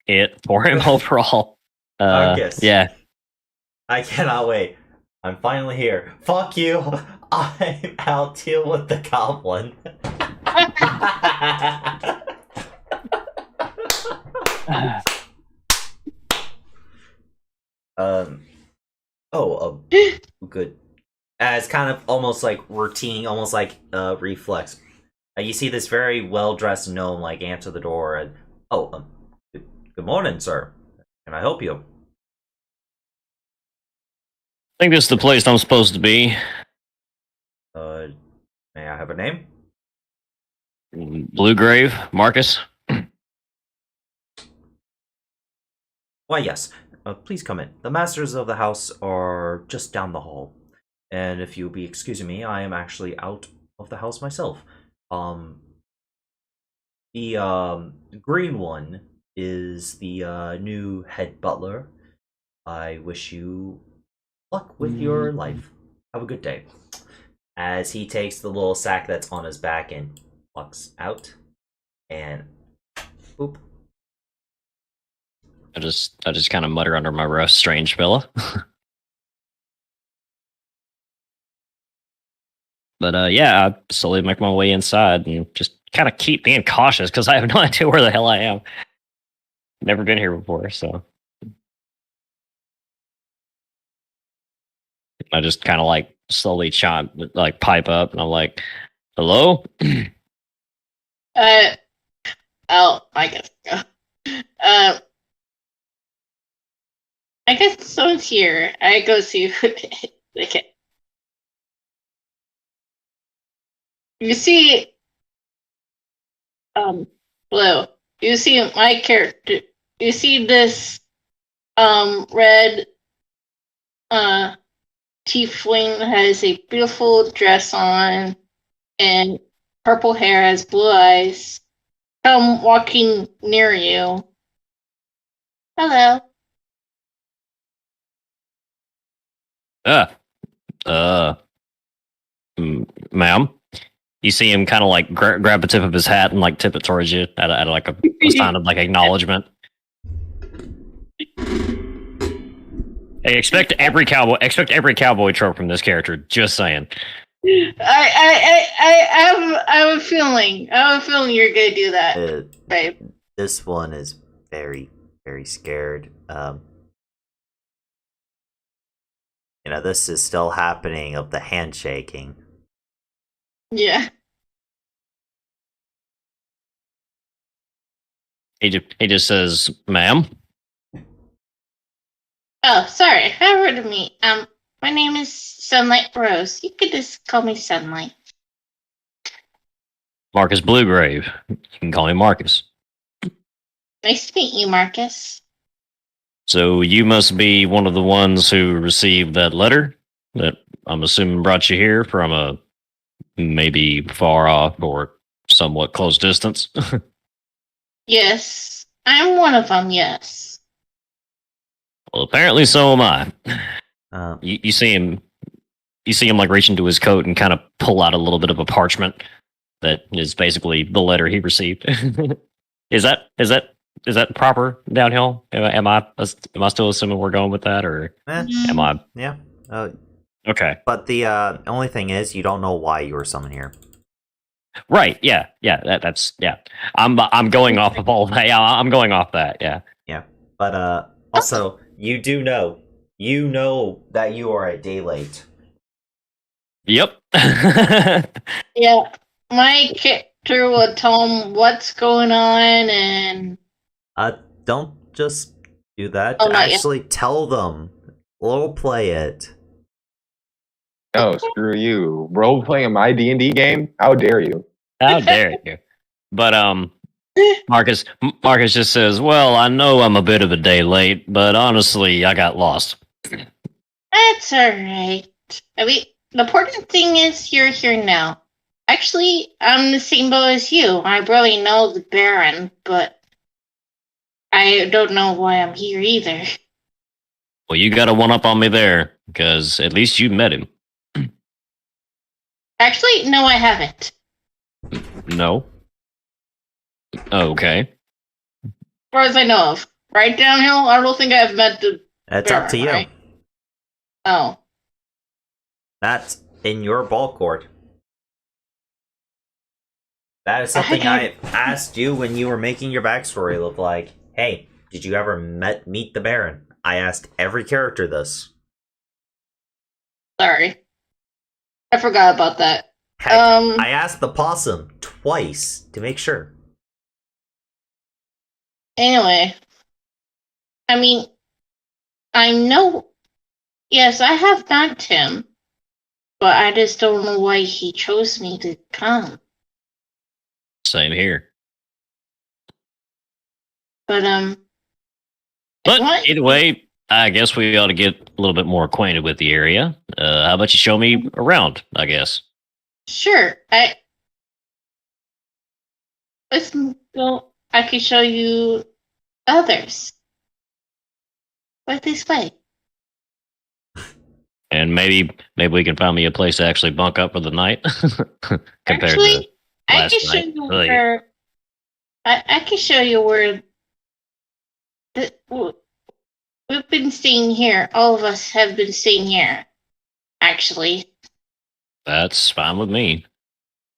it for him overall.
Marcus.
Yeah.
I cannot wait. I'm finally here. Fuck you. I'll deal with the goblin. Good. As kind of almost like routine, almost like reflex. You see this very well-dressed gnome like answer the door and good morning, sir. Can I help you?
I think this is the place I'm supposed to be.
May I have a name?
Bluegrave, Marcus.
Why, yes. Please come in. The masters of the house are just down the hall. And if you'll be excusing me, I am actually out of the house myself. The green one is the new head butler. I wish you luck with your life. Have a good day. As he takes the little sack that's on his back and walks out, and boop.
I just kind of mutter under my breath, strange fella. But yeah, I slowly make my way inside and just kind of keep being cautious because I have no idea where the hell I am. Never been here before, so I just kind of like slowly pipe up, and I'm like, "Hello."
I guess go. I guess someone's here. I go see who it is. Okay. You see, Blue. You see my character. You see this, red, tiefling that has a beautiful dress on, and purple hair, has blue eyes. Come walking near you. Hello.
Ma'am. You see him kind of like grab the tip of his hat and like tip it towards you at like a sign of like acknowledgement. Hey, expect every cowboy trope from this character. Just saying.
I have a feeling. I have a feeling you're gonna do that, babe.
This one is very, very scared. This is still happening of the handshaking.
Yeah.
He just says, "Ma'am."
Oh, sorry. Have heard of me. My name is Sunlight Rose. You could just call me Sunlight.
Marcus Bluegrave. You can call me Marcus.
Nice to meet you, Marcus.
So you must be one of the ones who received that letter that I'm assuming brought you here from a maybe far off or somewhat close distance.
Yes, I'm one of them, yes.
Well, apparently so am I. You see him like reach into his coat and kind of pull out a little bit of a parchment that is basically the letter he received. Is that proper downhill? Am I still assuming we're going with that, or am I?
Yeah.
Okay.
But the only thing is, you don't know why you were summoned here.
Right. Yeah. Yeah. That's yeah. I'm going off of all that. Yeah. I'm going off that. Yeah.
Yeah. But also, you know that you are a day late.
Yep.
Yeah, my character will tell him what's going on, and
Don't just do that.
oh, not yet.
Actually, tell them. Role play it.
Oh, screw you! Role playing my D&D game? How dare you?
How dare you? But Marcus just says, "Well, I know I'm a bit of a day late, but honestly, I got lost."
That's all right. I mean, the important thing is you're here now. Actually, I'm the same boat as you. I barely know the Baron, but I don't know why I'm here either.
Well, you got a one up on me there, because at least you met him.
Actually, no, I haven't.
No. Okay.
As far as I know of. Right, Downhill? I don't think I've met the
It's up to you.
Right? Oh.
That's in your ball court. That is something I asked you when you were making your backstory look like. Hey, did you ever meet the Baron? I asked every character this.
Sorry. I forgot about that.
Heck, I asked the possum twice to make sure.
Anyway. I mean, I know. Yes, I have met him. But I just don't know why he chose me to come.
Same here.
But
either way, I guess we ought to get a little bit more acquainted with the area. How about you show me around, I guess?
Sure. Let's go. I can show you others. Right this way.
And maybe we can find me a place to actually bunk up for the night. Compared
Actually,
to
I
last
can show
night.
you
Really.
where. I can show you where. We've been staying here. All of us have been staying here. Actually,
That's fine with me.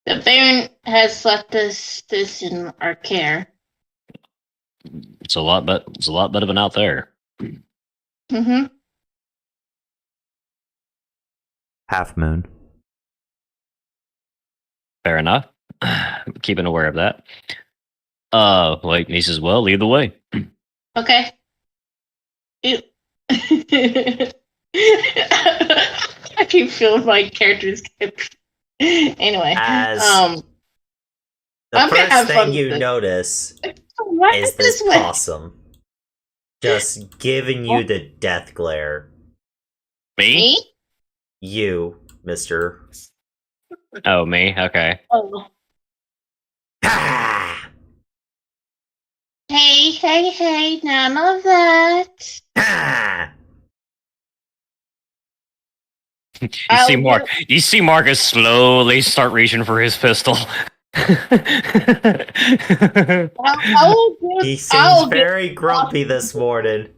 the Baron has left us this in our care.
It's a lot better than out there.
Mm-hmm.
Half moon.
Fair enough. Keeping aware of that. Like he says, well, lead the way.
Okay. I keep feeling my characters. Anyway,
As
I'm
the
gonna
first
have fun
thing you
with this.
notice
Why
is
is
this
way?
possum just giving you the death glare.
Me?
Me?
You, Mister.
Oh, me? Okay.
Oh.
Ha!
Hey, none of that.
Ha!
You see Marcus slowly start reaching for his pistol.
He seems very grumpy this morning.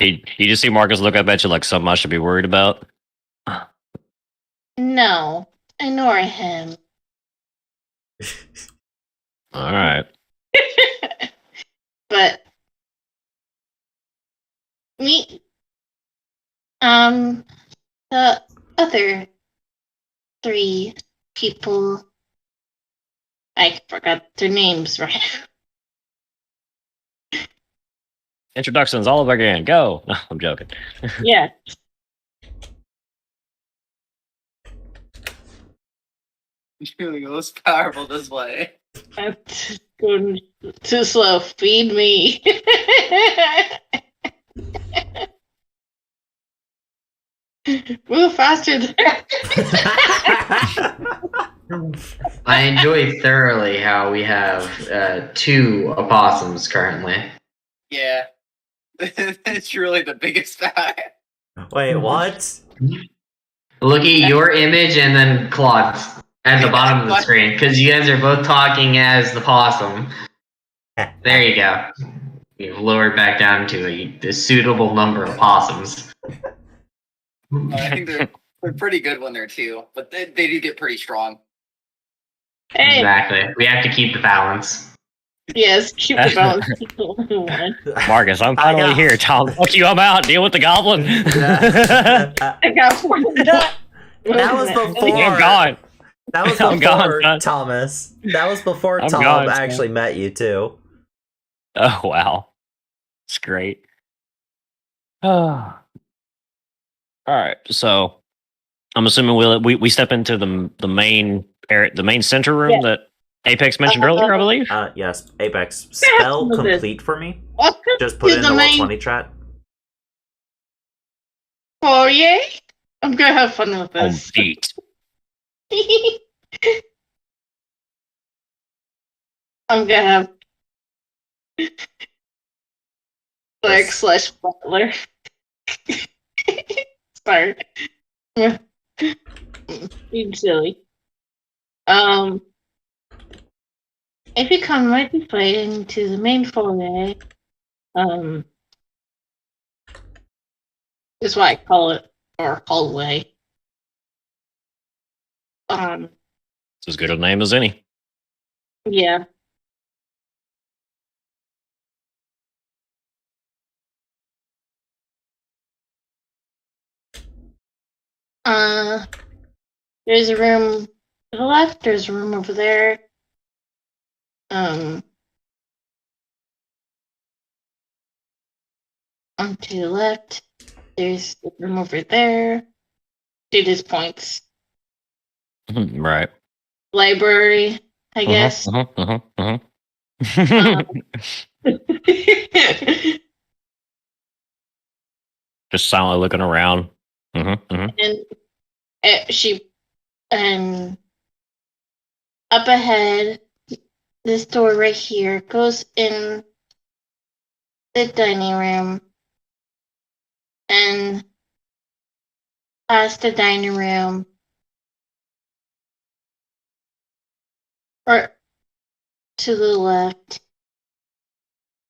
You just see Marcus look up at you like something I should be worried about.
No, ignore him.
All right.
But me, the other 3 people, I forgot their names, right?
Introductions all over again. Go. No, I'm joking.
Yeah.
Doing the most powerful display.
That's going too slow. Feed me. Move faster there.
I enjoy thoroughly how we have 2 opossums currently.
Yeah. It's really the biggest guy.
Wait, what?
Look at your image and then Claude's at the bottom of the screen, because you guys are both talking as the possum. There you go. You've lowered back down to a suitable number of possums.
I think they're pretty good when they're two, but they do get pretty strong.
Hey,
Exactly. We have to keep the balance.
yes, keep the balance. One.
Marcus, I'm
I
finally
know.
here. Tom, fuck you, I'm out. Deal with the goblin.
I got four.
That was before.
I'm gone.
That was
I'm gone,
before
son.
Thomas. That was before
I'm
Tom
gone, son.
actually met you too.
Oh wow, it's great. All right, so I'm assuming we step into the main area, the main center room
Yeah.
that Apex mentioned earlier, I believe.
Yes, Apex. Spell
Yes,
complete for me.
Welcome
Just put it
to
in
the
the
main
Roll20 chat.
foyer. I'm gonna have fun with
On
this.
beat.
I'm gonna have
Yes.
slash butler. Sorry. Being silly. If you come right be fighting to the main foyer, is what I call it, or hallway.
It's as good a name as any.
Yeah. There's a room to the left, there's a room over there. On to the left, there's the room over there. Dude, his points.
Right.
Library, I guess.
Just silently looking around.
And and up ahead, this door right here goes in the dining room, and past the dining room, or to the left.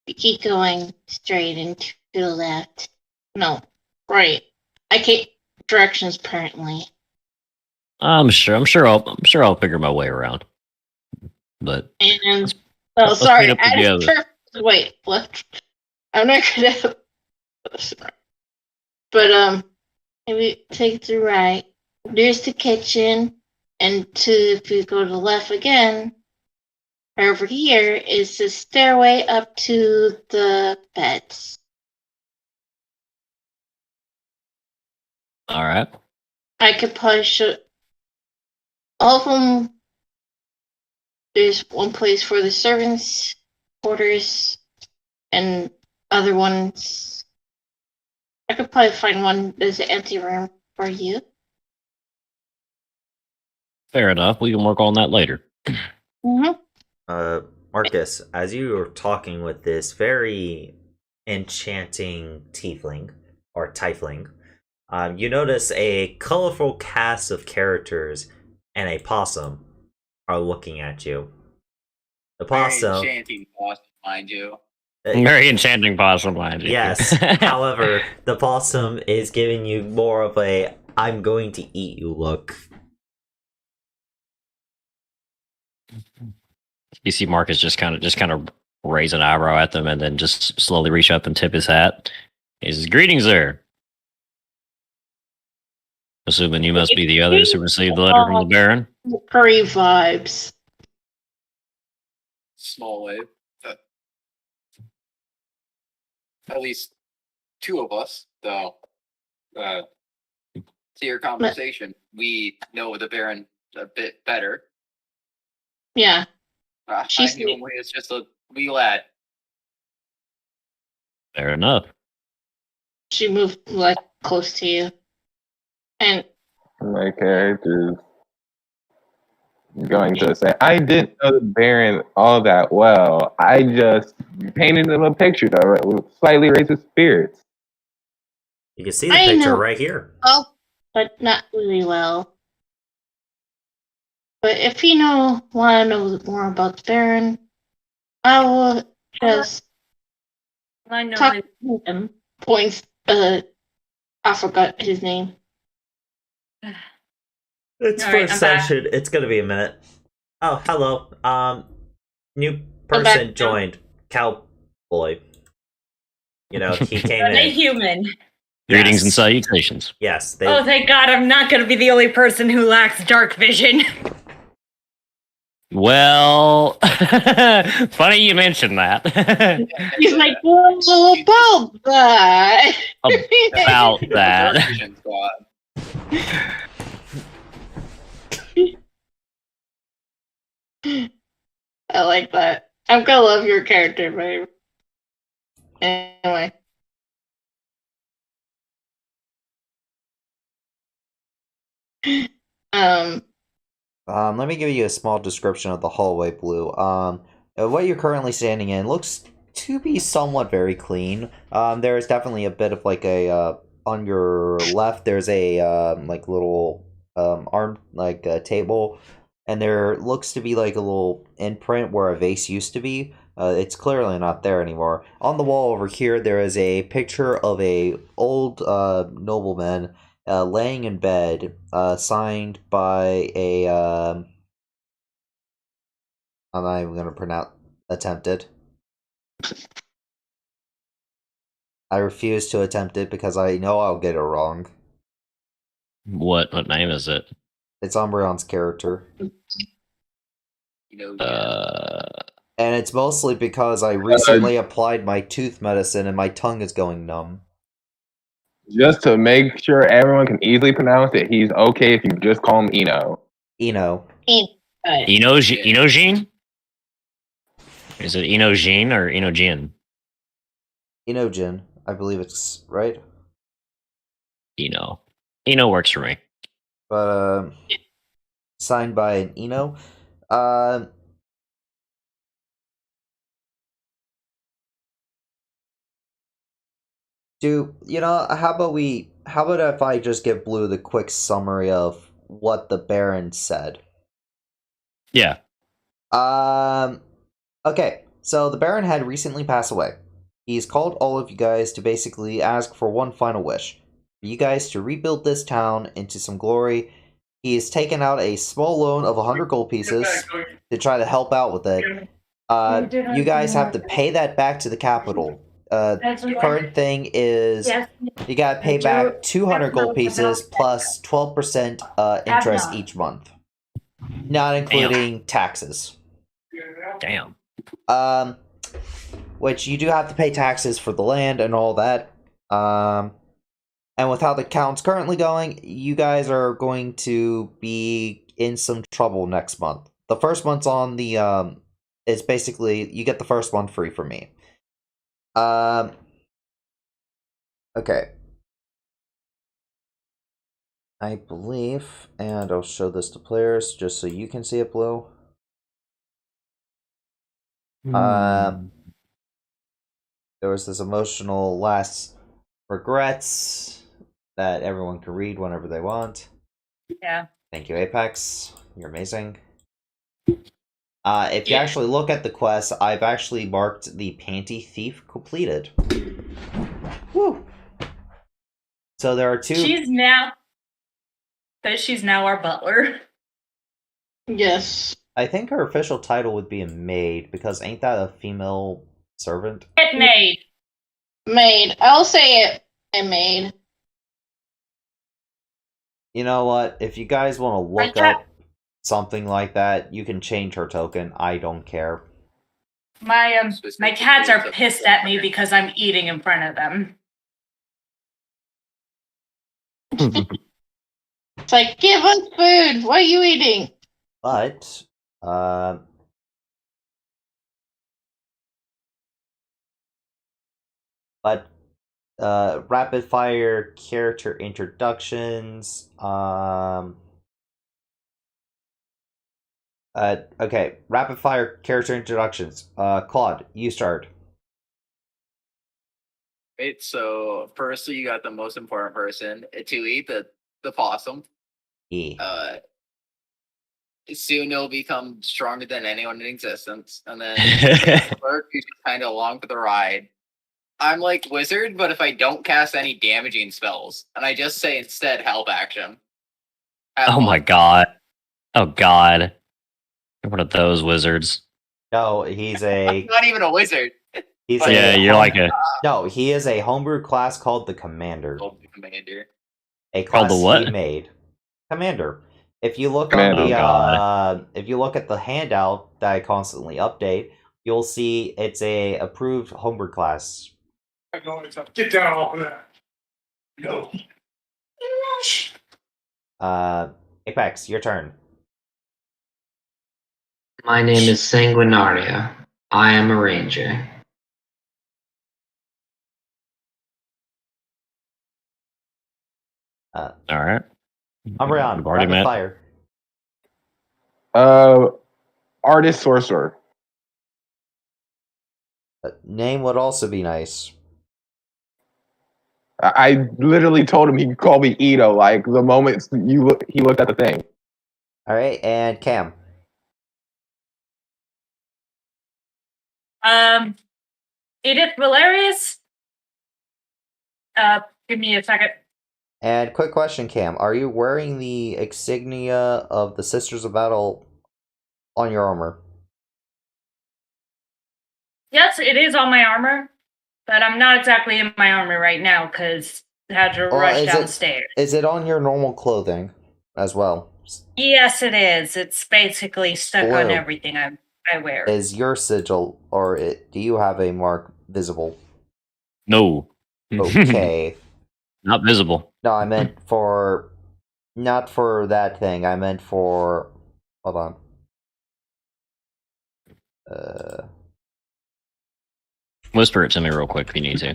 You keep going straight and to the left. No, right. I can't directions apparently.
I'm sure I'll figure my way around. But
And
let's
sorry,
meet up together.
wait, left. I'm not gonna. But maybe take the right. There's the kitchen, and if you go to the left again, over here is the stairway up to the beds.
All right.
I could probably show all of them. There's one place for the servants' quarters, and other ones. I could probably find one that's an empty room for you.
Fair enough. We can work on that later.
Marcus, as you were talking with this very enchanting tiefling or tiefling, you notice a colorful cast of characters and a possum are looking at you. The possum,
Very enchanting boss, mind you.
Very enchanting possum, mind you.
Yes. However, the possum is giving you more of a "I'm going to eat you" look.
You see Marcus just kind of raise an eyebrow at them and then just slowly reach up and tip his hat. He says, "Greetings there." Assuming you must be the others who received the letter from the Baron.
Curry vibes.
Small wave. At least two of us, though. To your conversation, we know the Baron a bit better.
Yeah.
I knew him when he was just a wee lad.
Fair enough.
She moved like close to you. And
My character's going to say, I didn't know the Baron all that well. I just painted him a picture to slightly raise his spirits.
You can see the picture right here.
Oh, but not really well. But if you want to know more about the Baron, I will just
I know
talk to him. Points. I forgot his name.
It's
All right,
first
I'm back.
session. It's gonna be a minute. Oh, hello. New
I'm back.
person joined. Cowboy. You know, he came
Are they
in.
human?
Greetings and
Yes.
salutations.
Yes, they.
Oh, thank God, I'm not going to be the only person who lacks dark vision.
Well, funny you mentioned that.
He's like, whoa, about that.
About
Dark
that.
Vision Squad.
I like that. I'm gonna love your character, babe. Anyway. Um,
Let me give you a small description of the hallway, Blue. What you're currently standing in looks to be somewhat very clean. There is definitely a bit of like a on your left. There's a like little arm like a table, and there looks to be like a little imprint where a vase used to be. It's clearly not there anymore. On the wall over here, there is a picture of a old nobleman laying in bed, signed by a. I'm not even going to pronounce. Attempted. I refuse to attempt it because I know I'll get it wrong.
What name is it?
It's Umbreon's character.
You know,
And it's mostly because I recently applied my tooth medicine and my tongue is going numb.
Just to make sure everyone can easily pronounce it, he's okay if you just call him Eno.
Eno.
Enogene? Is it Enogene or Enogene?
Enojin, I believe it's right.
Eno. Eno works for me.
But, signed by an Eno. How about if I just give Blue the quick summary of what the Baron said?
Yeah.
Okay, so the Baron had recently passed away. He's called all of you guys to basically ask for one final wish. For you guys to rebuild this town into some glory. He has taken out a small loan of 100 gold pieces to try to help out with it. You guys have to pay that back to the capital. Current thing is you gotta pay back 200 gold pieces plus 12% interest each month, not including taxes.
Damn.
Which you do have to pay taxes for the land and all that. And with how the count's currently going, you guys are going to be in some trouble next month. The first month's on the is basically you get the first one free from me. Okay. I believe, and I'll show this to players just so you can see it, Blue. There was this emotional last regrets that everyone can read whenever they want.
Yeah.
Thank you, Apex. You're amazing. If you actually look at the quest, I've actually marked the Panty Thief completed. Woo! So there are two.
She's now our butler.
yes.
I think her official title would be a maid, because ain't that a female servant?
Get made.
Maid. I'll say it. A maid.
You know what? If you guys want to look up something like that, you can change her token. I don't care.
My cats are pissed at me because I'm eating in front of them.
It's like, give us food. What are you eating?
But, rapid fire character introductions. Okay, rapid fire character introductions. Claude, you start.
Right, so firstly, you got the most important person to eat, the possum.
Yeah.
Soon he'll become stronger than anyone in existence, and then Clerk, who's kind of along for the ride. I'm like Wizard, but if I don't cast any damaging spells, and I just say instead help action.
Oh my god. Oh god. You're one of those wizards.
No, he's a
Not even a wizard.
he's
But-
a
Yeah, you're like a
no. He is a homebrew class called the Commander.
Commander.
A
Called
class
the what?
he made. Commander. If you look
Commander.
on the
Oh, God.
if you look at the handout that I constantly update, you'll see it's a approved homebrew class.
Get down off of that. No.
Apex, your turn.
My name is Sanguinaria. I am a ranger.
alright.
Umbreon,
I've already
rapid
met.
fire.
Artist sorcerer.
Name would also be nice.
I literally told him he could call me Ito. Like the moment he looked at the thing.
All right, and Cam.
Edith Valerius. Give me a second.
And quick question, Cam. Are you wearing the insignia of the Sisters of Battle on your armor?
Yes, it is on my armor, but I'm not exactly in my armor right now because I had to rush
is
downstairs.
Is it on your normal clothing as well?
Yes, it is. It's basically stuck on
Blue.
everything I wear.
Is your sigil, or do you have a mark visible?
No.
Okay.
Not visible.
No, I meant for... Not for that thing. I meant for... Hold on.
Whisper it to me real quick if you need to.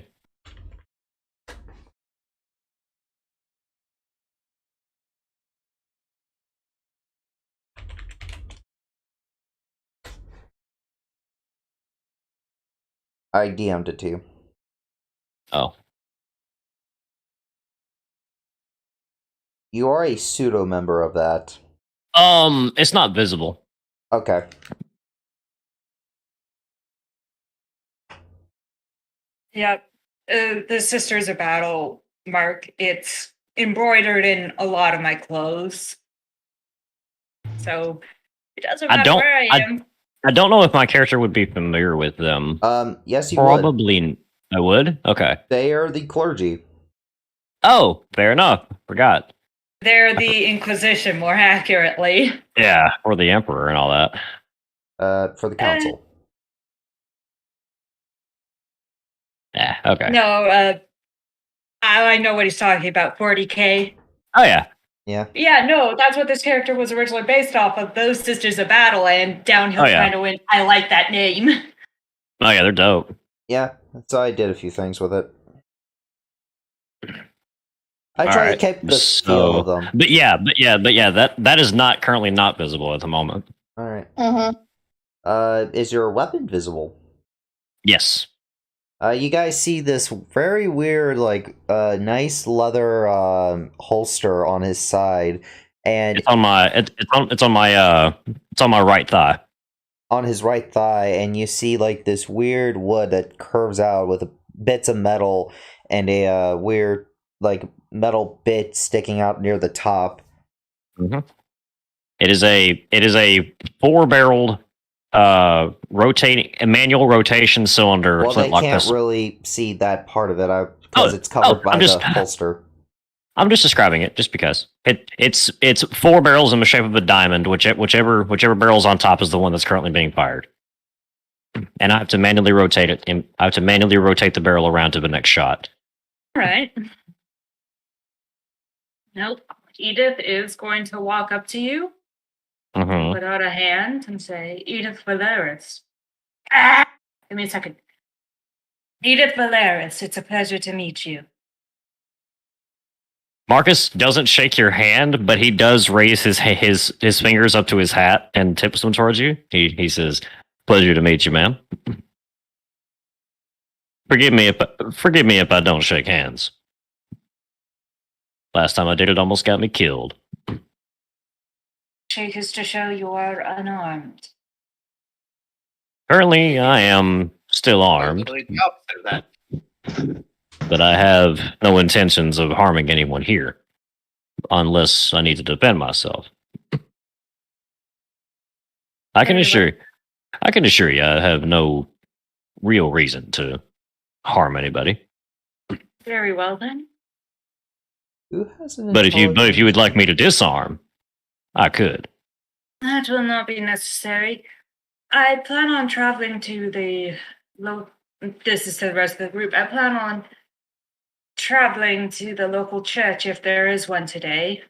I DM'd it to you.
Oh.
You are a pseudo member of that.
It's not visible.
Okay.
Yep. The Sisters of Battle mark. It's embroidered in a lot of my clothes. So it doesn't matter where I am.
I don't know if my character would be familiar with them.
Yes, you would.
Probably I would? Okay.
They are the clergy.
Oh, fair enough. Forgot.
They're the Inquisition, more accurately.
Yeah, or the Emperor and all that.
For the council.
Yeah, okay.
No, I know what he's talking about. 40K.
Oh, yeah.
Yeah.
Yeah, no, that's what this character was originally based off of. Those Sisters of Battle, and Downhill kind of went, I like that name.
Oh, yeah, they're dope.
Yeah, so I did a few things with it. I try to keep the feel of them.
But yeah, that is not currently not visible at the moment.
All right.
Mm-hmm.
Is your weapon visible?
Yes.
You guys see this very weird, like, nice leather holster on his side, and
it's on my right thigh.
On his right thigh, and you see like this weird wood that curves out with bits of metal and a weird like metal bit sticking out near the top.
Mm-hmm. It is a 4-barreled rotating manual rotation cylinder.
Well, they
like
can't
this.
really see that part of it because it's covered by the holster.
I'm just describing it, just because it's 4 barrels in the shape of a diamond. Whichever barrel's on top is the one that's currently being fired, and I have to manually rotate it. I have to manually rotate the barrel around to the next shot.
All right. Nope. Edith is going to walk up to you, put out a hand, and say, Edith Valeris. Give me a second. Edith Valeris, it's a pleasure to meet you.
Marcus doesn't shake your hand, but he does raise his fingers up to his hat and tips them towards you. He says, "Pleasure to meet you, ma'am. Forgive me if I don't shake hands. Last time I did it almost got me killed."
Shake is to show you are unarmed.
Currently, I am still armed,
Literally the opposite of that.
but I have no intentions of harming anyone here. unless I need to defend myself. I can
Very
assure you, I have no real reason to harm anybody.
Very well then.
Who has an
But if you would
intelligence?
like me to disarm, I could.
That will not be necessary. I plan on traveling to the this is to the rest of the group. I plan on traveling to the local church if there is one today.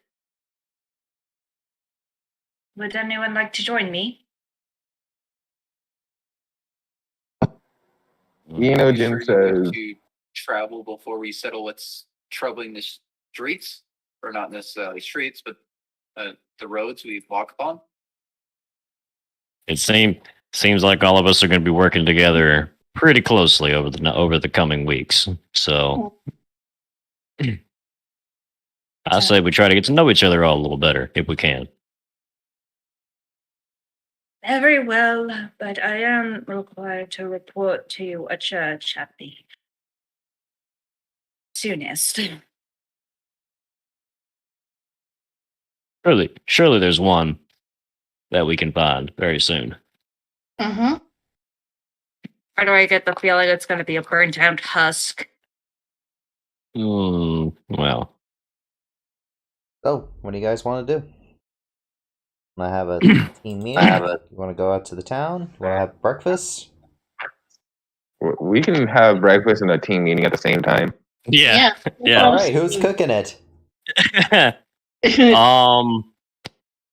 Would anyone like to join me?
Enogen
Sure you
says,
wish to travel before we settle what's troubling the streets, or not necessarily streets, but the roads we walk upon.
It seems like all of us are going to be working together pretty closely over the coming weeks. So I say we try to get to know each other all a little better if we can.
Very well, but I am required to report to a church at the soonest.
Surely there's one that we can find very soon.
Mm-hmm.
Or do I get the feeling it's going to be a burnt out husk?
Well,
So, what do you guys want to do? Want to have a team meeting? You want to go out to the town? You want to have breakfast?
we can have breakfast and a team meeting at the same time.
yeah.
All right, who's cooking it?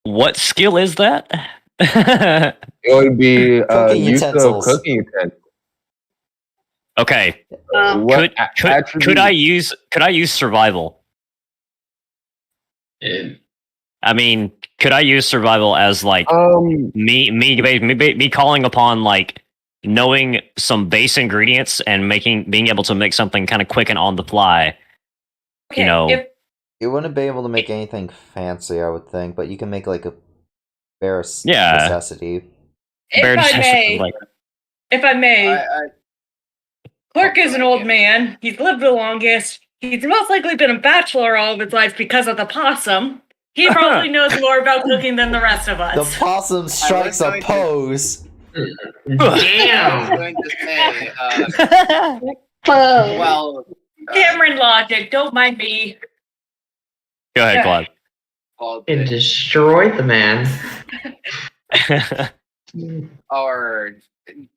What skill is that?
It would be
Cooking
use of
utensils.
cooking utensils.
Okay.
What
Could I use survival? I mean, could I use survival as like me calling upon like knowing some base ingredients and being able to make something kind of quick and on the fly?
Okay,
You know,
You wouldn't be able to make anything fancy, I would think, but you can make like a bare
Yeah.
necessity.
bare
if I
necessity,
may,
like,
if I may,
I
Clark is an old man. He's lived the longest. He's most likely been a bachelor all of his life because of the possum. He probably knows more about cooking than the rest of
The
us.
possum strikes a
going to-
pose.
was
Damn.
going to say,
Oh,
well,
Cameron logic, don't mind me.
go ahead, Claude.
well,
It destroyed the man.
our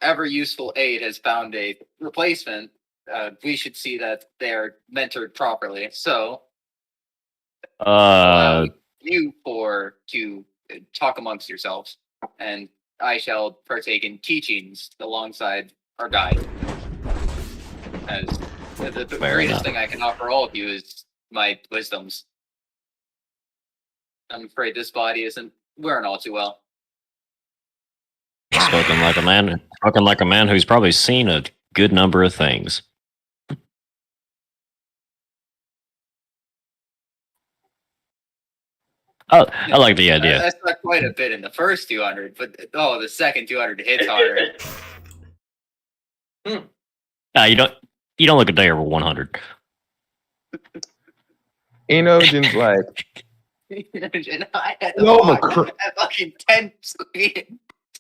ever useful aide has found a replacement. We should see that they're mentored properly. So allow you four to talk amongst yourselves, and I shall partake in teachings alongside our guide. As the
Fair
greatest
enough.
thing I can offer all of you is my wisdoms. I'm afraid this body isn't wearing all too well.
Spoken like a man who's probably seen a good number of things. Oh, I like the idea.
That's not quite a bit in the first 200, but the second 200 hits harder.
You don't look a day over 100.
Enogen's like,
And I had to
No,
walk
but
at fucking 10 feet.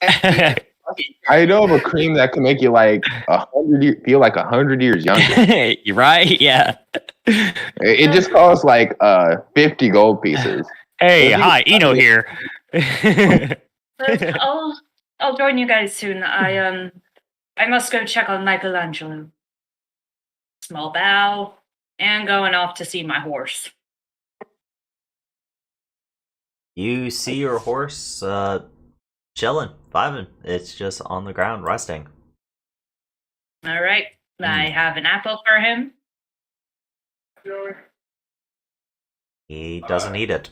10 feet.
I know of a cream that can make you like 100 feel like 100 years younger.
You're right, yeah.
It just costs like 50 gold pieces.
Hey, hi, Eno here.
But I'll join you guys soon. I must go check on Michelangelo. Small bow, and going off to see my horse.
You see your horse chilling, vibing. It's just on the ground, resting.
All right, I have an apple for him.
He doesn't eat it.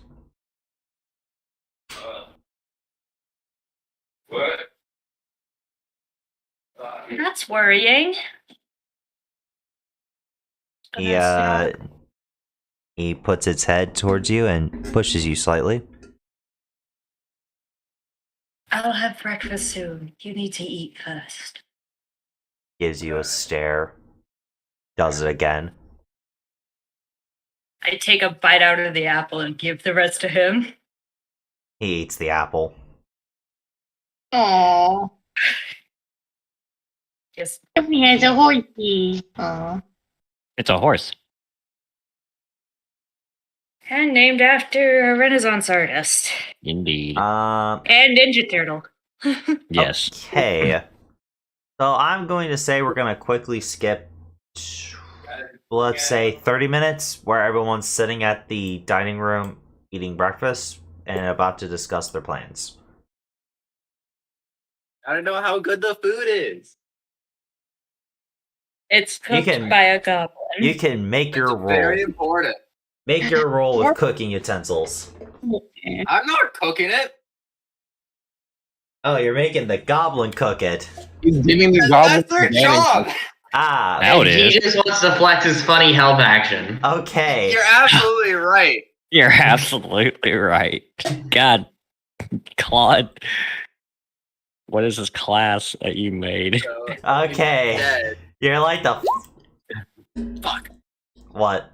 That's worrying.
He puts its head towards you and pushes you slightly.
I'll have breakfast soon. You need to eat first.
Gives you a stare. Does it again.
I take a bite out of the apple and give the rest to him.
He eats the apple.
Aww.
Just
He has a horsey. Aww.
It's a horse.
and named after a Renaissance artist
Indeed.
Um.
and Ninja Turtle.
Yes.
Okay. So I'm going to say we're going to quickly skip, let's say, 30 minutes where everyone's sitting at the dining room eating breakfast and about to discuss their plans.
I don't know how good the food is.
It's
You
cooked
can-
by a goblin.
You can make your
It's very
roll.
important.
Make your roll with cooking utensils.
I'm not cooking it.
Oh, you're making the goblin cook it.
He's giving the goblin
That's their
advantage.
job.
Ah,
Now it
He
is.
just wants to flex his funny help action.
okay.
You're absolutely right.
You're absolutely right. God, Claude. What is this class that you made?
So,
Okay.
instead-
You're like the.
Fuck.
What?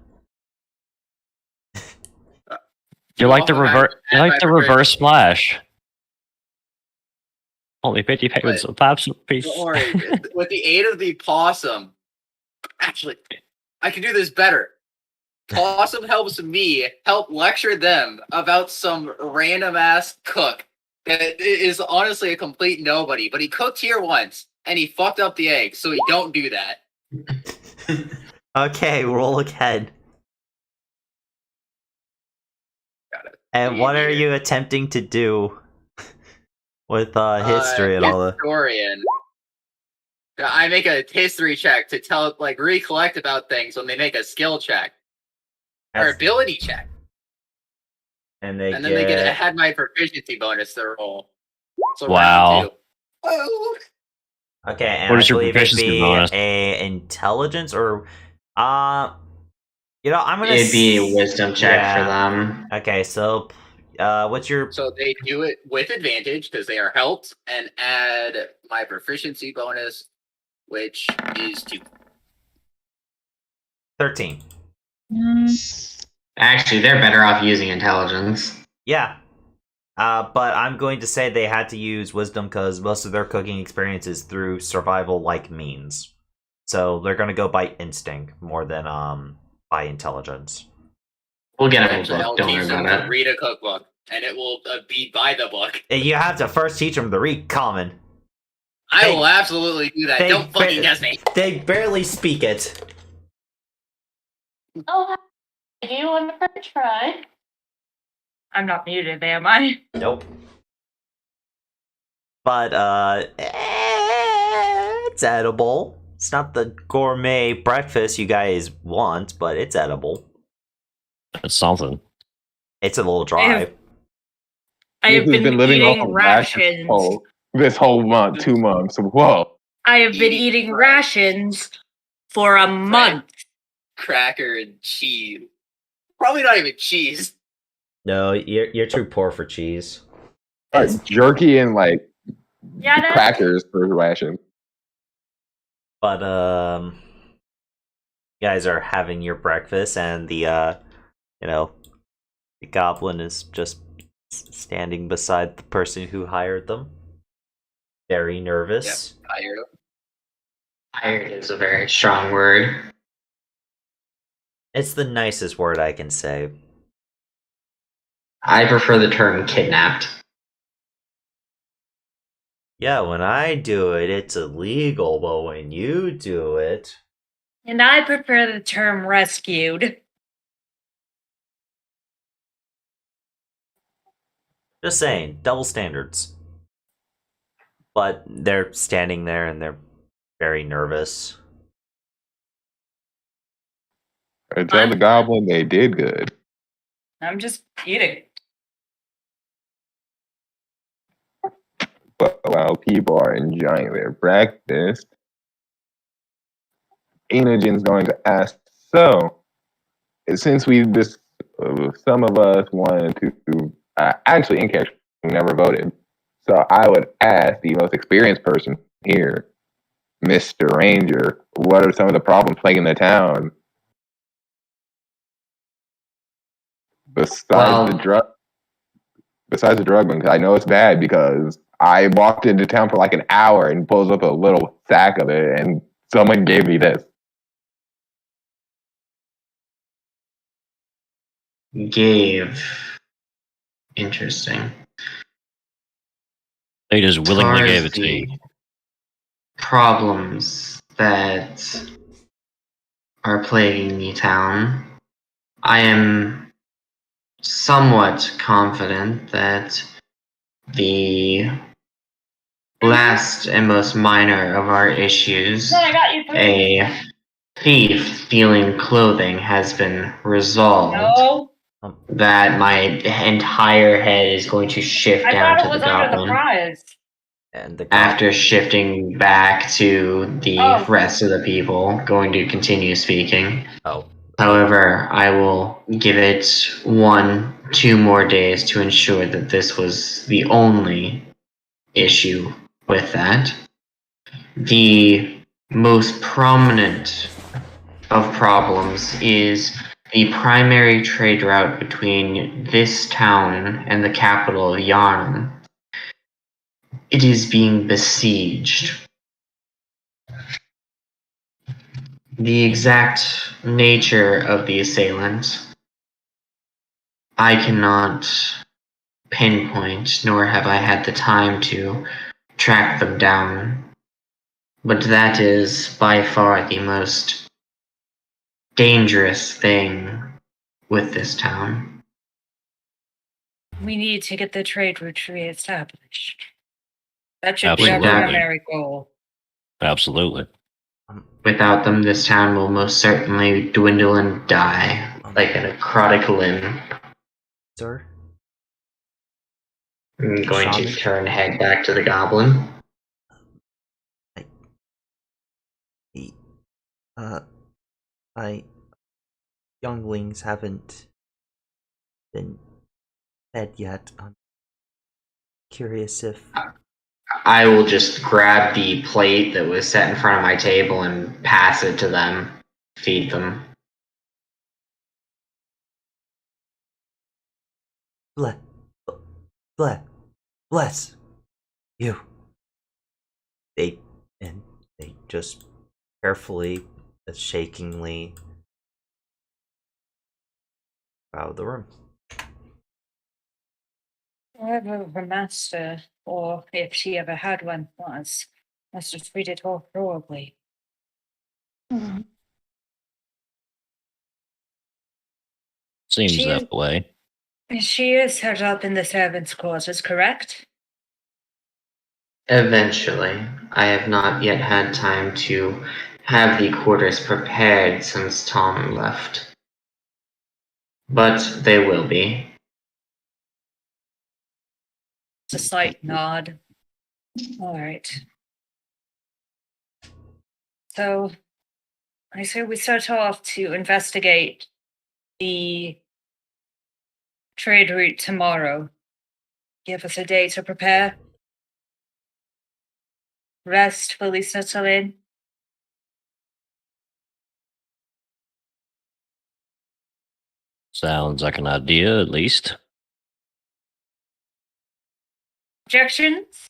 You're like the
Also have-
reverse. You're
have
like the
my favorite-
reverse splash. Only 50 payments of absolute peace.
Don't worry. With the aid of the possum, actually, I can do this better. Possum helps me help lecture them about some random ass cook that is honestly a complete nobody. But he cooked here once and he fucked up the egg, so he don't do that.
Okay, roll again.
Got it.
And what are you attempting to do with history and all that?
Historian. I make a history check to tell, like, recollect about things when they make a skill check or ability check,
And they
and then they had my proficiency bonus to roll. So
Wow.
round 2. Oh.
Okay, and
What
I
is your
believe it'd
proficiency
be
bonus?
a intelligence or I'm gonna
It'd be a
s-
wisdom check
yeah.
for them.
Okay, so what's your
So they do it with advantage because they are helped, and add my proficiency bonus, which is 2.
13?
Actually, they're better off using intelligence.
Yeah. But I'm going to say they had to use wisdom because most of their cooking experience is through survival-like means. So they're going to go by instinct more than by intelligence.
We'll get them a
Eventually,
book.
I'll
Don't
teach
worry
them
about
to
it.
read a cookbook, and it will be by the book.
And you have to first teach them to read common.
I
They-
will absolutely do that.
they
Don't fucking
ba-
guess me.
They barely speak it.
Oh, do you want to try? I'm not muted, am I?
Nope. But it's edible. It's not the gourmet breakfast you guys want, but it's edible.
That's something.
It's a little dry.
I have
Who's
been
living off
eating
of
rations.
this whole month, 2 months. Whoa.
I have been eating rations for a month.
Cracker and cheese. Probably not even cheese.
No, you're too poor for cheese.
Jerky and like
Yeah, no.
crackers for ration.
But you guys are having your breakfast, and the the goblin is just standing beside the person who hired them, very nervous.
Yep, tired.
Hired is a very strong word.
It's the nicest word I can say.
I prefer the term kidnapped.
Yeah, when I do it, it's illegal, but when you do it,
And I prefer the term rescued.
just saying, double standards. But they're standing there and they're very nervous.
I tell the goblin they did good.
I'm just eating.
But while people are enjoying their breakfast, Enogen's going to ask, so, since we just, some of us wanted to, actually, in character, never voted. So I would ask the most experienced person here, Mr. Ranger, what are some of the problems plaguing the town? Besides
Well-
the drug, besides the drug one, I know it's bad because I walked into town for like an hour and pulls up a little sack of it, and someone gave me this.
Gave. Interesting.
They just willingly
As far
gave
as
it to you.
the problems that are plaguing the town, I am somewhat confident that the last and most minor of our issues,
No, I got you.
a thief stealing clothing, has been resolved.
No,
That my entire head is going to shift
I
down
thought
to
it was
the
under the
goblin.
prize.
And the
After
goblin,
shifting back to the
Oh.
rest of the people, going to continue speaking.
oh,
However, I will give it 2 more days to ensure that this was the only issue with that. The most prominent of problems is the primary trade route between this town and the capital of Yarnum. It is being besieged. The exact nature of the assailants I cannot pinpoint, nor have I had the time to track them down. But that is by far the most dangerous thing with this town.
We need to get the trade route reestablished. That should be
Absolutely.
our primary goal.
Absolutely.
Without them, this town will most certainly dwindle and die like a necrotic limb.
sir.
I'm going to
Shaman?
turn head back to the goblin.
My younglings haven't been fed yet. I'm curious if
I will just grab the plate that was set in front of my table and pass it to them. Feed them.
bless you. They just carefully, shakingly out of the room.
Whoever her master, or if she ever had one, was, must have treated her horribly.
Mhm.
Seems
She
that
is-
way.
She is held up in the servants' quarters, correct?
Eventually. I have not yet had time to have the quarters prepared since Tom left. But they will be.
It's a slight nod. All right. So, I say we start off to investigate the trade route tomorrow. Give us a day to prepare. Rest, fully settle in.
Sounds like an idea, at least.
Objections?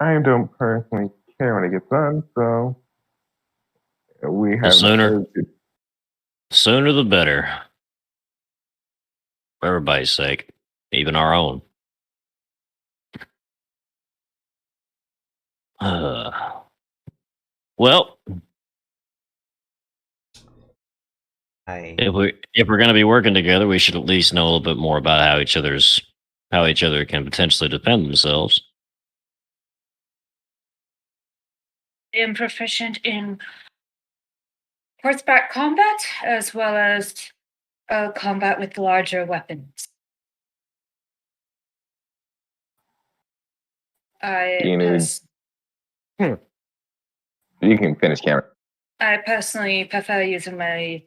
I don't personally care when it gets done, so we have
sooner- Sooner the better. For everybody's sake, even our own. Well, if we're going to be working together, we should at least know a little bit more about how each other can potentially defend themselves.
I am proficient in horseback combat as well as combat with larger weapons.
You can finish, Cameron.
I personally prefer using my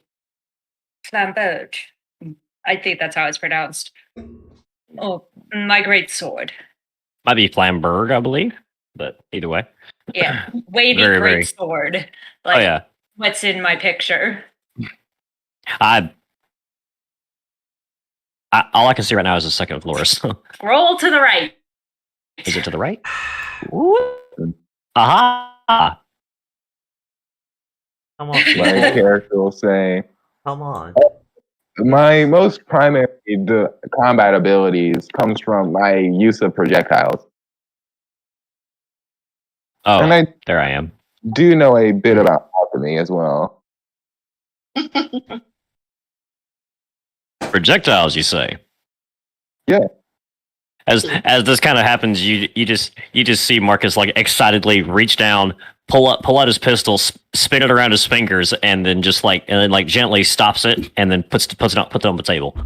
flamberge. I think that's how it's pronounced. Oh, my great sword.
Might be Flamberg, I believe, but either way.
Yeah, wavy
Very,
great
very-
sword.
Oh yeah,
What's in my picture?
All I can see right now is the second floor. So.
Roll to the right.
Is it to the right? Aha!
Come on,
My
people.
character will say,
Come on.
my most primary combat abilities comes from my use of projectiles.
Oh,
And I
there I am.
do know a bit about alchemy as well.
Projectiles, you say?
Yeah.
As this kind of happens, you just see Marcus like excitedly reach down, pull out his pistol, spin it around his fingers, and then gently stops it, and then puts it on the table,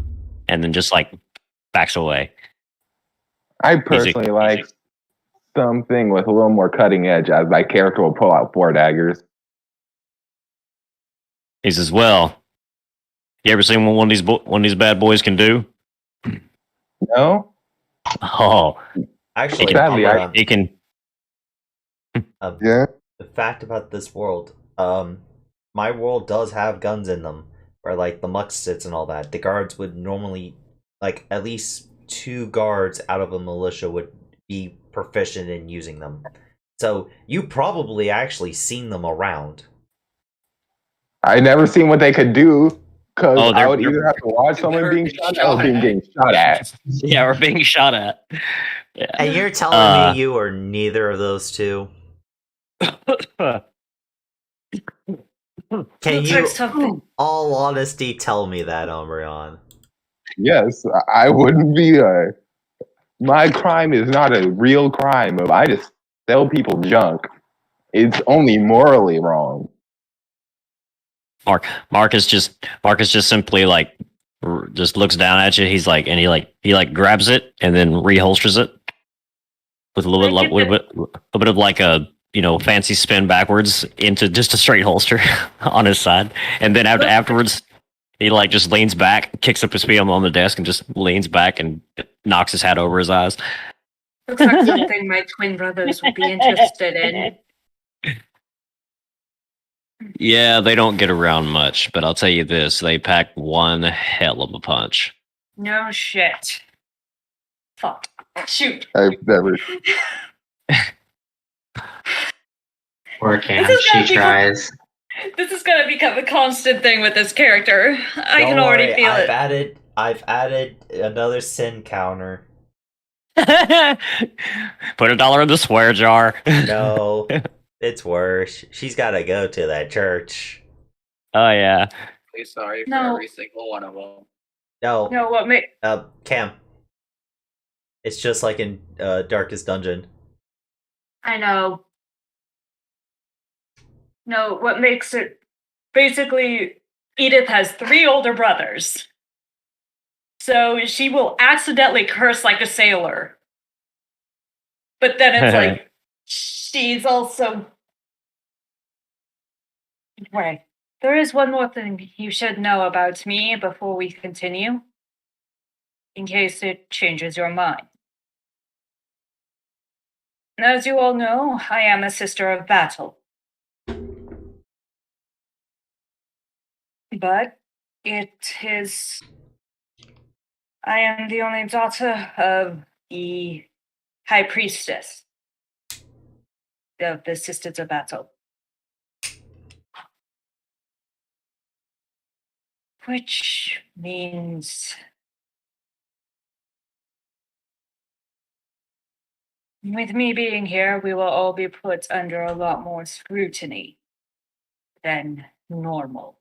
and then just like backs away.
I personally like something with a little more cutting edge, as my character will pull out 4 daggers.
He says, "Well, you ever seen what one of these bad boys can do?"
No?
Oh,
Actually,
Sadly,
he can.
Yeah.
the fact about this world, my world does have guns in them, where like the muck sits and all that. The guards would normally, like, at least 2 guards out of a militia would be proficient in using them. So you probably actually seen them around.
I never seen what they could do, because
Oh,
I would either have to watch someone being shot at or being getting shot at.
Yeah, we're being shot at. Yeah.
And you're telling me you are neither of those two? Can you, all honesty, tell me that, Umbreon?
Yes, I wouldn't be my crime is not a real crime. If I just sell people junk, it's only morally wrong.
Marcus just simply like just looks down at you. He's like, and he grabs it and then reholsters it with a little bit of like a fancy spin backwards into just a straight holster on his side, and then afterwards he like just leans back, kicks up his feet on the desk, and just leans back and knocks his hat over his eyes.
Looks like something my twin brothers would be interested in.
Yeah, they don't get around much, but I'll tell you this: they pack one hell of a punch.
No shit. Fuck. Shoot.
I've never.
Or can she tries?
This is gonna become a constant thing with this character. I
Don't
can already
worry,
feel
I've added another sin counter.
Put $1 in the swear jar.
No, it's worse. She's got to go to that church.
Oh yeah.
Please, sorry for
No.
every single one of them.
No,
No, what may
Cam. It's just like in Darkest Dungeon.
I know. No, what makes it basically Edith has 3 older brothers. So she will accidentally curse like a sailor. But then it's like she's also Right. There is one more thing you should know about me before we continue, in case it changes your mind. As you all know, I am a sister of battle. But it is. I am the only daughter of the High Priestess of the Sisters of Battle. Which means. With me being here, we will all be put under a lot more scrutiny than normal.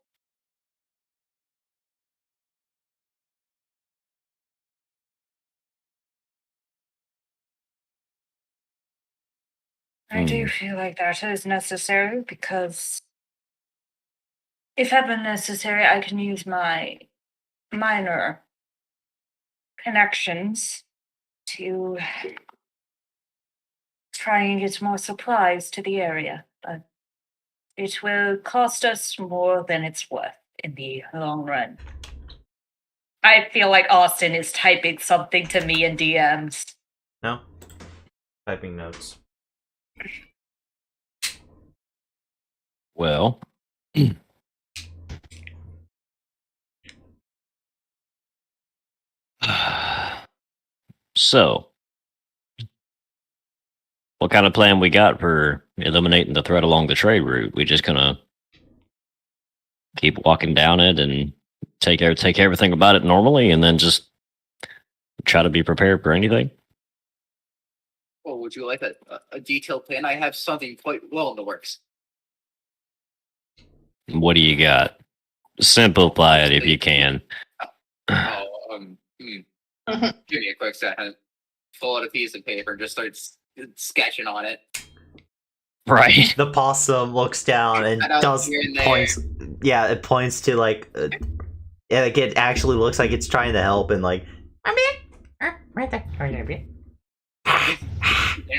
I do feel like that is necessary because if ever necessary, I can use my minor connections to try and get more supplies to the area. But it will cost us more than it's worth in the long run. I feel like Austin is typing something to me in DMs.
No. Typing notes.
Well, So, what kind of plan we got for eliminating the threat along the trade route? We just gonna keep walking down it and take everything about it normally, and then just try to be prepared for anything.
Well, would you like a detailed plan? I have something quite well in the works.
What do you got? Simplify it if you can.
Give me a quick second. Pull out a piece of paper and just start sketching on it.
Right.
The possum looks down and does points. Yeah, it points to like it actually looks like it's trying to help and like.
Right there.
They're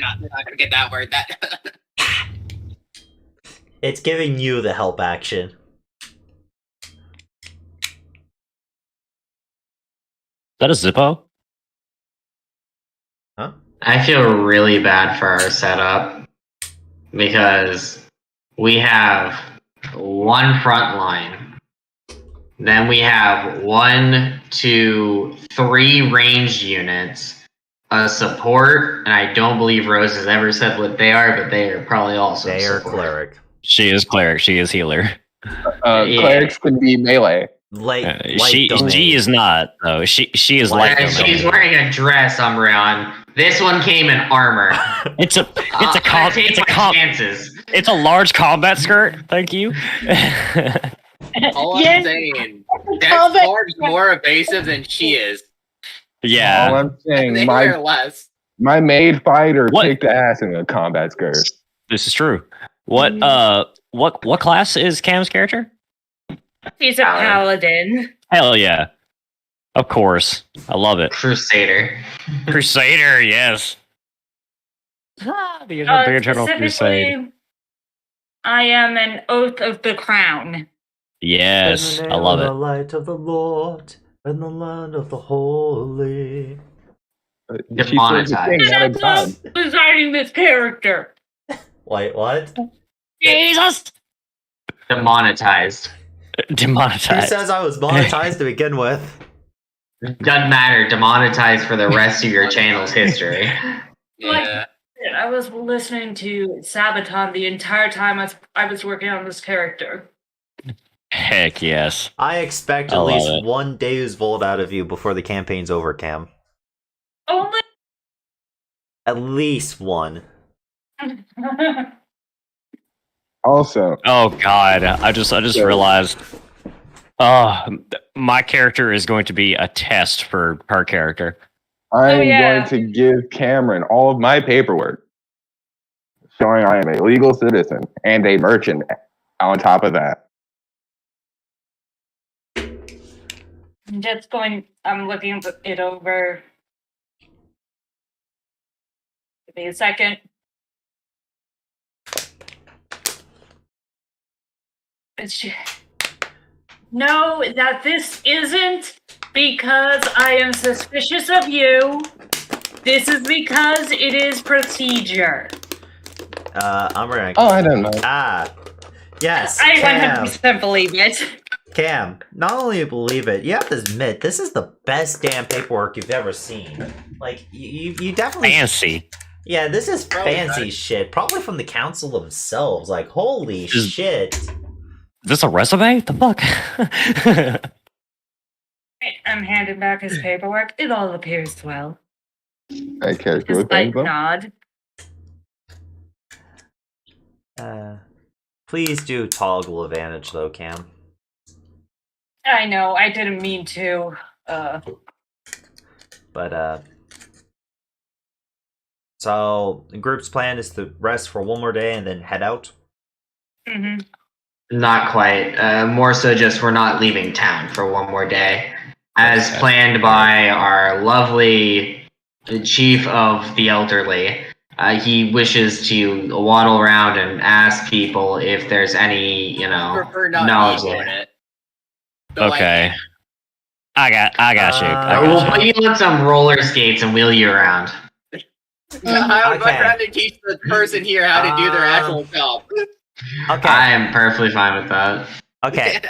not gonna get that word. That
It's giving you the help action.
Is that a Zippo?
Huh?
I feel really bad for our setup because we have one front line. Then we have 1, 2, 3 ranged units, a support, and I don't believe Rose has ever said what they are, but they are probably also
They are
support.
cleric.
She is cleric. She is healer.
Clerics can be melee.
Light
She
domain.
is not though. She is
Light
light
And
domain.
she's wearing a dress, Umbreon. This one came in armor.
It's a
chances.
It's a large combat skirt. Thank you.
all
Yeah.
I'm saying, that's
Combat-
far more evasive than she is.
All
Yeah.
I'm saying,
They wear less.
my maid fighter
What?
kicked ass in a combat skirt.
This is true. What class is Cam's character?
He's a paladin.
Hell yeah. Of course. I love it.
Crusader.
Crusader, yes. The eternal crusade.
Specifically, I am an Oath of the Crown.
Yes.
In the
I
name
love
of
it.
The light of the Lord and the land of the holy.
She says the thing
And
at a
I'm
time.
designing this character.
Wait, what?
Jesus!
Demonetized.
Who
Demonetized.
says I was monetized to begin with?
Doesn't matter. Demonetized for the rest of your channel's history.
Yeah.
I was listening to Sabaton the entire time I was working on this character.
Heck yes.
I expect
I
at
love
least
it.
one Deus Volt out of you before the campaign's over, Cam.
Only.
At least one.
Also,
Oh god. I just realized. My character is going to be a test for her character.
I'm
yeah.
going to give Cameron all of my paperwork showing I am a legal citizen and a merchant on top of that.
I'm looking it over. Give me a second. No, that this isn't because I am suspicious of you. This is because it is procedure.
I'm gonna.
Oh, I don't know.
Yes.
I
Cam.
100% believe it.
Cam, not only you believe it, you have to admit this is the best damn paperwork you've ever seen. Like you definitely
Fancy.
Yeah, this is
Probably
fancy
not.
shit. Probably from the council themselves. Like, holy shit.
Is this a resume? The fuck?
I'm handing back his paperwork. It all appears well.
I character
Just
with things,
like
though.
nod.
Please do toggle advantage though, Cam.
I know, I didn't mean to.
But so the group's plan is to rest for one more day and then head out.
Mm-hmm.
Not quite. More so just we're not leaving town for one more day. As planned by our lovely chief of the elderly. He wishes to waddle around and ask people if there's any,
Prefer not
knowledge
being
there.
in it. Though
Okay. I got you. I
We'll
got
put
you.
you on some roller skates and wheel you around.
I would much
Okay.
rather teach the person here how to do their actual job.
Okay.
I am perfectly fine with that.
Okay.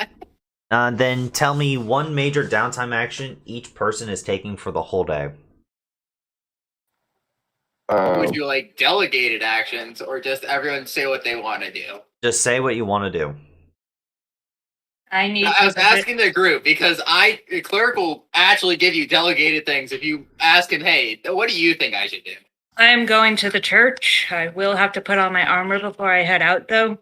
Then tell me one major downtime action each person is taking for the whole day.
Would you like delegated actions or just everyone say what they want to do?
Just say what you want to do.
I
was asking the group because the clerk will actually give you delegated things if you ask him, hey, what do you think I should do?
I'm going to the church. I will have to put on my armor before I head out, though.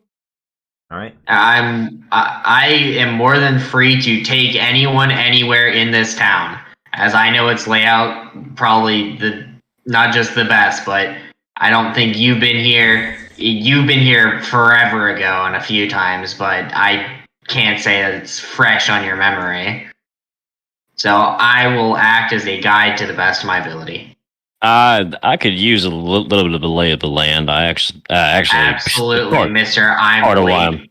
All right.
I am more than free to take anyone anywhere in this town, as I know its layout probably not just the best, but I don't think you've been here. You've been here forever ago and a few times, but I can't say that it's fresh on your memory. So I will act as a guide to the best of my ability.
I could use a little bit of the lay of the land. I actually
Absolutely, Mister. I'm
part of
late.
why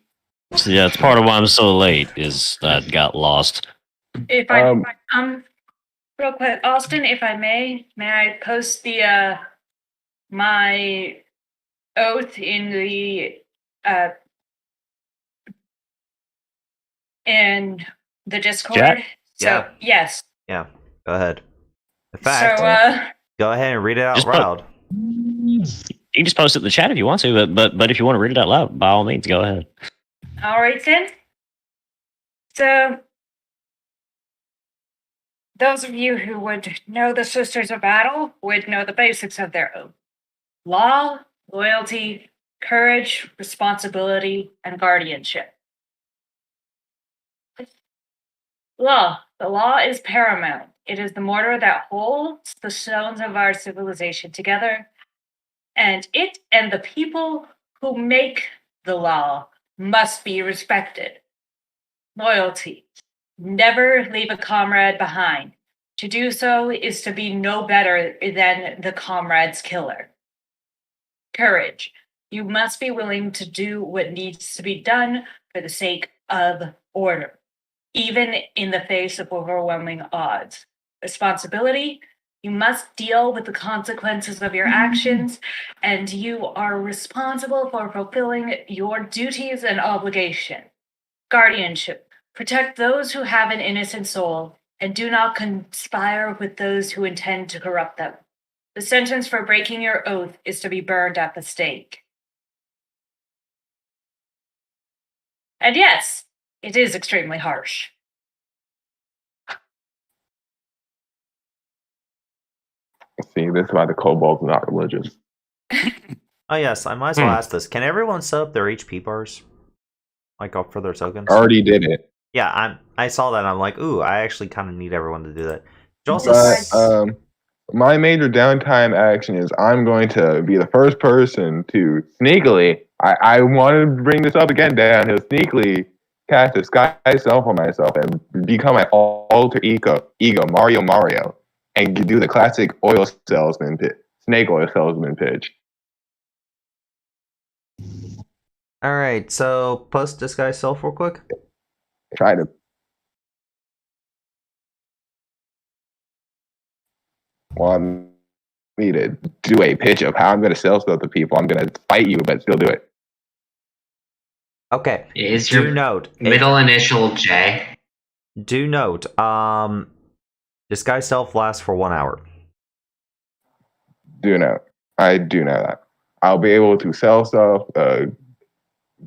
it's part of why I'm so late. Is I got lost.
If I real quick, Austin, if I may I post the my oath in the Discord?
Chat?
So
Yeah.
yes.
Yeah. Go ahead. In fact,
So
go ahead and read it out
Just
loud.
You can just post it in the chat if you want to, but if you want to read it out loud, by all means, go ahead.
all right then. So those of you who would know the Sisters of Battle would know the basics of their oath. Law, loyalty, courage, responsibility, and guardianship. Law. The law is paramount. It is the mortar that holds the stones of our civilization together, and it and the people who make the law must be respected. Loyalty. Never leave a comrade behind. To do so is to be no better than the comrade's killer. Courage. You must be willing to do what needs to be done for the sake of order, even in the face of overwhelming odds. Responsibility. You must deal with the consequences of your actions, and you are responsible for fulfilling your duties and obligation. Guardianship. Protect those who have an innocent soul, and do not conspire with those who intend to corrupt them. The sentence for breaking your oath is to be burned at the stake. And yes, it is extremely harsh.
See, this is why the kobolds are not religious.
Oh yes, I might as well ask this. Can everyone set up their HP bars? Like up for their tokens?
Already did it.
Yeah, I saw that and I'm like, ooh, I actually kind of need everyone to do that. You also
But my major downtime action is I'm going to be the first person to sneakily, I want to bring this up again, Dan, to sneakily cast a Sky Self on myself and become my alter ego, Mario, and do the classic oil salesman snake oil salesman pitch.
Alright, so post disguise self real quick.
Try to. Want me to do a pitch of how I'm going to sell stuff to people. I'm going to fight you, but still do it.
Okay.
Is
Do
your
note.
middle initial J?
Do note. Disguise self lasts for 1 hour.
I do know that. I'll be able to sell stuff,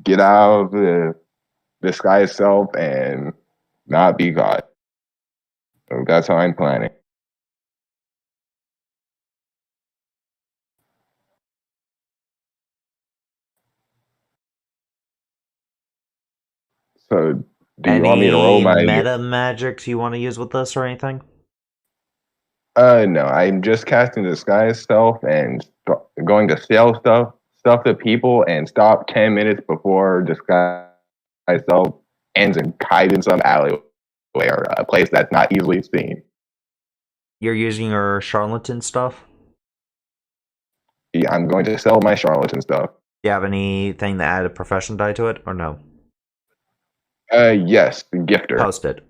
get out of the disguise self, and not be caught. So that's how I'm planning. So, do you want me to roll my
meta magic you want to use with this or anything?
No, I'm just casting disguise self and going to sell stuff to people and stop 10 minutes before disguise self ends and hide in some alleyway or a place that's not easily seen.
You're using your charlatan stuff?
Yeah, I'm going to sell my charlatan stuff.
Do you have anything that add a profession die to it or no?
Yes, the gifter.
Post it.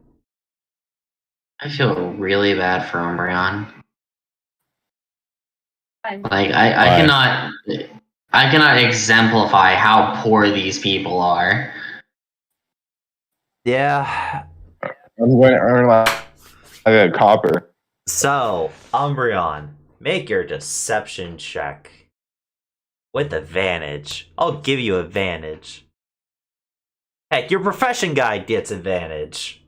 I feel really bad for Umbreon. Like I cannot exemplify how poor these people are.
Yeah.
I'm going to earn like a copper.
So, Umbreon, Make your deception check. With advantage. I'll give you advantage. Heck, your profession guide gets advantage.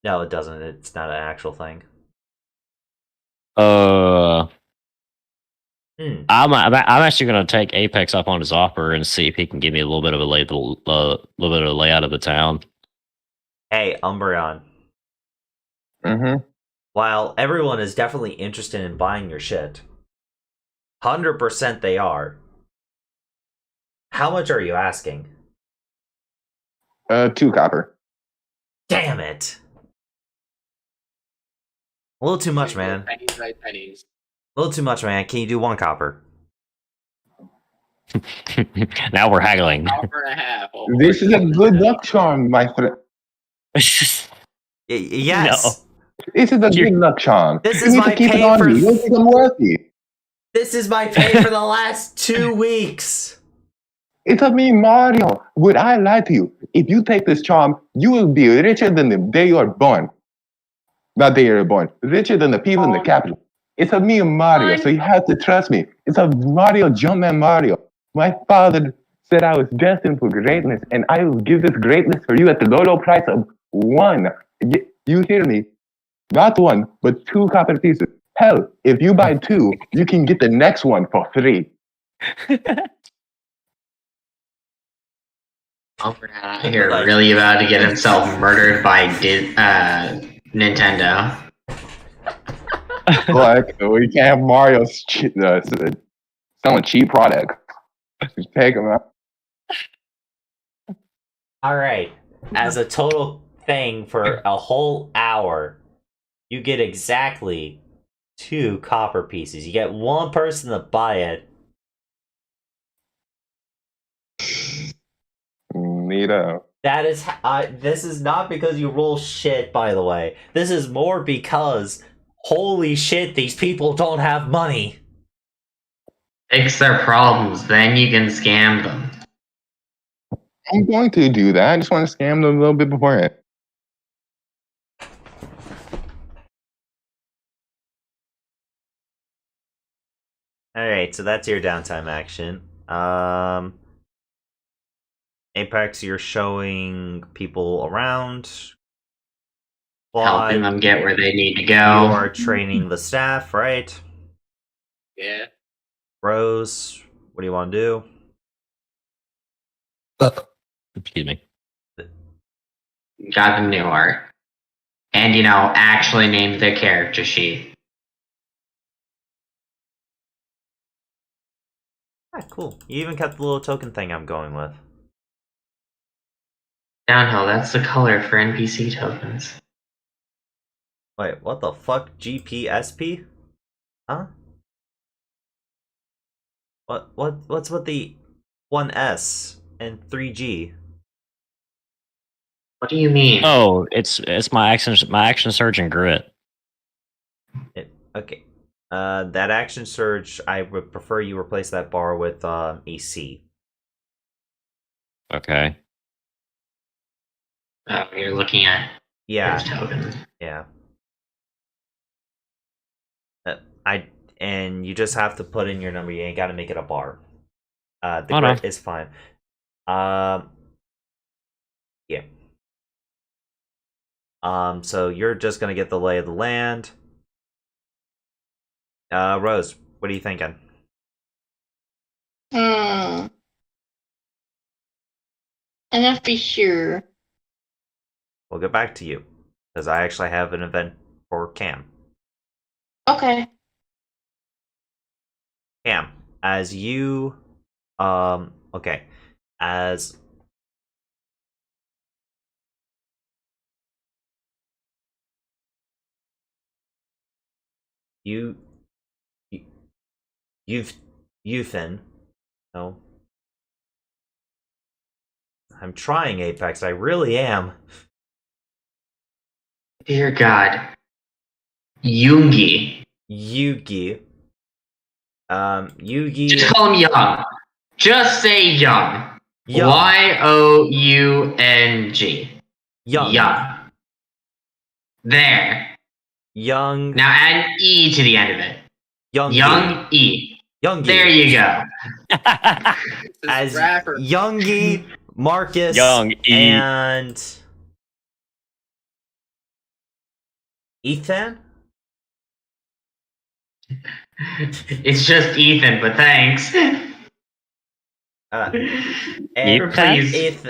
No, it doesn't. It's not an actual thing.
I'm actually going to take Apex up on his offer and see if he can give me a little bit of a little bit of a layout of the town.
Hey, Umbreon.
Mm-hmm.
While everyone is definitely interested in buying your shit, 100% they are. How much are you asking?
2 copper.
Damn it! A little too much, man.
Pennies by pennies.
A little too much, man. Can you do 1 copper?
Now we're haggling.
Copper and a half. Oh,
This is a good luck charm, my friend.
Yes.
This is a good luck charm.
This
You
is
need to
my
keep it
pay
on
for-
me. You don't think I'm worthy.
This is my pay for the last 2 weeks.
It's a me, Mario. Would I lie to you? If you take this charm, you will be richer than the day you are born. Not day you are born. Richer than the people in the capital. It's a me, Mario, so you have to trust me. It's a Mario Jumpman Mario. My father said I was destined for greatness, and I will give this greatness for you at the low price of 1. You hear me? Not 1, but 2 copper pieces. Hell, if you buy 2, you can get the next one for free.
Alfred here really about to get himself murdered by Nintendo.
Like, we can't have Mario selling cheap products. Just take them out.
Alright. As a total thing for a whole hour, you get exactly 2 copper pieces. You get 1 person to buy it.
Neato.
That is, this is not because you roll shit, by the way. This is more because, holy shit, these people don't have money.
Fix their problems, then you can scam them.
I'm going to do that. I just want to scam them a little bit beforehand.
Alright, so that's your downtime action. Apex, you're showing people around.
Helping them get where they need to
You
go.
are training the staff, right?
Yeah.
Rose, what do you want to do?
Excuse me.
Got the new art. And, actually named the character sheet.
Ah, cool. You even kept the little token thing I'm going with.
Downhill, that's the color for NPC tokens.
Wait, what the fuck? GPSP? Huh? What's with the 1S and 3G?
What do you mean?
Oh, it's my action surge and grit.
Okay. That action surge, I would prefer you replace that bar with a C.
Okay.
Oh, you're looking at
Yeah.
his token.
Yeah. And you just have to put in your number. You ain't got to make it a bar. The grit is fine. Yeah. So you're just gonna get the lay of the land. Rose, what are you thinking?
I'm not be sure.
We'll get back to you because I actually have an event for Cam.
Okay.
Cam, as you, okay, as Youthen, no, I'm trying Apex, I really am.
Dear God. Yugi.
Yugi. Yugi.
Just call him Young. Just say Young.
Young.
Young.
Young.
Young. There.
Young
Now add E to the end of it.
Young
Young E.
Youngie.
There you go.
This is
As
rapper.
Youngie, Marcus,
Young E.
and Ethan.
It's just Ethan, but thanks.
And
Please.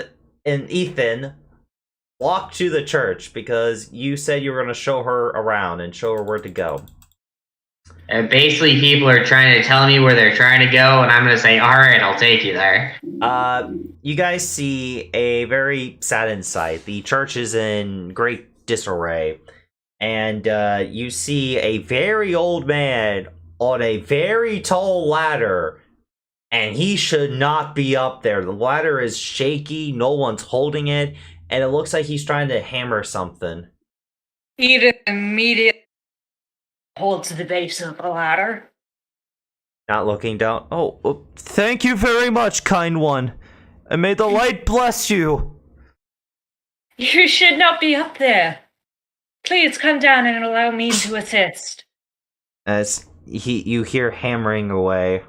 Ethan walk to the church because you said you were going to show her around and show her where to go.
Basically, people are trying to tell me where they're trying to go, and I'm going to say, all right, I'll take you there.
You guys see a very saddened sight. The church is in great disarray, and you see a very old man on a very tall ladder, and he should not be up there. The ladder is shaky, no one's holding it, and it looks like he's trying to hammer something.
Edith immediately holds the base of the ladder.
Not looking down. Oh, thank you very much, kind one. And may the light bless you.
You should not be up there. Please come down and allow me to assist.
As you hear hammering away.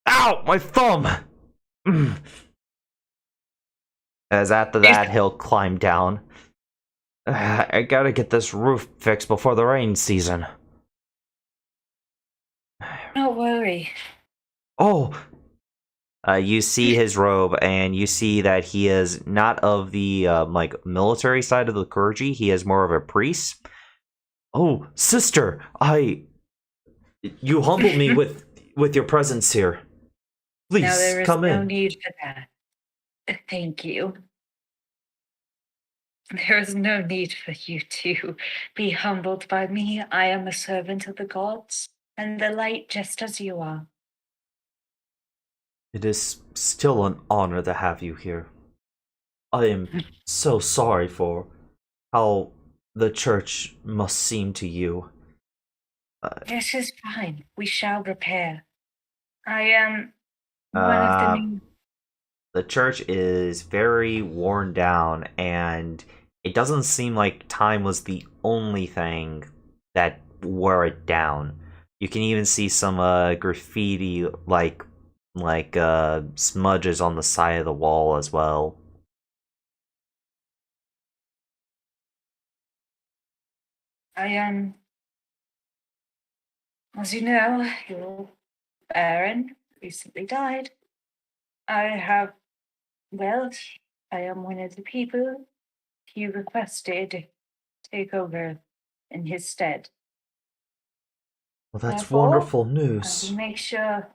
Ow, my thumb! As after that, he'll climb down. I gotta get this roof fixed before the rain season.
Don't worry.
Oh! You see his robe, and you see that he is not of the, military side of the clergy. He is more of a priest. Oh, sister, you humble me with your presence here. Please,
Now there is
come
no
in.
need for that. Thank you. There is no need for you to be humbled by me. I am a servant of the gods and the light just as you are.
It is still an honor to have you here. I am so sorry for how the church must seem to you.
This is fine. We shall repair. I am one of the new...
The church is very worn down, and it doesn't seem like time was the only thing that wore it down. You can even see some graffiti, like smudges on the side of the wall as well.
I am... As you know, your Baron recently died. I am one of the people he requested to take over in his stead.
Well, that's
Therefore,
wonderful
I
news.
will make sure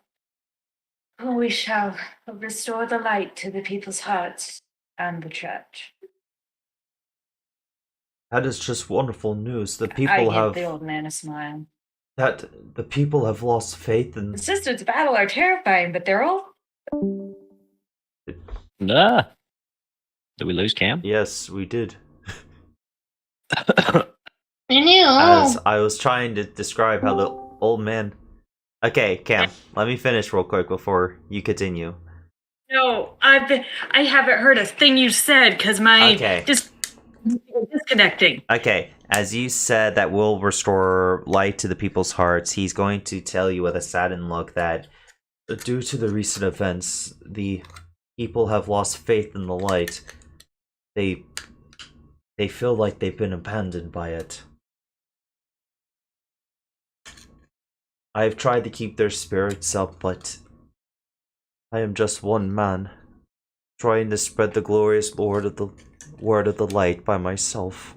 we shall restore the light to the people's hearts and the church.
That is just wonderful news. The
I
people
give the old man a smile.
the people have lost faith in.
The sisters of battle are terrifying, but they're all...
Nah. Did we lose Cam?
Yes, we did.
I knew.
As I was trying to describe how the old man. Okay, Cam, let me finish real quick before you continue.
No, I haven't heard a thing you said because my
Okay.
disconnecting.
Okay, as you said that will restore light to the people's hearts, he's going to tell you with a saddened look that due to the recent events, the people have lost faith in the light. They feel like they've been abandoned by it. I've tried to keep their spirits up, but I am just one man, trying to spread the glorious word of the light by myself.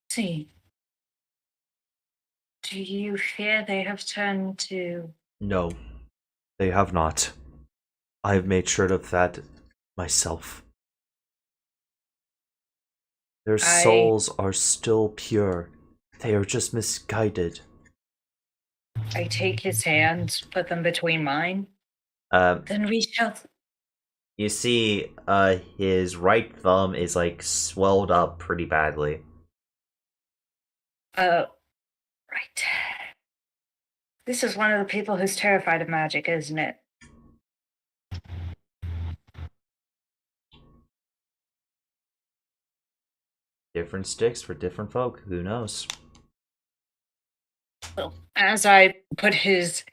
See. Do you fear they have turned to...
No, they have not. I have made sure of that myself. Their souls are still pure. They are just misguided.
I take his hands, put them between mine. Then we shall...
You see, his right thumb is like swelled up pretty badly.
Right. This is one of the people who's terrified of magic, isn't it?
Different sticks for different folk. Who knows?
As I put his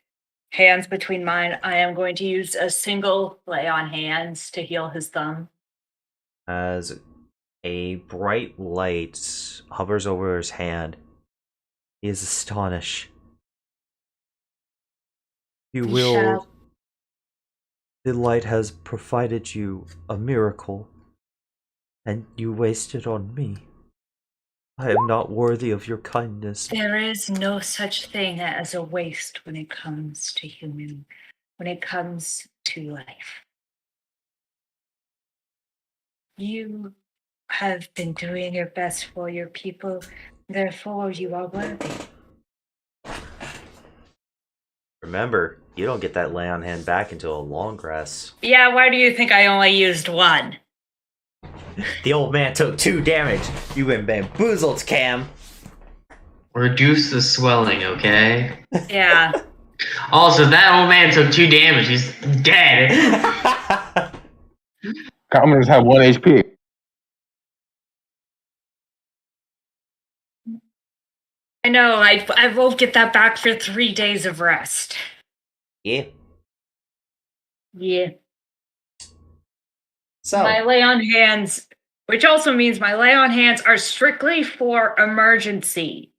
hands between mine, I am going to use a single lay on hands to heal his thumb.
As a bright light hovers over his hand, he is astonished. You
We
will.
shall-
The light has provided you a miracle, and you waste it on me. I am not worthy of your kindness.
There is no such thing as a waste when it comes to when it comes to life. You have been doing your best for your people, therefore you are worthy.
Remember, you don't get that lay on hand back until a long rest.
Yeah, why do you think I only used one?
The old man took 2 damage. You been bamboozled, Cam.
Reduce the swelling, okay?
Yeah.
Also, that old man took 2 damage. He's dead.
Commoners have 1 HP.
I know, I won't get that back for 3 days of rest.
Yeah.
Yeah.
So,
My lay on hands, which also means my lay on hands are strictly for emergency.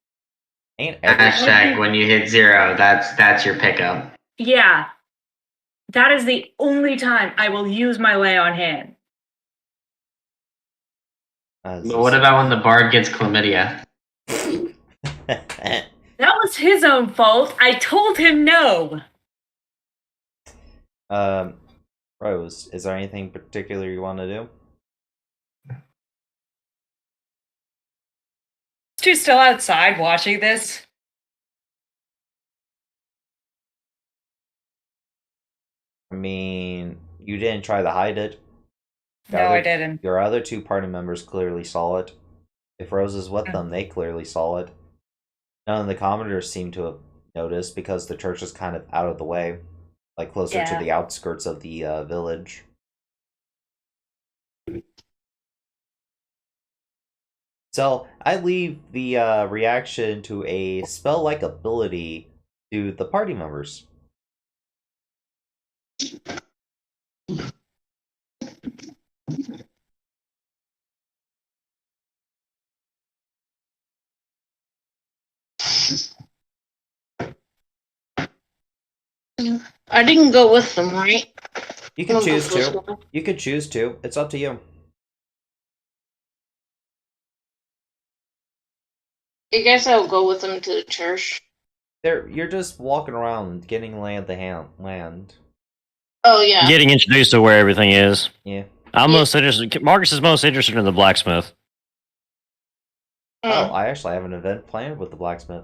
ain't every
Hashtag when you hit 0, that's your pickup.
Yeah. That is the only time I will use my lay on hand.
But what about when the bard gets chlamydia?
That was his own fault. I told him no.
Rose, is there anything particular you want to do?
Two still outside watching this.
I mean, you didn't try to hide it.
No, I didn't.
Your other 2 party members clearly saw it. If Rose is with them, they clearly saw it. None of the commoners seem to have noticed because the church is kind of out of the way, like closer to
Yeah.
the outskirts of the village. So I leave the reaction to a spell-like ability to the party members.
I didn't go with them, right?
You can
I'll go
choose
first
to.
one.
You can choose to. It's up to you.
I guess I'll go with them to the church.
You're just walking around getting land.
Oh yeah.
Getting introduced to where everything is.
Yeah.
I'm
Yeah.
most interested. Marcus is most interested in the blacksmith.
Oh,
Mm.
I actually have an event planned with the blacksmith.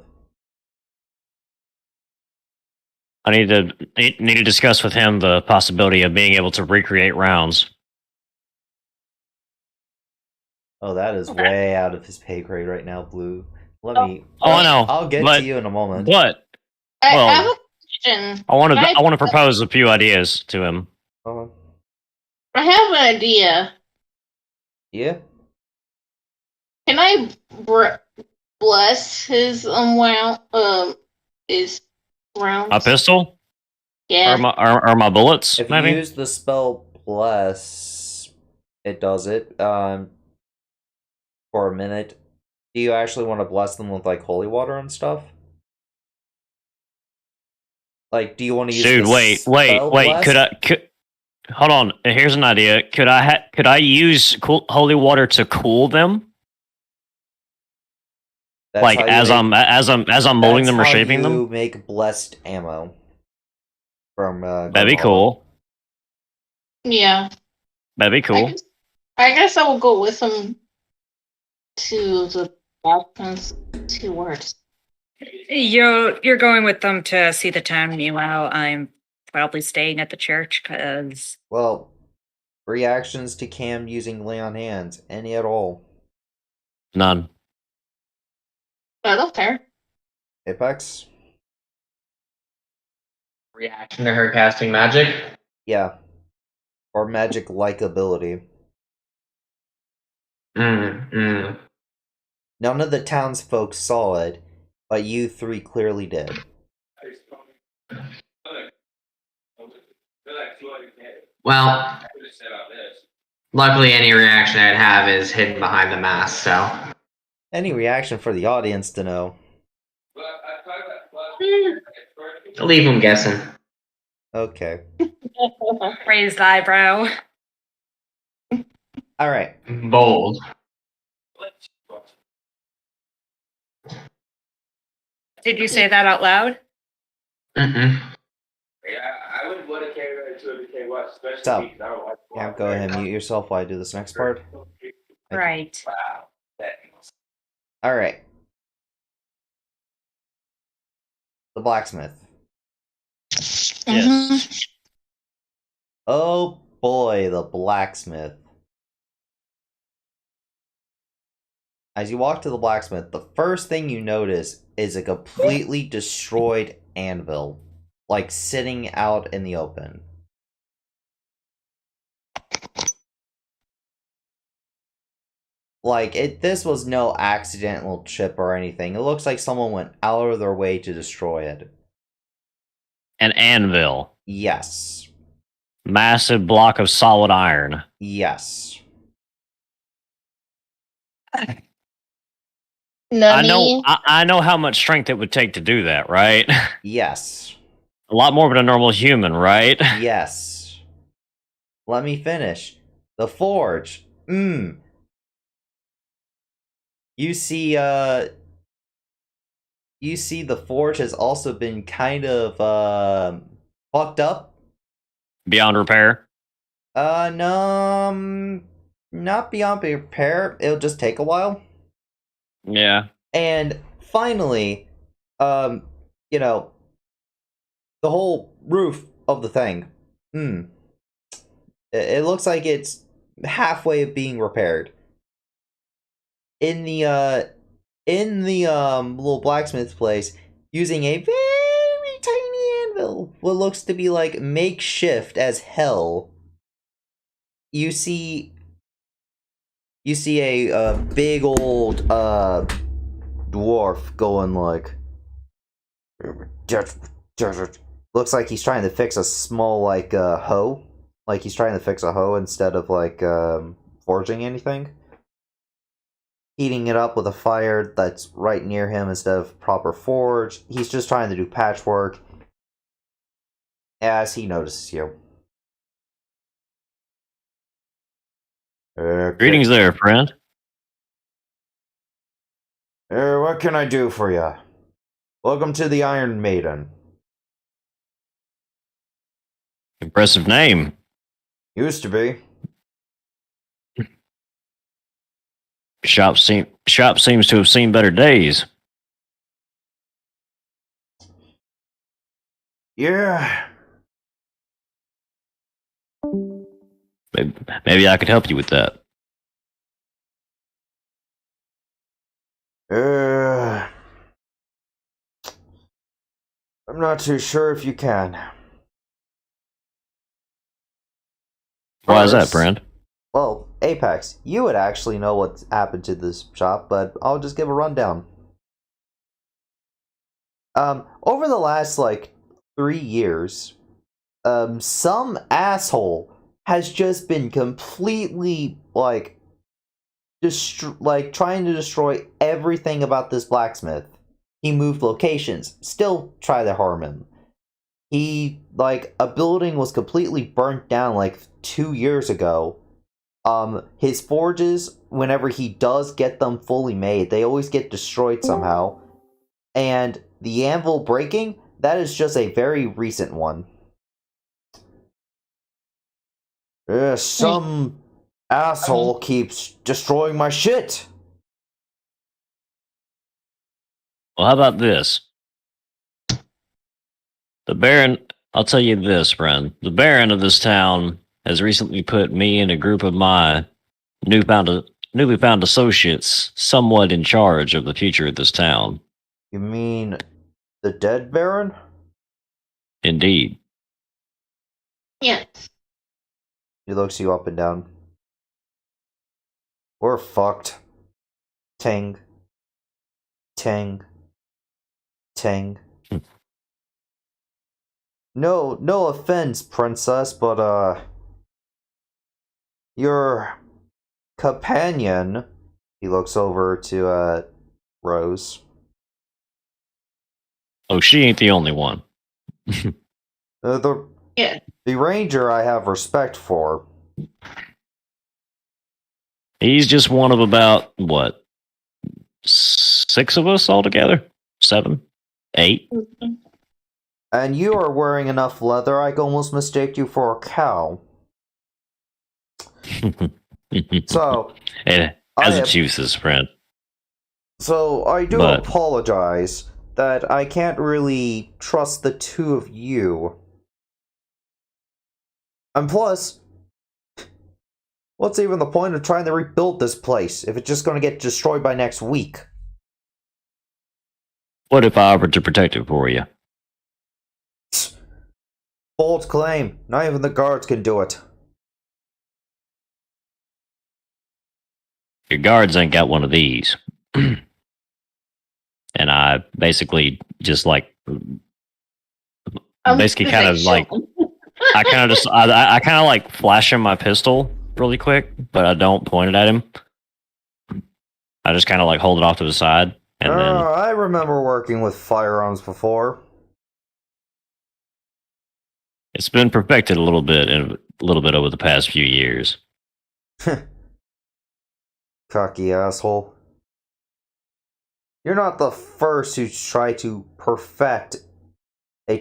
I need to discuss with him the possibility of being able to recreate rounds.
Oh, that is
Okay.
way out of his pay grade right now, Blue. Let
Oh.
me.
Oh, I know.
I'll get
but,
to you in a moment.
But
I
Well,
have a question.
I want to.
Can
I want to propose a few ideas to him.
Oh,
I have an idea.
yeah.
Can I bless his his rounds?
A pistol
Yeah.
or my bullets,
If
maybe.
you use the spell bless, it does it. For a minute. Do you actually want to bless them with like holy water and stuff? Like, do you want to use?
Dude,
the
wait.
spell bless?
Hold on. Here's an idea. Could I use holy water to cool them?
That's
Like
how you
as
make-
I'm molding
that's
them or
how
shaping
you
them?
make blessed ammo. From
That'd be
Grimoire.
cool.
Yeah.
That'd be cool.
I guess I will go with him to the Balkans. 2 words.
You're going with them to see the town. Meanwhile, I'm probably staying at the church because
Well, reactions to Cam using lay on hands, any at all?
None.
I don't care.
Apex?
Reaction to her casting magic?
Yeah. Or magic like ability. None of the townsfolk saw it, but you three clearly did.
Well, luckily any reaction I'd have is hidden behind the mask, so.
Any reaction for the audience to know?
Leave them guessing.
Okay.
Raised eyebrow.
Alright.
Bold.
Did you say that out loud?
Mm-mm.
I wouldn't want to carry that to a decay watch, especially
So,
because I don't like
yeah, go ahead and mute yourself while I do this next part.
Right.
Wow.
Alright. The blacksmith.
Yes.
Oh boy, the blacksmith. As you walk to the blacksmith, the first thing you notice is a completely destroyed anvil, like sitting out in the open. Like, this was no accidental chip or anything. It looks like someone went out of their way to destroy it.
An anvil.
Yes.
Massive block of solid iron.
Yes.
Nani?
I know how much strength it would take to do that, right?
Yes.
A lot more than a normal human, right?
Yes. Let me finish. The forge. You see, the forge has also been kind of, fucked up.
Beyond repair.
No, not beyond repair. It'll just take a while.
Yeah.
And finally, you know, the whole roof of the thing. It looks like it's halfway of being repaired. In the little blacksmith place, using a very tiny anvil, what looks to be like makeshift as hell. You see a big old dwarf going like, looks like he's trying to fix a small like hoe, like he's trying to fix a hoe instead of like forging anything. Heating it up with a fire that's right near him instead of proper forge. He's just trying to do patchwork as he notices you.
Greetings there, friend.
What can I do for you? Welcome to the Iron Maiden.
Impressive name.
Used to be.
Shop seems to have seen better days.
Yeah.
Maybe I could help you with that.
I'm not too sure if you can.
Why is that, friend?
Well, Apex, you would actually know what's happened to this shop, but I'll just give a rundown. Over the last, 3 years, some asshole has just been completely, trying to destroy everything about this blacksmith. He moved locations, still try to harm him. He, a building was completely burnt down, 2 years ago. His forges, whenever he does get them fully made, they always get destroyed somehow. And the anvil breaking, that is just a very recent one. Some asshole keeps destroying my shit.
Well, how about this? The Baron, I'll tell you this, friend. The Baron of this town has recently put me and a group of my newly found associates somewhat in charge of the future of this town.
You mean the dead Baron?
Indeed.
Yes.
He looks you up and down. We're fucked. Ting. Ting. Ting. No offense, princess, but your companion, he looks over to Rose.
Oh, she ain't the only one.
The
Yeah.
the ranger I have respect for.
He's just one of about, what, 6 of us altogether? 7? 8?
And you are wearing enough leather, I could almost mistake you for a cow. So,
It has its uses, friend.
So, I do
But-
apologize that I can't really trust the two of you. And plus, what's even the point of trying to rebuild this place if it's just going to get destroyed by next week?
What if I offered to protect it for you?
Bold claim. Not even the guards can do it.
Your guards ain't got one of these. And I basically just like basically kind of like I kind of just I kind of like flash him my pistol really quick, but I don't point it at him. I just kind of like hold it off to the side, and then
I remember working with firearms before.
it's been perfected a little bit over the past few years.
Cocky asshole. You're not the first to try to perfect a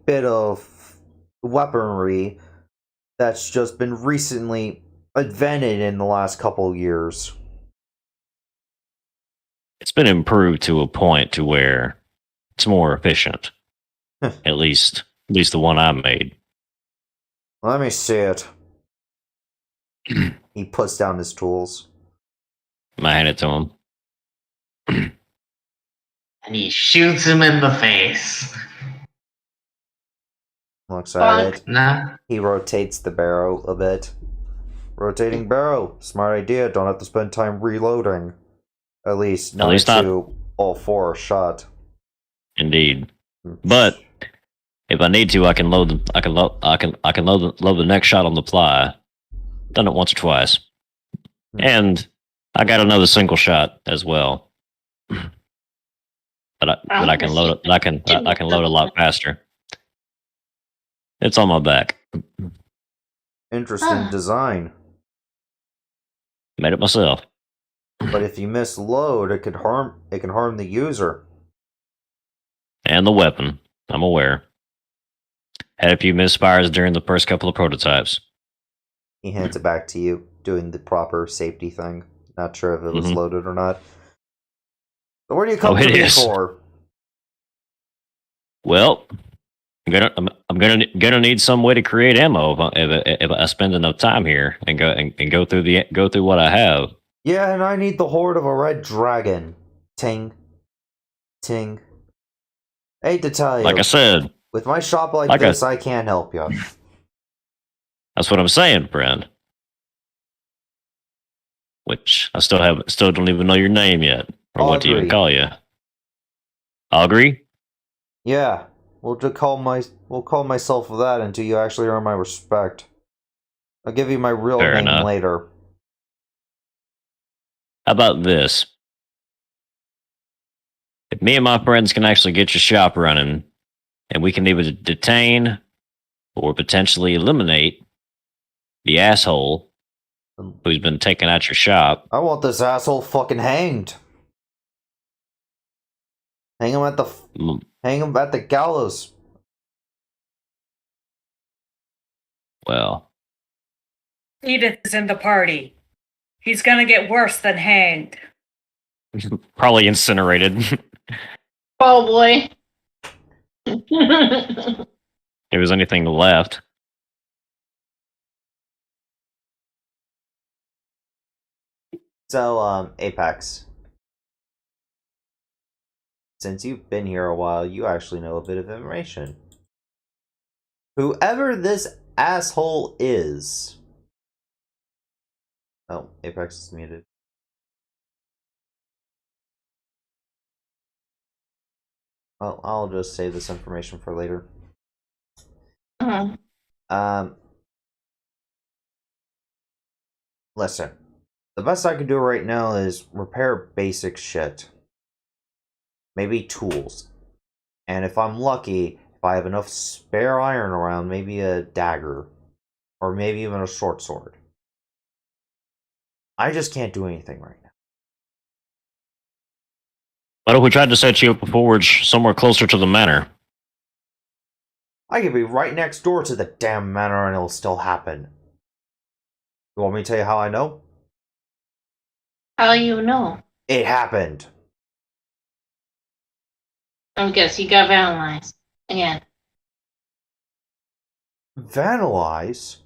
bit of weaponry that's just been recently invented in the last couple years.
It's been improved to a point to where it's more efficient. At least the one I made.
Let me see it. He puts down his tools.
I hand it to him.
And he shoots him in the face.
Looks at it.
Nah.
He rotates the barrel a bit. Rotating barrel. Smart idea. Don't have to spend time reloading. At least not to all 4 shot.
Indeed. But if I need to, I can load the next shot on the fly. Done it once or twice. And I got another single shot as well. But I can load it. I can load a lot faster. It's on my back.
Interesting design.
Made it myself.
But if you misload, it can harm the user.
And the weapon. I'm aware. Had a few misfires during the first couple of prototypes.
He hands it back to you, doing the proper safety thing. Not sure if it was loaded or not. So where do you come to me for?
Well, I'm gonna need some way to create ammo if I spend enough time here and go through what I have.
Yeah, and I need the horde of a red dragon. Ting. Ting. Hate to tell you.
Like I said.
With my shop like this, I can't help you.
That's what I'm saying, friend. Which I still don't even know your name yet. Or what to even call you. Augury?
Yeah. We'll call myself that until you actually earn my respect. I'll give you my real name later.
How about this? If me and my friends can actually get your shop running, and we can either detain or potentially eliminate the asshole who's been taking out your shop.
I want this asshole fucking hanged. Hang him at the gallows.
Well,
Edith is in the party. He's gonna get worse than hanged.
probably incinerated.
Probably.
If there's anything left.
So, Apex. Since you've been here a while, you actually know a bit of information. Whoever this asshole is... Oh, Apex is muted. Well, I'll just save this information for later.
Mhm.
Listen. The best I can do right now is repair basic shit. Maybe tools. And if I'm lucky, if I have enough spare iron around, maybe a dagger. Or maybe even a short sword. I just can't do anything right now.
What if we tried to set you up a forge somewhere closer to the manor?
I could be right next door to the damn manor and it'll still happen. You want me to tell you how I know?
How you know?
It happened.
I guess you got vandalized again.
Vandalize?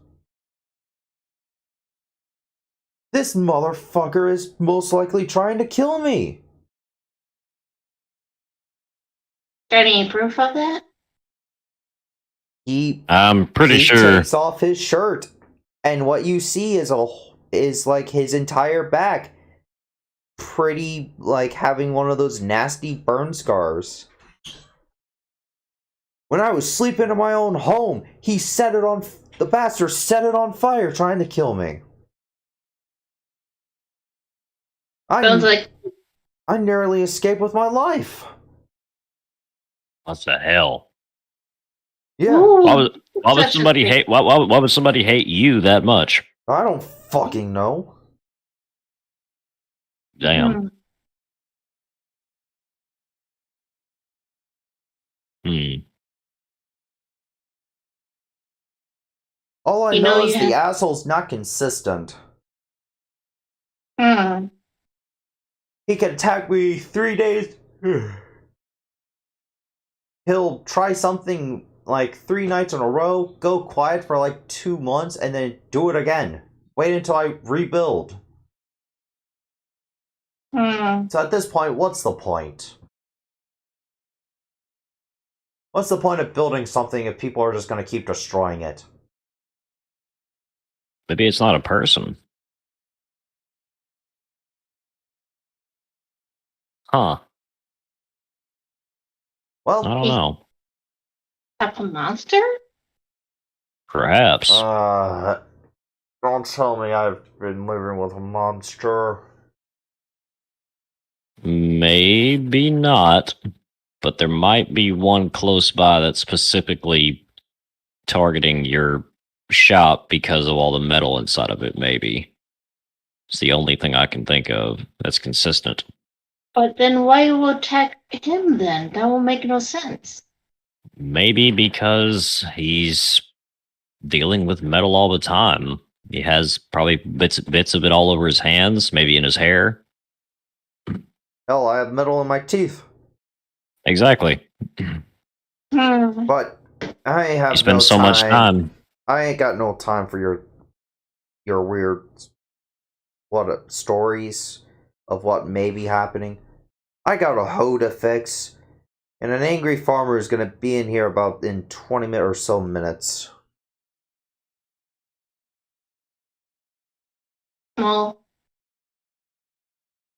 This motherfucker is most likely trying to kill me.
Got any proof of that?
I'm pretty
he
sure.
takes off his shirt, and what you see is like his entire back, pretty like having one of those nasty burn scars. When I was sleeping in my own home, the bastard set it on fire trying to kill me.
Sounds like
I narrowly escaped with my life.
What the hell?
Yeah.
Ooh,
Why would
such a
somebody
big-
hate? Why would somebody hate you that much?
I don't fucking know.
Damn. Hmm.
All I
You
know
know
is
you
the
have-
asshole's not consistent.
Hmm.
He can attack me 3 days. He'll try something like 3 nights in a row, go quiet for like 2 months, and then do it again. Wait until I rebuild.
Hmm.
So at this point, what's the point? What's the point of building something if people are just going to keep destroying it?
Maybe it's not a person. Huh.
Well,
I don't know.
Type of monster?
Perhaps.
Don't tell me I've been living with a monster.
Maybe not. But there might be one close by that's specifically targeting your shop because of all the metal inside of it, maybe. It's the only thing I can think of that's consistent.
But then why you attack him then? That will make no sense.
Maybe because he's dealing with metal all the time. He has probably bits of it all over his hands, maybe in his hair.
Hell, I have metal in my teeth.
Exactly.
Hmm.
But I have
He spends
no
so much time.
I ain't got no time for your weird stories of what may be happening. I got a hoe to fix, and an angry farmer is gonna be in here about in 20 minutes or so minutes.
Well,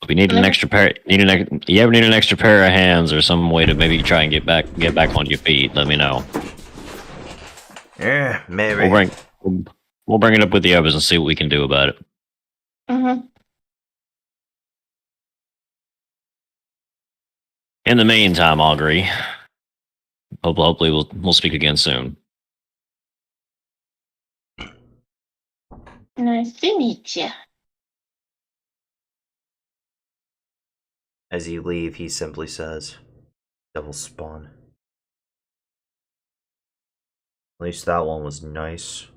We need an extra pair. You ever need an extra pair of hands or some way to maybe try and get back on your feet? Let me know.
Yeah, maybe.
We'll bring it up with the others and see what we can do about it.
mm-hmm.
In the meantime, Augury, hopefully we'll speak again soon.
Nice to meet you.
As you leave, he simply says, "Devil spawn." At least that one was nice.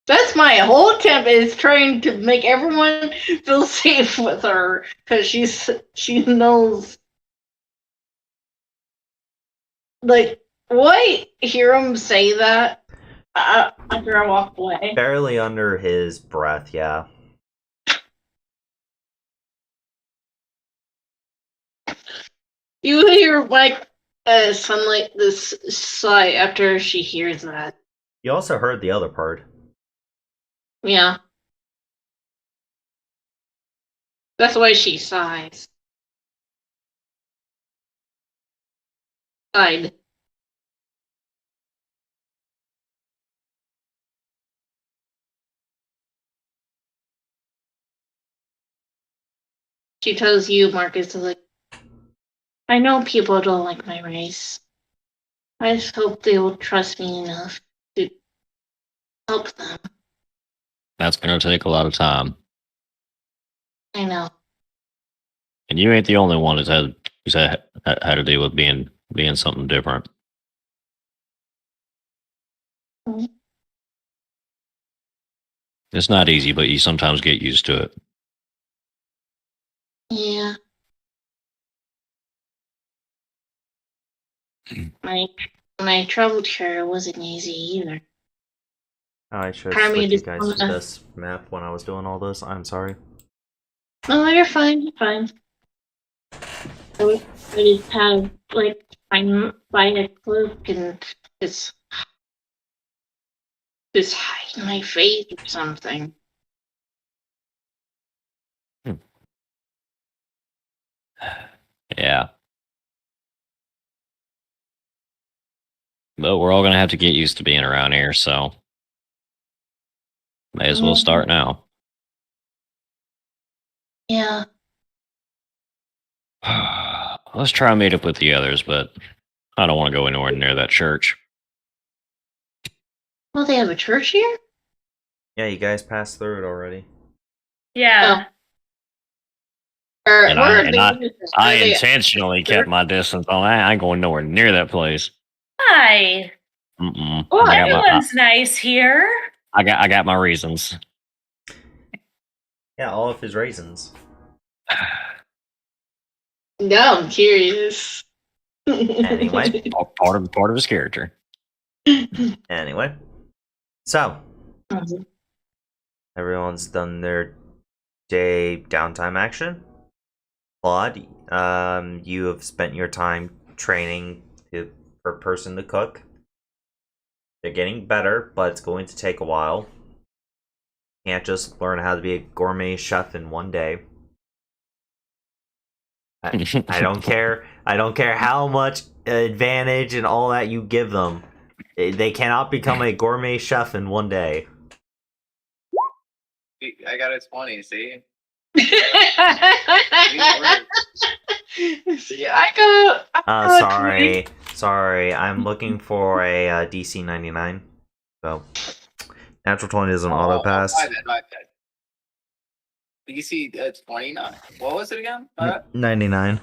That's my whole attempt is trying to make everyone feel safe with her because she knows. Like, why hear him say that after I walked away?
Barely under his breath, yeah.
You hear like sunlight this sigh after she hears that.
You also heard the other part.
Yeah. That's why she sighs. Fine. She tells you, Marcus, is like, I know people don't like my race. I just hope they will trust me enough to help them.
That's going to take a lot of time.
I know.
And you ain't the only one who's had to deal with being something different.
Mhm.
It's not easy, but you sometimes get used to it.
Yeah. My travel here wasn't easy either.
I should
Part
have
of me
switched you
just
guys to
wanna-
this map when I was doing all this. I'm sorry.
No, you're fine. You're fine. I just have like buy a cloak and just hide my face or something.
Yeah. But we're all going to have to get used to being around here, so may as well start now.
Yeah.
Let's try and meet up with the others, but I don't want to go anywhere near that church.
Well, they have a church here?
Yeah, you guys passed through it already.
Yeah.
Or
And
where are
I
they?
intentionally kept my distance on that. I ain't going nowhere near that place.
Hi.
Mm-mm.
Well,
Everyone's nice here.
I got my reasons.
Yeah, all of his raisins.
No, I'm curious.
Anyway.
Part of his character.
Anyway. So, everyone's done their day downtime action. Claude, you have spent your time training for a person to cook. They're getting better, but it's going to take a while. Can't just learn how to be a gourmet chef in one day. I don't care. I don't care how much advantage and all that you give them. They cannot become a gourmet chef in one day.
I got a 20, see?
See, I got.
Sorry. I'm looking for a DC 99. So, natural 20 is an auto pass.
My bad. DC 29. What was it again?
99.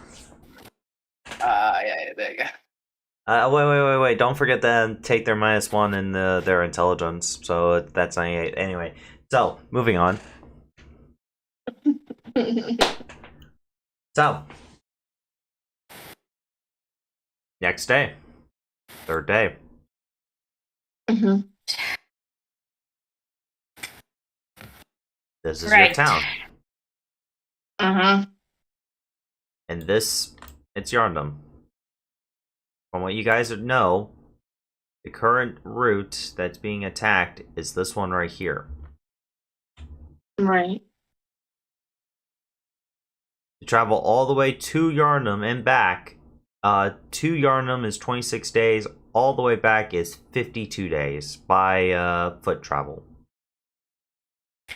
Yeah, there you go.
Wait. Don't forget to take their -1 in their intelligence. So that's 98. Anyway, so moving on. So, next day. Third day.
Mhm.
This is
Right.
your town. And this, it's Yarndom. From what you guys know, the current route that's being attacked is this one right here.
Right.
To travel all the way to Yarnum and back, to Yarnum is 26 days. All the way back is 52 days by foot travel.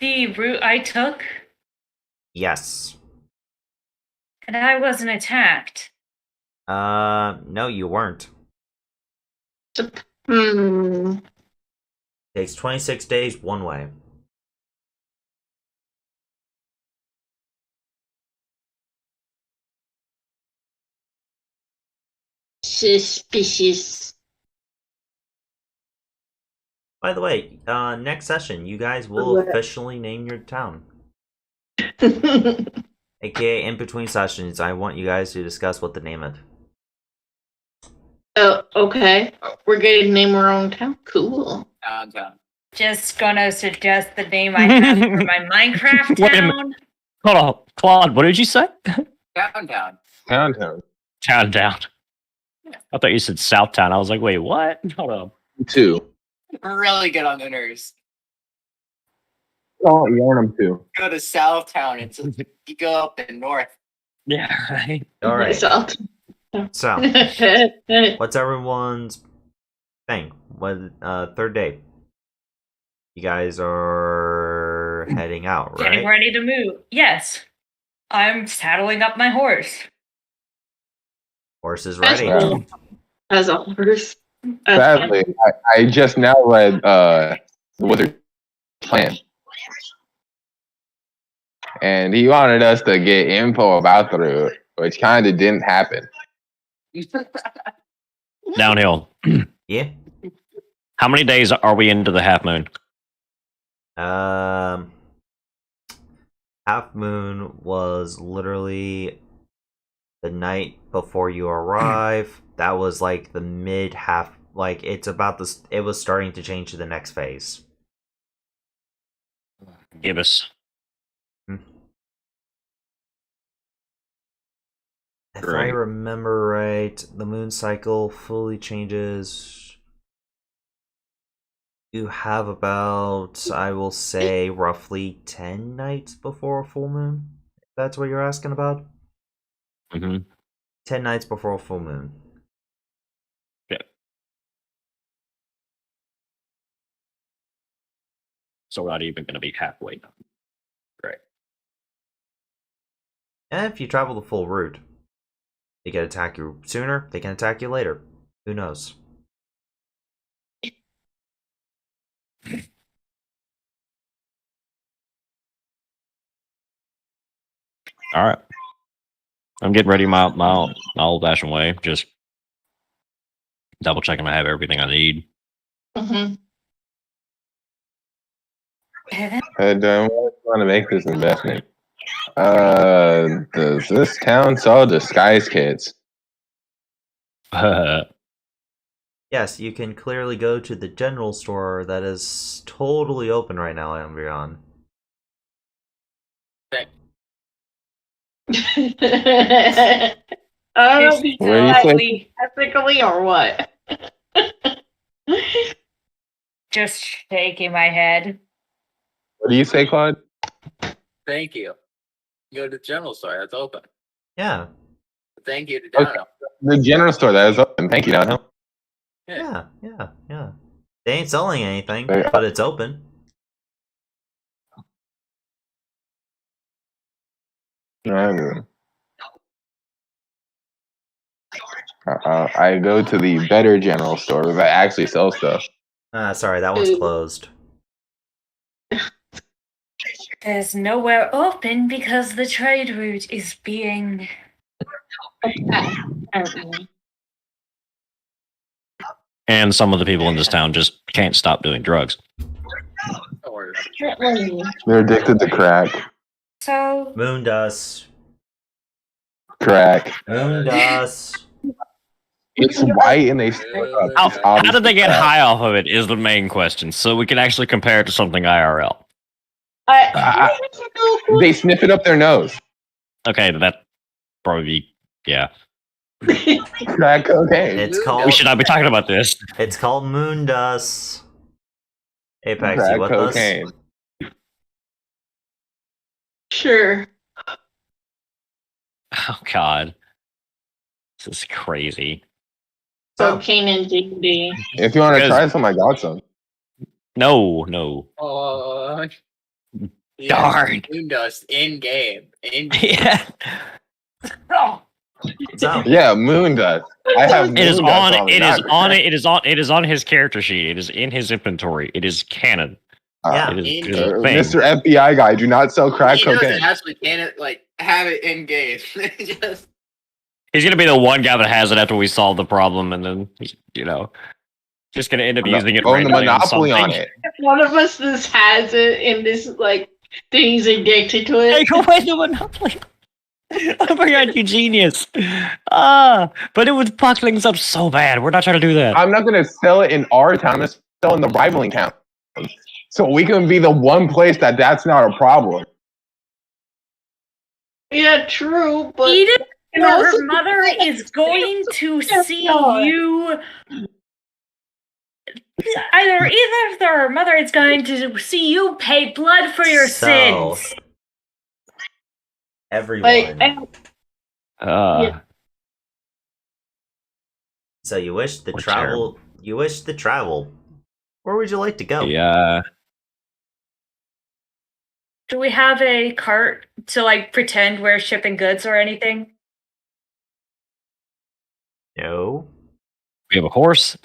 The route I took,
Yes.
and I wasn't attacked.
No, you weren't. Takes 26 days one way.
Suspicious.
By the way, next session, you guys will officially name your town. AKA, in between sessions, I want you guys to discuss what to name it.
Oh, okay. We're going to name our own town. Cool.
Downtown.
Just gonna suggest the name I have for my Minecraft
Wait a minute.
town.
Hold on, Claude. What did you say?
Downtown.
Downtown.
Town. I thought you said Southtown. I was like, wait, what? Hold on.
2.
Really get on the nerves.
Oh, Yarnum 2.
Go to Southtown. You go up and north.
Yeah, right.
All right.
So,
So, what's everyone's thing? What third day? You guys are heading out, right?
Getting ready to move. Yes. I'm saddling up my horse.
Horse is
That's
ready.
cool. As a horse.
Sadly, I just now read the Wizard's plan. And he wanted us to get info about the route, which kind of didn't happen.
Downhill.
Yeah.
How many days are we into the half moon?
Half moon was literally the night before you arrive. That was like the mid half. Like it's about this. It was starting to change to the next phase.
Give us.
If I
Great.
remember right, the moon cycle fully changes. You have about, I will say, roughly 10 nights before a full moon. If that's what you're asking about?
Mm-hmm.
10 nights before a full moon.
Yeah. So we're not even going to be halfway done. Right.
And if you travel the full route, they can attack you sooner, they can attack you later. Who knows?
All right. I'm getting ready my old fashioned way. Just double checking I have everything I need.
Mm-hmm.
And I want to make this investment. Does this town sell disguise kits?
Yes, you can clearly go to the general store that is totally open right now, Ambrion.
I don't know if he's
Where do you think?
slightly ethically or what.
Just shaking my head.
What do you say, Claude?
Thank you. Go to the general store. That's open.
Yeah,
Thank you to
Okay.
Dono.
The general store that is open. Thank you, Dono.
yeah. They ain't selling anything,
Yeah.
but it's open.
I go to the better general store that actually sells stuff.
Sorry, that one's closed.
There's nowhere open because the trade route is being.
And some of the people in this town just can't stop doing drugs.
Don't worry about it.
They're addicted to crack.
So
Moon dust.
Crack.
Moon dust.
It's white and they stick up.
How,
It's
how did they
obviously
get
crack.
high off of it is the main question. So we can actually compare it to something IRL.
They sniff it up their nose.
Okay, that probably yeah.
Crack cocaine.
It's
We
called.
should not be talking about this.
It's called moon dust. Apex,
Crack
you with
cocaine.
us?
Sure.
Oh God, this is crazy.
Cocaine and D&D.
If you want to
Because-
try some, I got some.
No. Darn.
Moon dust in game.
Yeah.
So,
Yeah, moon dust. I have moon
It is
dust
on.
me,
It
not
is on it. It is on. It is on his character sheet. It is in his inventory. It is canon.
yeah.
It is,
In-
it is a thing.
Mr. FBI guy, do not sell crack
He
cocaine.
doesn't actually can't have it in game. Just
He's gonna be the one guy that has it after we solve the problem, and then just gonna end up using it
Own the
randomly
monopoly on
something.
it.
One of us just has it and this thing's addicted to it.
Take away the monopoly. Oh my God, you genius! But it would fuck things up so bad. We're not trying to do that.
I'm not going to sell it in our town. I'm going to sell it in the rivaling town. So we can be the one place that's not a problem.
Yeah, true, but
Edith,
and
or
also-
her mother is going to see you. Either her mother is going to see you pay blood for your
So,
sins.
everyone.
Yeah.
So you wish to
We're
travel. You wish to travel. Where would you like to go?
Yeah.
Do we have a cart to like pretend we're shipping goods or anything?
No.
We have a horse.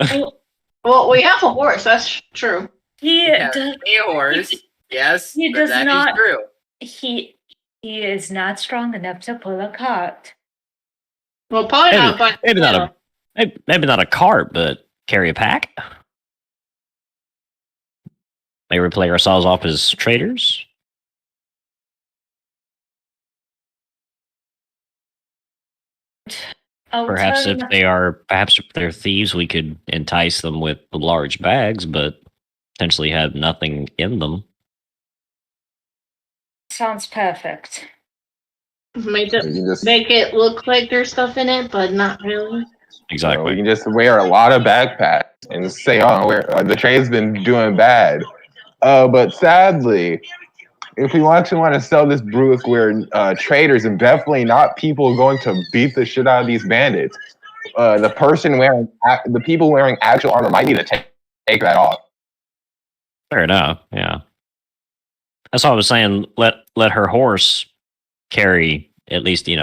Well, we have a horse. That's true.
He
Yeah,
does.
a horse. Yes,
He
but
does
that is
not.
true.
He is not strong enough to pull a cart.
Well, probably not by
Maybe not a maybe not a cart, but carry a pack. Maybe we play ourselves off as traders.
I'll
Perhaps
tell
if
you-
they're thieves, we could entice them with the large bags, but potentially have nothing in them.
Sounds perfect.
make
You
it,
can just,
make it look like there's stuff in it, but not really.
you
Exactly.
can just wear a lot of backpacks and say, "Oh, the trade's been doing bad." But sadly, if we want to sell this brew, we're traders and definitely not people going to beat the shit out of these bandits. The people wearing actual armor might need to take that off.
Fair enough. Yeah. That's why I was saying. Let her horse carry at least a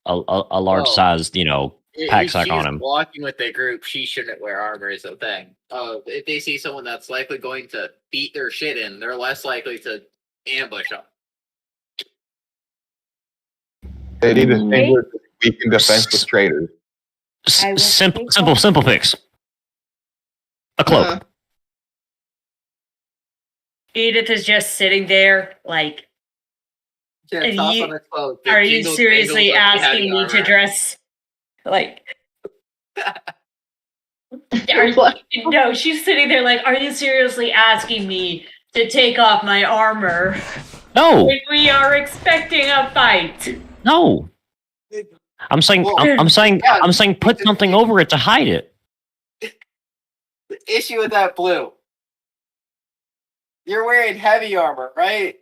large
Well,
sized pack
If
sack
she's
on him.
walking with the group, she shouldn't wear armor is the thing. If they see someone that's likely going to beat their shit in, they're less likely to ambush them.
They need to think
Hey.
we're weak and defenseless traders.
I will
Simple,
take
simple,
one.
simple fix. A cloak.
Uh,
Edith is just sitting there, like,
Yeah,
And
toss
you-
on a cloak. The
are you
jingle
seriously
jangles of the
asking
heavy
me to
armor.
dress like?
What?
No, she's sitting there like, are you seriously asking me to take off my armor
No,
when we are expecting a fight?
no. I'm saying,
Well,
I'm saying,
yeah,
I'm saying, put something over it to hide it.
The issue with that blue. You're wearing heavy armor, right?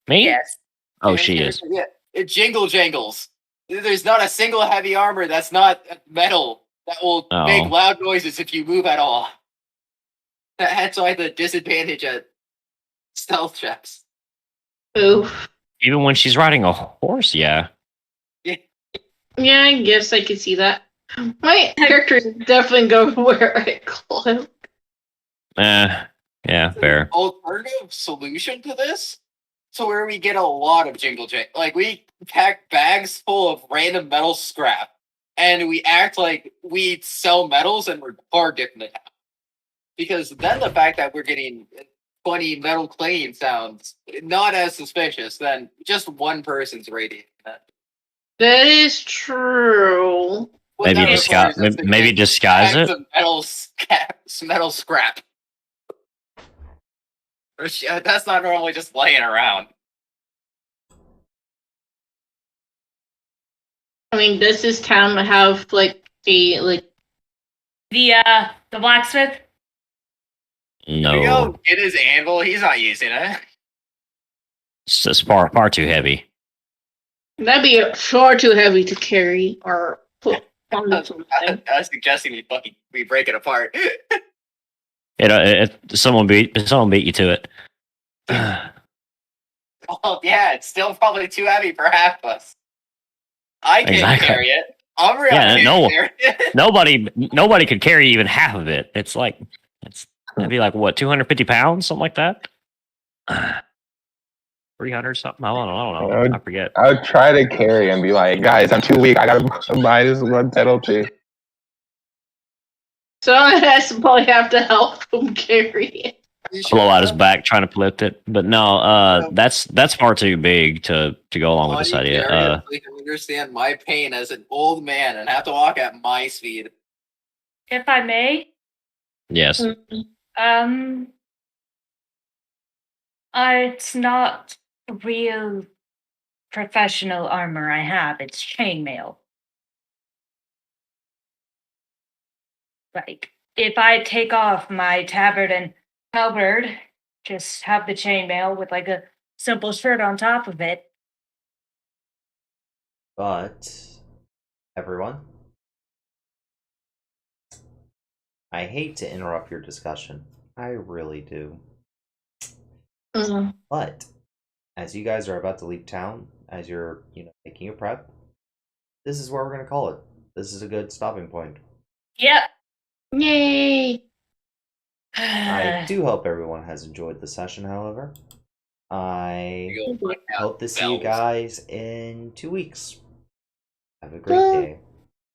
Me?
Yes.
Oh,
And
she is.
Yeah, it jingle jangles. There's not a single heavy armor that's not metal that will
Oh.
make loud noises if you move at all. That's why the disadvantage at stealth checks.
Oof.
Even when she's riding a horse, yeah.
Yeah, I guess I could see that. My character is definitely going to wear a cloak.
Yeah, fair.
Alternative solution to this, to where we get a lot of jingle jangle. Like we pack bags full of random metal scrap, and we act like we sell metals and we're far different than that. Because then the fact that we're getting funny metal clanging sounds not as suspicious than just one person's radiating that.
That is true.
What
Maybe
that
disguise.
requires us to
Maybe
get
disguise
bags
it.
of metal scrap. Which, that's not normally just laying around.
I mean, does this town have like a
The blacksmith.
Here you
No,
go. Get his anvil. He's not using it.
it's just far too heavy.
that'd be far too heavy to carry or put on the something.
I was suggesting we break it apart.
Someone beat you to it.
Well, yeah, it's still probably too heavy for half of us. I can't
Exactly.
carry it. Umbriel
Yeah,
can't
no.
carry it.
Nobody could carry even half of it. That'd be like what, 250 pounds, something like that. 300 something. I don't know. I forget.
I would try to carry and be like, guys, I'm too weak. I gotta buy this one penalty.
Someone has to probably have to help him carry it.
Blow out his back trying to lift it, but no, that's far too big to go along with this idea.
So you can understand my pain as an old man and have to walk at my speed.
If I may,
Yes.
it's not real professional armor I have. It's chainmail. Like, if I take off my tabard and halberd, just have the chainmail with like a simple shirt on top of it.
But everyone, I hate to interrupt your discussion. I really do.
Mhm.
But as you guys are about to leave town, as you're, making your prep, this is where we're gonna call it. This is a good stopping point.
Yep.
Yay!
I do hope everyone has enjoyed the session, however. I
Go find out
hope to see you
bells.
guys in 2 weeks. Have a great day.